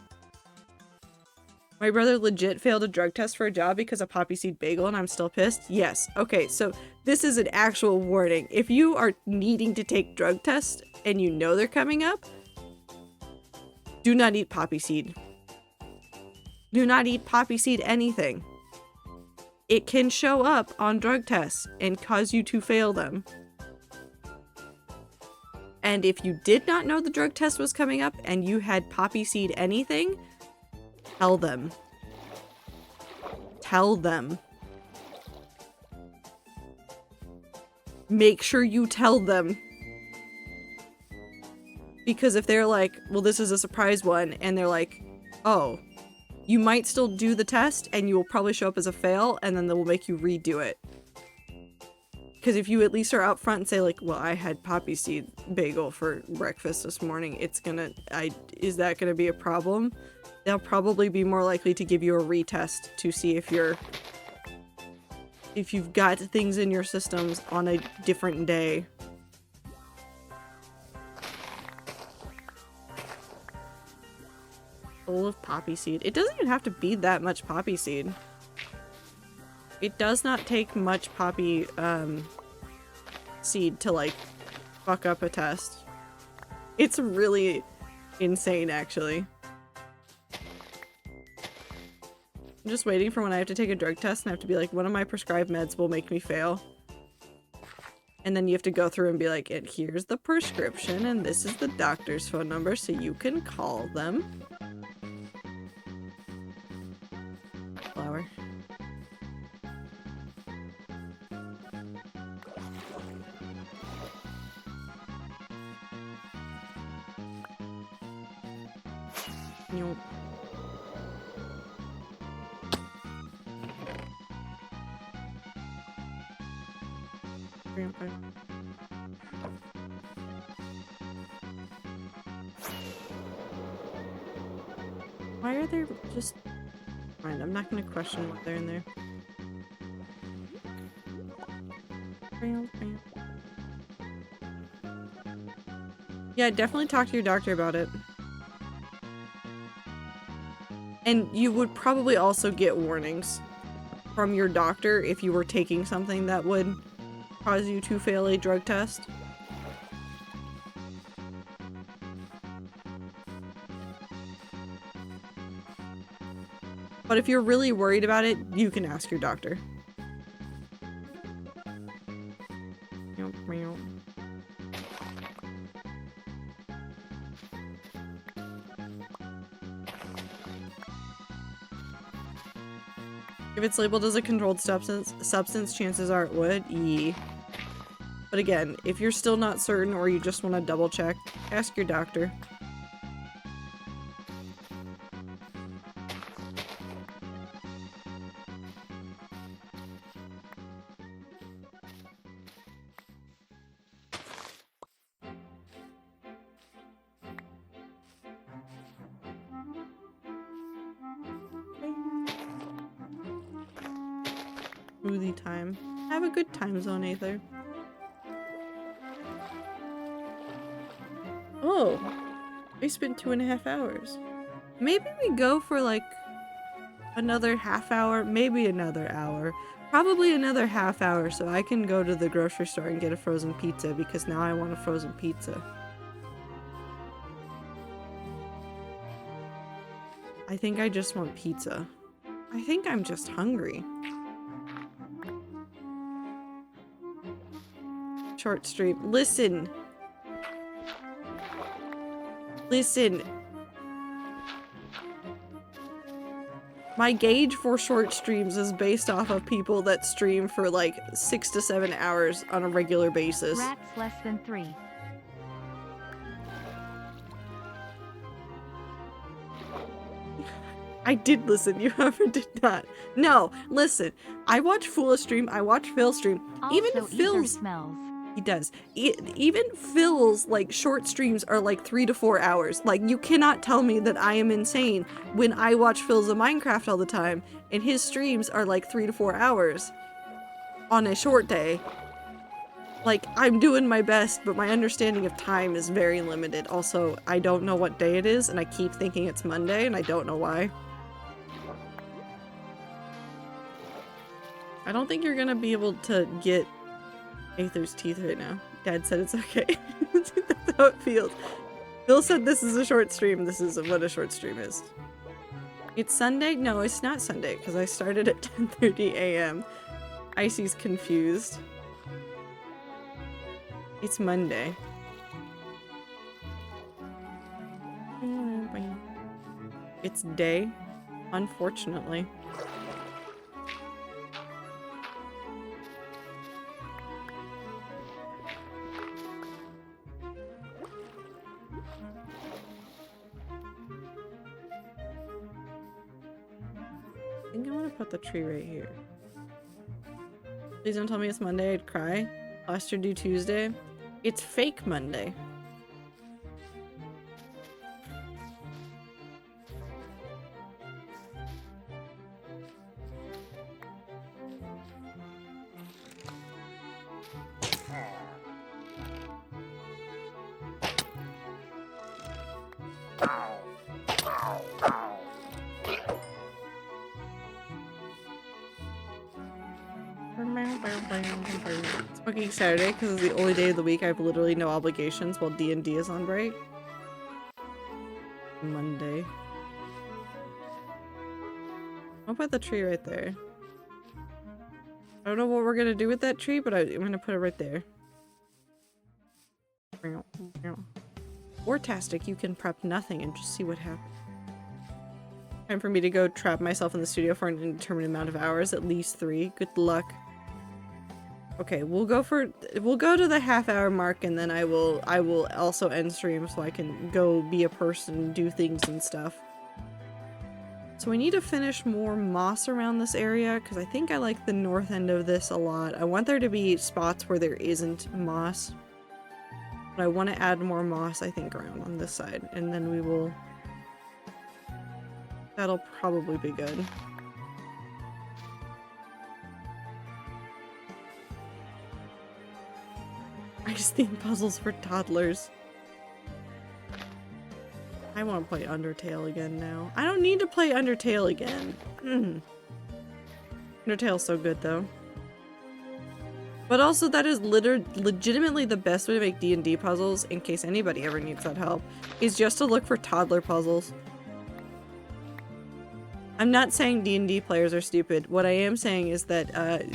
My brother legit failed a drug test for a job because of poppy seed bagel and I'm still pissed? Yes. Okay, so this is an actual warning. If you are needing to take drug tests and you know they're coming up, do not eat poppy seed. Do not eat poppy seed anything. It can show up on drug tests and cause you to fail them. And if you did not know the drug test was coming up and you had poppy seed anything, tell them. Tell them. Make sure you tell them. Because if they're like, well, this is a surprise one, and they're like, oh, you might still do the test, and you will probably show up as a fail, and then they will make you redo it. Because if you at least are out front and say like, well, I had poppy seed bagel for breakfast this morning, is that gonna be a problem? They'll probably be more likely to give you a retest to see if you've got things in your systems on a different day. Full of poppy seed. It doesn't even have to be that much poppy seed. It does not take much poppy seed to like fuck up a test. It's really insane, actually. I'm just waiting for when I have to take a drug test and I have to be like, one of my prescribed meds will make me fail. And then you have to go through and be like, and here's the prescription and this is the doctor's phone number so you can call them. Flower. Nope. Why are there just... Fine, I'm not gonna question why they're in there. Yeah, definitely talk to your doctor about it. And you would probably also get warnings from your doctor if you were taking something that would cause you to fail a drug test. But if you're really worried about it, you can ask your doctor. If it's labeled as a controlled substance, chances are it would. Yee. But again, if you're still not certain or you just want to double check, ask your doctor. Smoothie time. Have a good time, Zone Aether. Oh, we spent 2.5 hours. Maybe we go for like another half hour, maybe another hour. Probably another half hour so I can go to the grocery store and get a frozen pizza because now I want a frozen pizza. I think I just want pizza. I think I'm just hungry. Short stream. Listen. Listen. My gauge for short streams is based off of people that stream for like 6 to 7 hours on a regular basis. Rats less than 3. I did listen, you ever did not. No, listen. I watch Foolish stream, I watch Phil stream. Also, Even ether Phil's... smells. He does. Even Phil's like short streams are like 3 to 4 hours. Like you cannot tell me that I am insane when I watch Phil's of Minecraft all the time and his streams are like 3 to 4 hours on a short day. Like I'm doing my best, but my understanding of time is very limited. Also, I don't know what day it is and I keep thinking it's Monday and I don't know why. I don't think you're gonna be able to get Aether's teeth right now. Dad said it's okay. That's how it feels. Bill said this is a short stream. This is what a short stream is. It's Sunday? No, it's not Sunday because I started at 10:30 a.m. Icy's confused. It's Monday. It's day, unfortunately. I think I want to put the tree right here. Please don't tell me it's Monday, I'd cry. Last year do Tuesday. It's fake Monday. It's fucking Saturday because it's the only day of the week I have literally no obligations while D&D is on break. Monday. I'll put the tree right there. I don't know what we're gonna do with that tree, but I'm gonna put it right there. Or Tastic, you can prep nothing and just see what happens. Time for me to go trap myself in the studio for an indeterminate amount of hours, at least 3. Good luck. Okay, we'll go to the half-hour mark and then I will also end stream so I can go be a person, do things and stuff. So we need to finish more moss around this area because I think I like the north end of this a lot. I want there to be spots where there isn't moss. But I want to add more moss, I think, around on this side. And then we will... That'll probably be good. Ice theme puzzles for toddlers. I want to play Undertale again now. I don't need to play Undertale again. Undertale's so good though. But also that is legitimately the best way to make D&D puzzles, in case anybody ever needs that help, is just to look for toddler puzzles. I'm not saying D&D players are stupid. What I am saying is that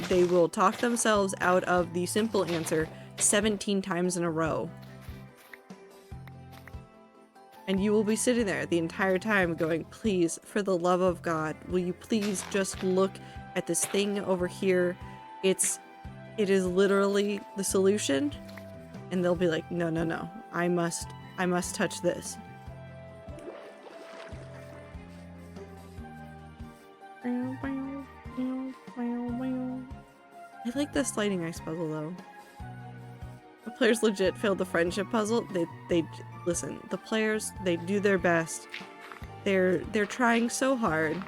they will talk themselves out of the simple answer 17 times in a row. And you will be sitting there the entire time going, please, for the love of God, will you please just look at this thing over here. It is literally the solution. And they'll be like, no, no, no. I must touch this. I like the sliding ice puzzle though. The players legit failed the friendship puzzle. They listen, the players, they do their best. They're trying so hard.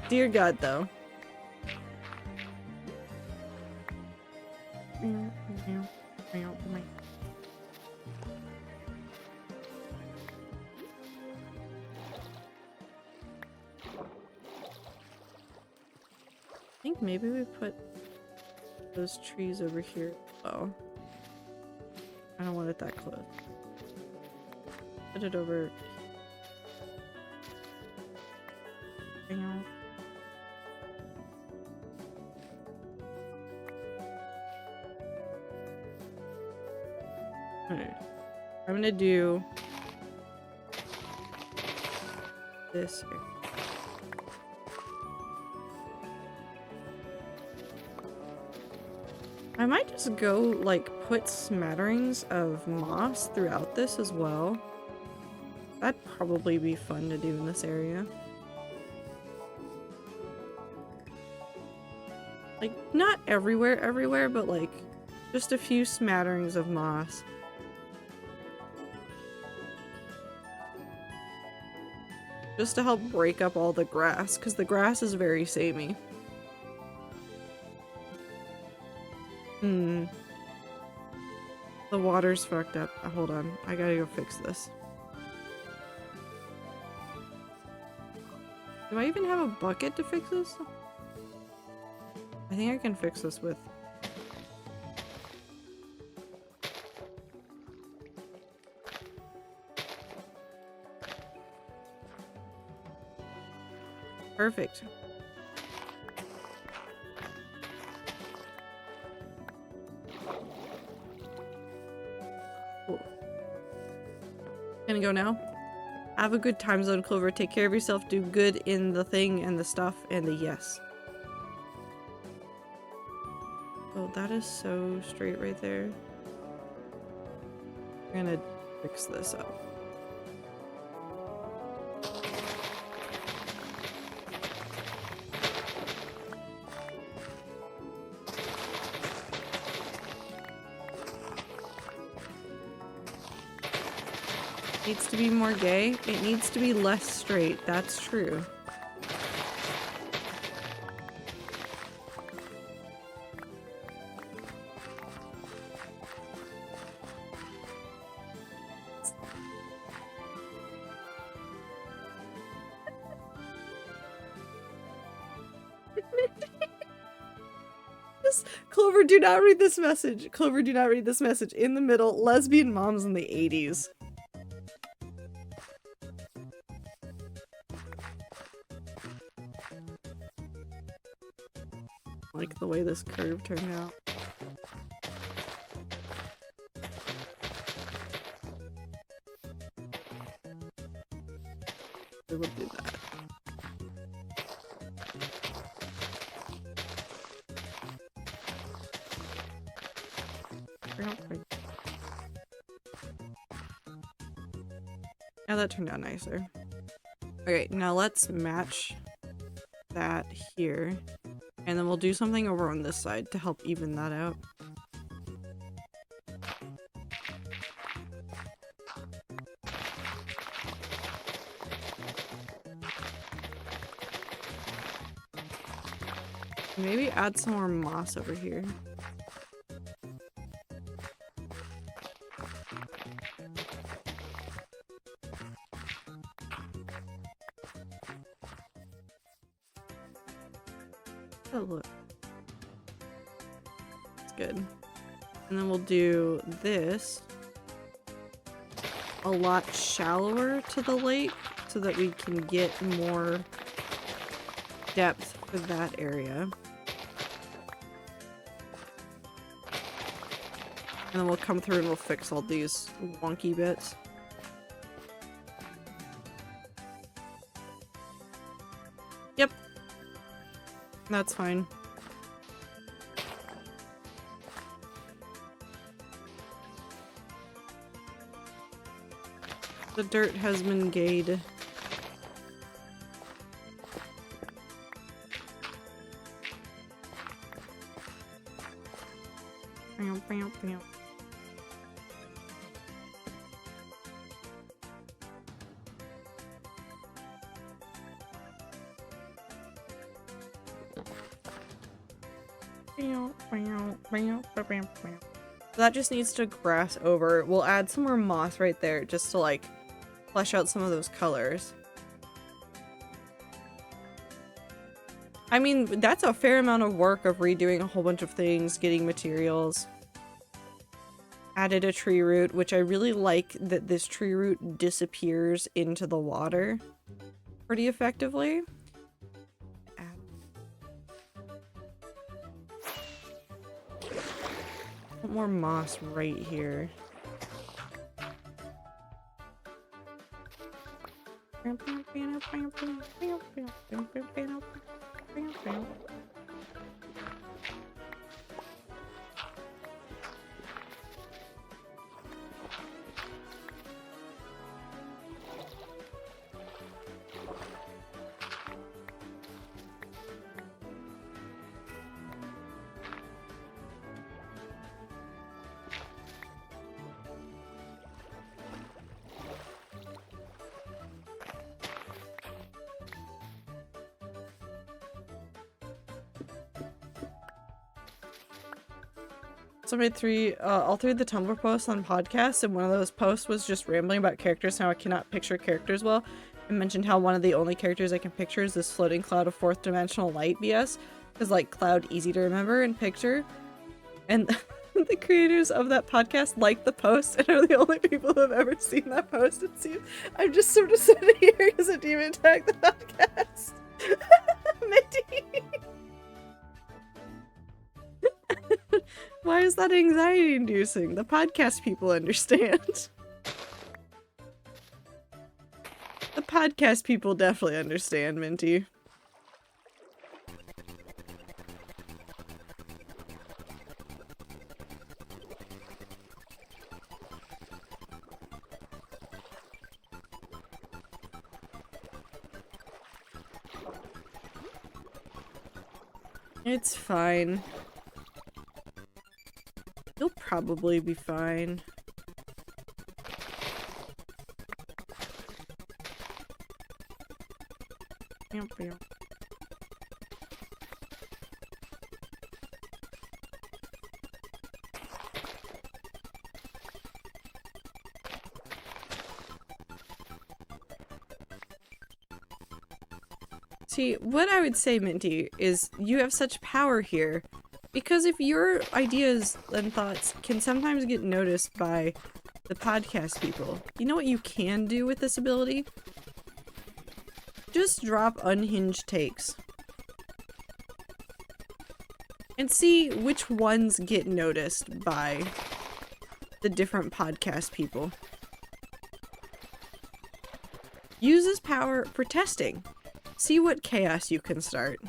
Dear God though. I think maybe we put those trees over here. Oh. I don't want it that close. Put it over. Alright. I'm gonna do this here. I might just go, like, put smatterings of moss throughout this as well. That'd probably be fun to do in this area. Like, not everywhere, but, like, just a few smatterings of moss. Just to help break up all the grass, because the grass is very samey. The water's fucked up. Hold on. I gotta go fix this. Do I even have a bucket to fix this? I think I can fix this with... Perfect. Cool. Gonna go now. Have a good time zone, Clover. Take care of yourself. Do good in the thing and the stuff and the yes. Oh, that is so straight right there. I'm gonna fix this up. Needs to be more gay. It needs to be less straight. That's true. Clover, do not read this message. Clover, do not read this message. In the middle, lesbian moms in the 80s. Like the way this curve turned out. We will do that. Yeah, that turned out nicer. Okay, now let's match that here. And then we'll do something over on this side to help even that out. Maybe add some more moss over here. Oh, look. That's good. And then we'll do this a lot shallower to the lake so that we can get more depth for that area. And then we'll come through and we'll fix all these wonky bits. Yep. That's fine. The dirt has been gayed. That just needs to grass over. We'll add some more moss right there just to like flesh out some of those colors. I mean, that's a fair amount of work of redoing a whole bunch of things, getting materials. Added a tree root, which I really like that this tree root disappears into the water pretty effectively. Put more moss right here. So I made all three of the Tumblr posts on podcasts, and one of those posts was just rambling about characters, how I cannot picture characters well. I mentioned how one of the only characters I can picture is this floating cloud of fourth dimensional light BS, because like cloud easy to remember and picture. And the creators of that podcast liked the post and are the only people who have ever seen that post. It seems I'm just sort of sitting here because a demon tagged the podcast. Minty. Why is that anxiety inducing? The podcast people understand. The podcast people definitely understand, Minty. It's fine. You'll probably be fine. See, what I would say, Minty, is you have such power here. Because if your ideas and thoughts can sometimes get noticed by the podcast people, you know what you can do with this ability? Just drop unhinged takes. And see which ones get noticed by the different podcast people. Use this power for testing. See what chaos you can start.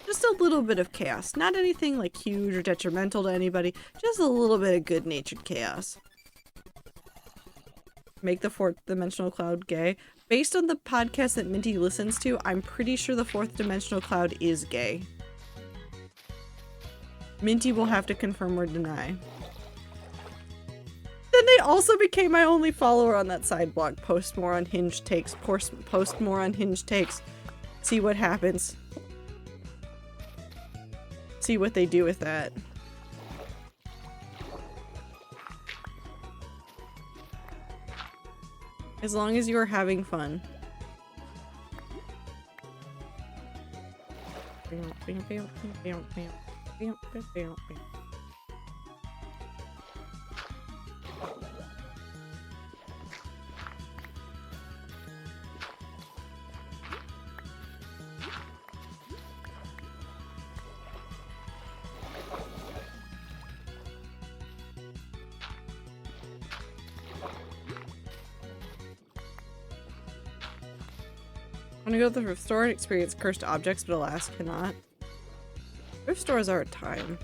Just a little bit of chaos. Not anything like huge or detrimental to anybody. Just a little bit of good-natured chaos. Make the fourth dimensional cloud gay. Based on the podcast that Minty listens to, I'm pretty sure the fourth dimensional cloud is gay. Minty will have to confirm or deny. Then they also became my only follower on that side blog. Post more unhinged takes. Post more unhinged takes. See what happens. See what they do with that. As long as you are having fun. I'm gonna go to the thrift store and experience cursed objects, but alas, cannot. Thrift stores are a time.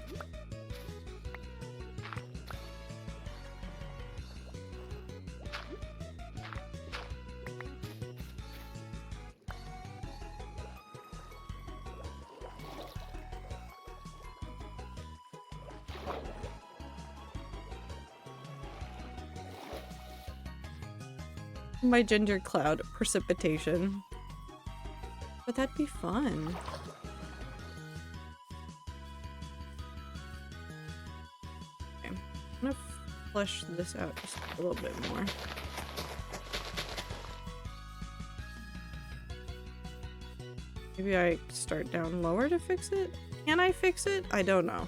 My ginger cloud precipitation. But that'd be fun. Okay. I'm gonna flesh this out just a little bit more. Maybe I start down lower to fix it? Can I fix it? I don't know.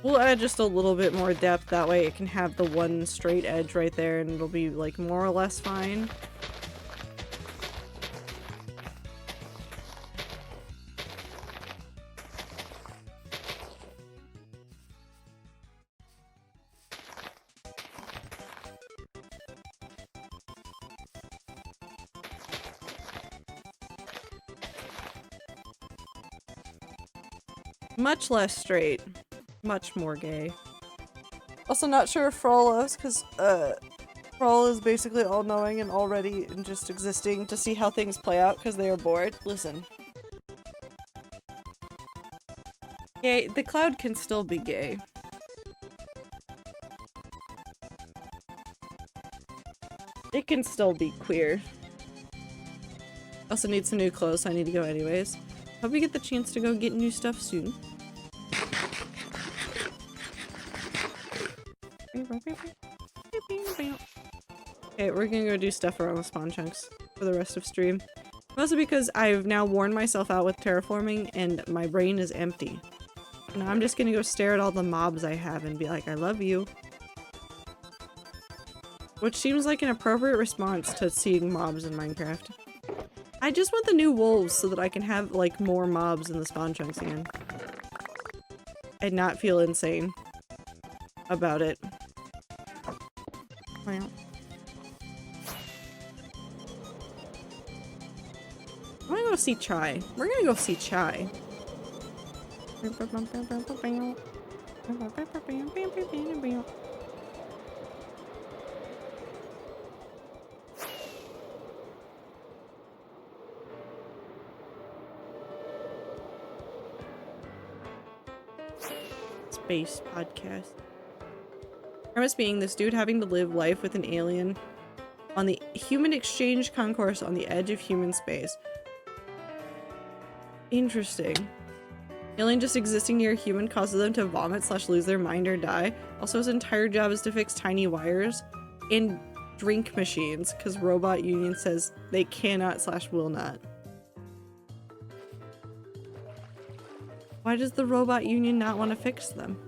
We'll add just a little bit more depth, that way it can have the one straight edge right there and it'll be like more or less fine. Much less straight. Much more gay. Also not sure if Frol loves, because Frol is basically all-knowing and already and just existing to see how things play out because they are bored. Listen. Gay. The cloud can still be gay. It can still be queer. Also need some new clothes, so I need to go anyways. Hope we get the chance to go get new stuff soon. Okay, we're gonna go do stuff around the spawn chunks for the rest of stream. Mostly because I've now worn myself out with terraforming and my brain is empty. Now I'm just gonna go stare at all the mobs I have and be like, I love you. Which seems like an appropriate response to seeing mobs in Minecraft. I just want the new wolves so that I can have like more mobs in the spawn chunks again. And not feel insane about it. Well. I'm gonna go see Chai. We're gonna go see Chai. Space podcast. Premise being this dude having to live life with an alien on the human exchange concourse on the edge of human space. Interesting. Alien just existing near a human causes them to vomit / lose their mind or die. Also his entire job is to fix tiny wires and drink machines because Robot Union says they cannot / will not. Why does the Robot Union not want to fix them?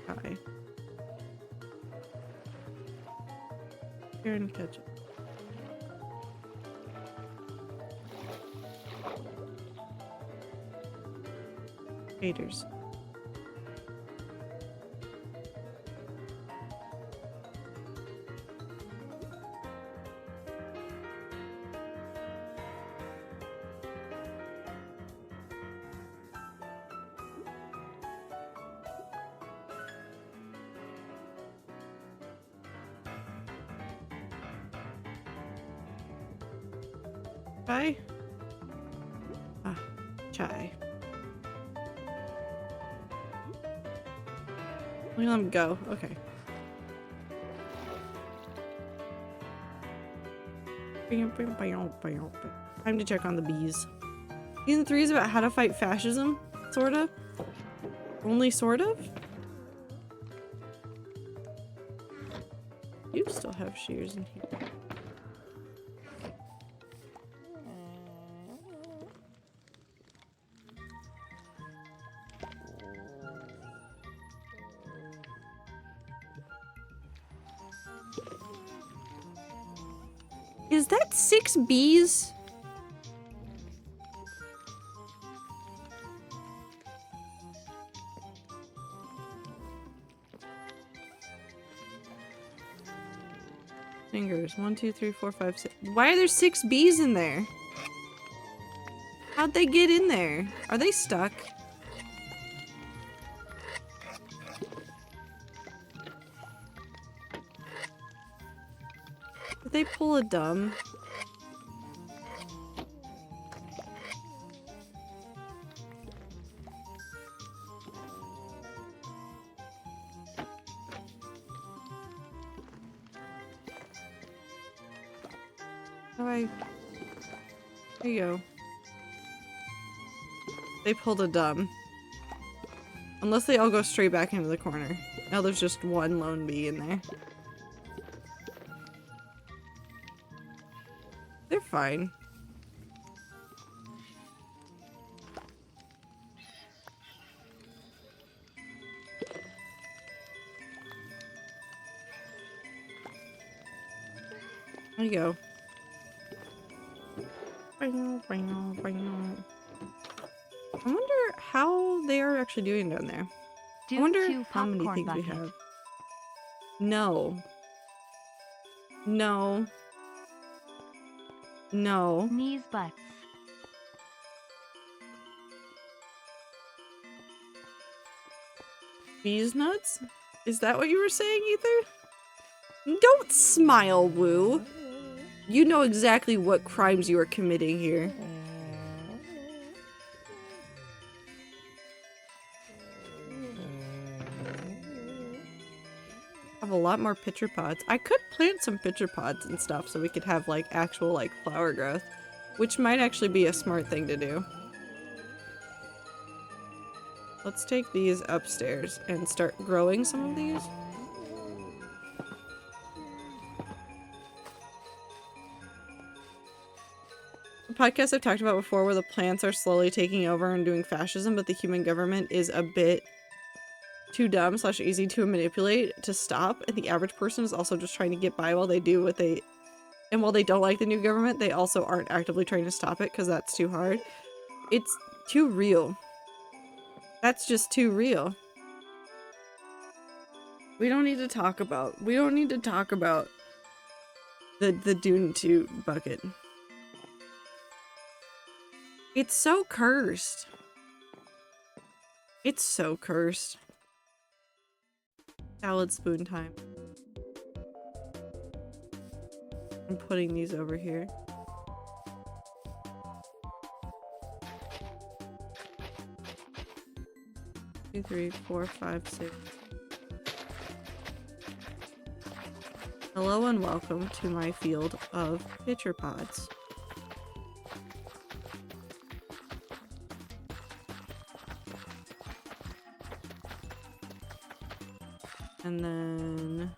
Hi. Here and catch it. Haters. Chai? Ah, Chai. Let him go. Okay. Time to check on the bees. Season 3 is about how to fight fascism, sorta. Only sort of? You still have shears in here. Is that 6 bees? fingers. 1, 2, 3, 4, 5, 6. Why are there 6 bees in there? How'd they get in there? Are they stuck? Did they pull a dumb? There you go. They pulled a dumb. Unless they all go straight back into the corner. Now there's just one lone bee in there. They're fine. There you go. I wonder how they are actually doing down there. I wonder how many things we have. No. No. No. Knees, butts. Bees nuts? Is that what you were saying, Ether? Don't smile, Woo. You know exactly what crimes you are committing here. Have a lot more pitcher pods. I could plant some pitcher pods and stuff so we could have like actual like flower growth, which might actually be a smart thing to do. Let's take these upstairs and start growing some of these. The podcast I've talked about before where the plants are slowly taking over and doing fascism, but the human government is a bit too dumb / easy to manipulate to stop, and the average person is also just trying to get by while they do what they... And while they don't like the new government, they also aren't actively trying to stop it because that's too hard. It's too real. That's just too real. We don't need to talk about the Dune 2 bucket. It's so cursed. It's so cursed. Salad spoon time. I'm putting these over here. Two, 3, 4, 5, 6. Hello and welcome to my field of pitcher pods. And then...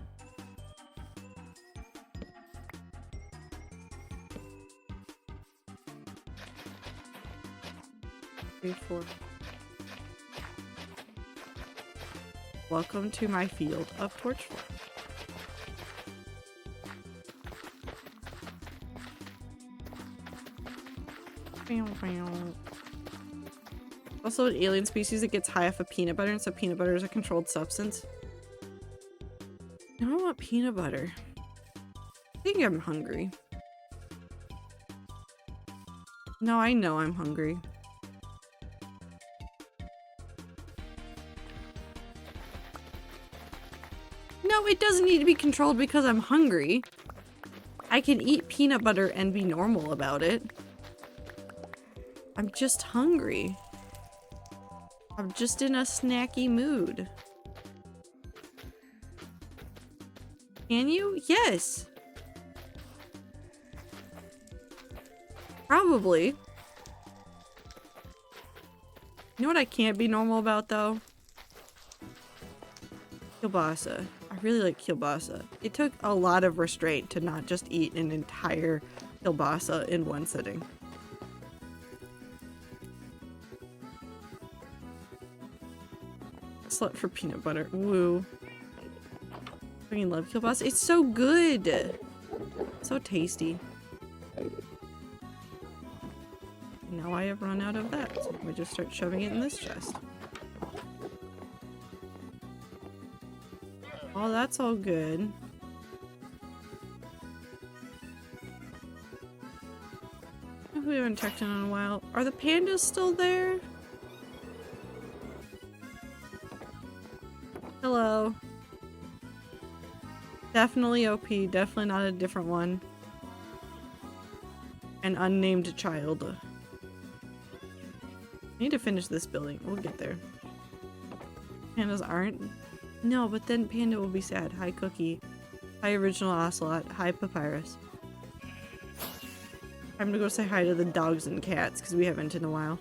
3, 4. Welcome to my field of torchwood. Also an alien species that gets high off of peanut butter, and so peanut butter is a controlled substance. Now I want peanut butter. I think I'm hungry. No, I know I'm hungry. No, it doesn't need to be controlled because I'm hungry. I can eat peanut butter and be normal about it. I'm just hungry. I'm just in a snacky mood. Can you? Yes. Probably. You know what I can't be normal about though? Kielbasa. I really like kielbasa. It took a lot of restraint to not just eat an entire kielbasa in one sitting. Slut for peanut butter. Woo. I fucking love kielbasa. It's so good. So tasty. Now I have run out of that. So let me just start shoving it in this chest. Oh, that's all good. who we haven't checked in on a while. Are the pandas still there? Hello. Definitely OP, definitely not a different one. An unnamed child. Need to finish this building. We'll get there. Pandas aren't? No, but then Panda will be sad. Hi, Cookie. Hi, Original Ocelot. Hi, Papyrus. Time to go say hi to the dogs and cats, because we haven't in a while.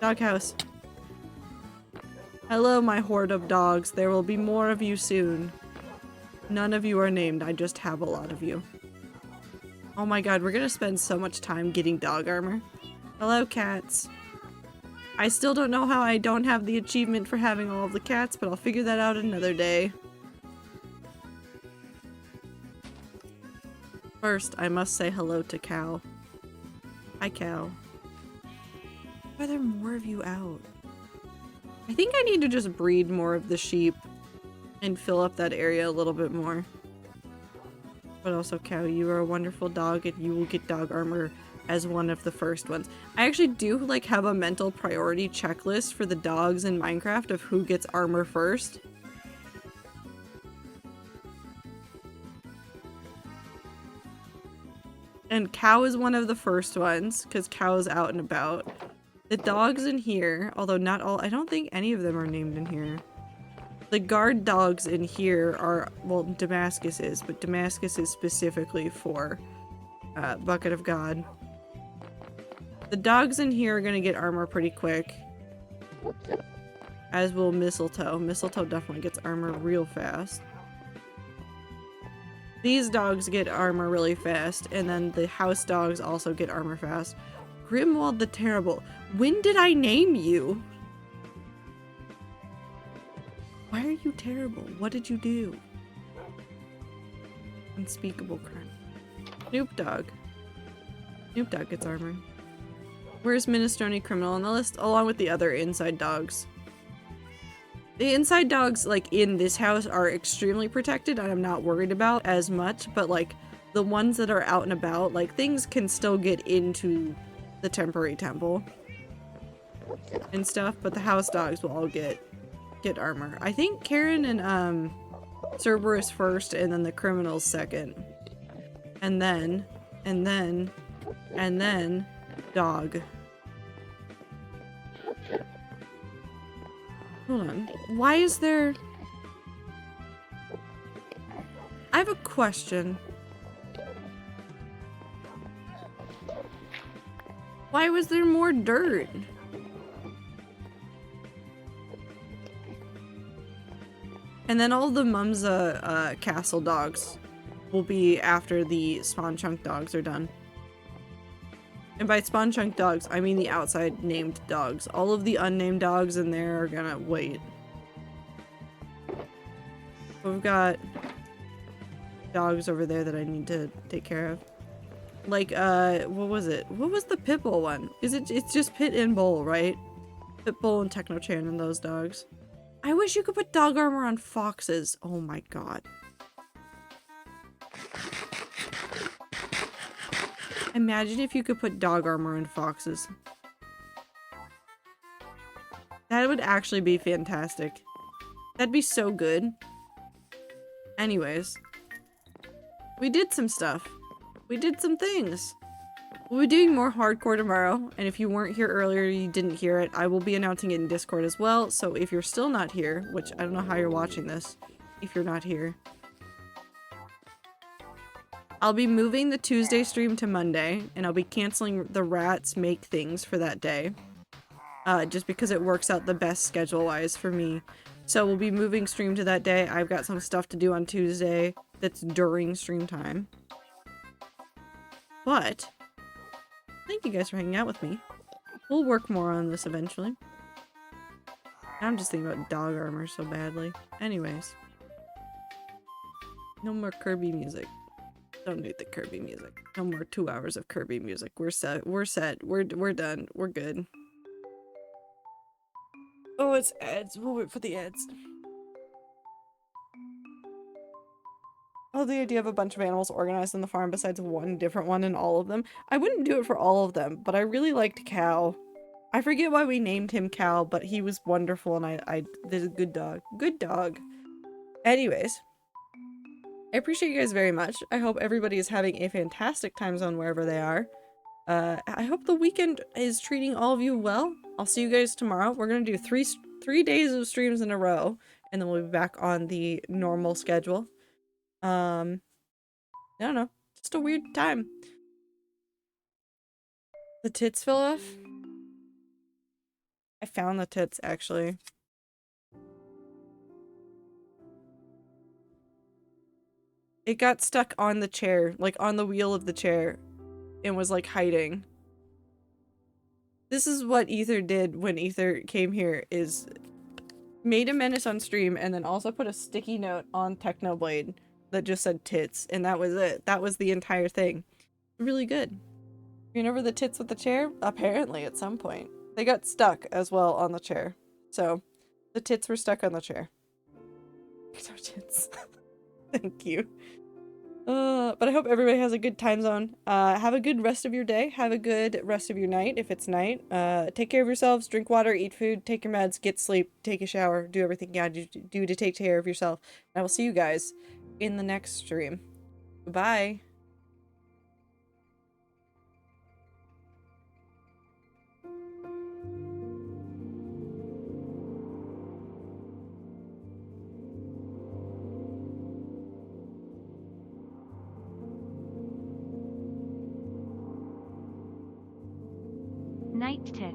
Doghouse. Hello, my horde of dogs. There will be more of you soon. None of you are named. I just have a lot of you. Oh my god, we're gonna spend so much time getting dog armor. Hello, cats. I still don't know how I don't have the achievement for having all of the cats, but I'll figure that out another day. First, I must say hello to Cow. Hi, Cow. Why are there more of you out? I think I need to just breed more of the sheep and fill up that area a little bit more. But also, Cow, you are a wonderful dog and you will get dog armor as one of the first ones. I actually do like have a mental priority checklist for the dogs in Minecraft of who gets armor first. And Cow is one of the first ones because Cow is out and about. The dogs in here, although not all, I don't think any of them are named in here. The guard dogs in here are, well, Damascus is, but Damascus is specifically for Bucket of God. The dogs in here are gonna get armor pretty quick. As will Mistletoe. Mistletoe definitely gets armor real fast. These dogs get armor really fast, and then the house dogs also get armor fast. Grimwald the Terrible. When did I name you? Why are you terrible? What did you do? Unspeakable crime. Snoop Dogg. Snoop Dogg gets armor. Where's Minestrone Criminal on the list? Along with the other inside dogs. The inside dogs, like, in this house are extremely protected and I'm not worried about as much, but, like, the ones that are out and about, like, things can still get into the temporary temple and stuff, but the house dogs will all get armor. I think Karen and, Cerberus first, and then the criminals second. And then, dog. Hold on. Why is there... I have a question. Why was there more dirt? And then all the Mumza castle dogs will be after the spawn chunk dogs are done. And by spawn chunk dogs, I mean the outside named dogs. All of the unnamed dogs in there are gonna wait. We've got dogs over there that I need to take care of. Like, what was it? What was the Pitbull one? It's just Pit and Bull, right? Pitbull and Technochan and those dogs. I wish you could put dog armor on foxes. Oh my god. Imagine if you could put dog armor on foxes. That would actually be fantastic. That'd be so good. Anyways. We did some stuff. We did some things. We'll be doing more hardcore tomorrow, and if you weren't here earlier, you didn't hear it, I will be announcing it in Discord as well, so if you're still not here, which I don't know how you're watching this, if you're not here, I'll be moving the Tuesday stream to Monday, and I'll be canceling the rats make things for that day, just because it works out the best schedule-wise for me. So we'll be moving stream to that day. I've got some stuff to do on Tuesday that's during stream time. But thank you guys for hanging out with me. We'll work more on this eventually. I'm just thinking about dog armor so badly. Anyways. No more Kirby music. Don't need the Kirby music. No more 2 hours of Kirby music. We're set. We're set. We're done. We're good. Oh, it's ads. We'll wait for the ads. I love the idea of a bunch of animals organized in the farm besides one different one in all of them. I wouldn't do it for all of them, but I really liked Cow. I forget why we named him Cow, but he was wonderful and I did a good dog. Good dog. Anyways, I appreciate you guys very much. I hope everybody is having a fantastic time zone wherever they are. I hope the weekend is treating all of you well. I'll see you guys tomorrow. We're gonna do three days of streams in a row, and then we'll be back on the normal schedule. I don't know. Just a weird time. The tits fell off? I found the tits, actually. It got stuck on the chair, like on the wheel of the chair, and was like hiding. This is what Ether did when Ether came here, is made a menace on stream and then also put a sticky note on Technoblade that just said tits, and that was it. That was the entire thing. Really good. You know, over the tits with the chair? Apparently at some point. They got stuck as well on the chair. So the tits were stuck on the chair. There's our tits. Thank you. But I hope everybody has a good time zone. Have a good rest of your day. Have a good rest of your night if it's night. Take care of yourselves. Drink water, eat food, take your meds, get sleep, take a shower, do everything you gotta do to take care of yourself. And I will see you guys in the next stream. Bye. Night tits.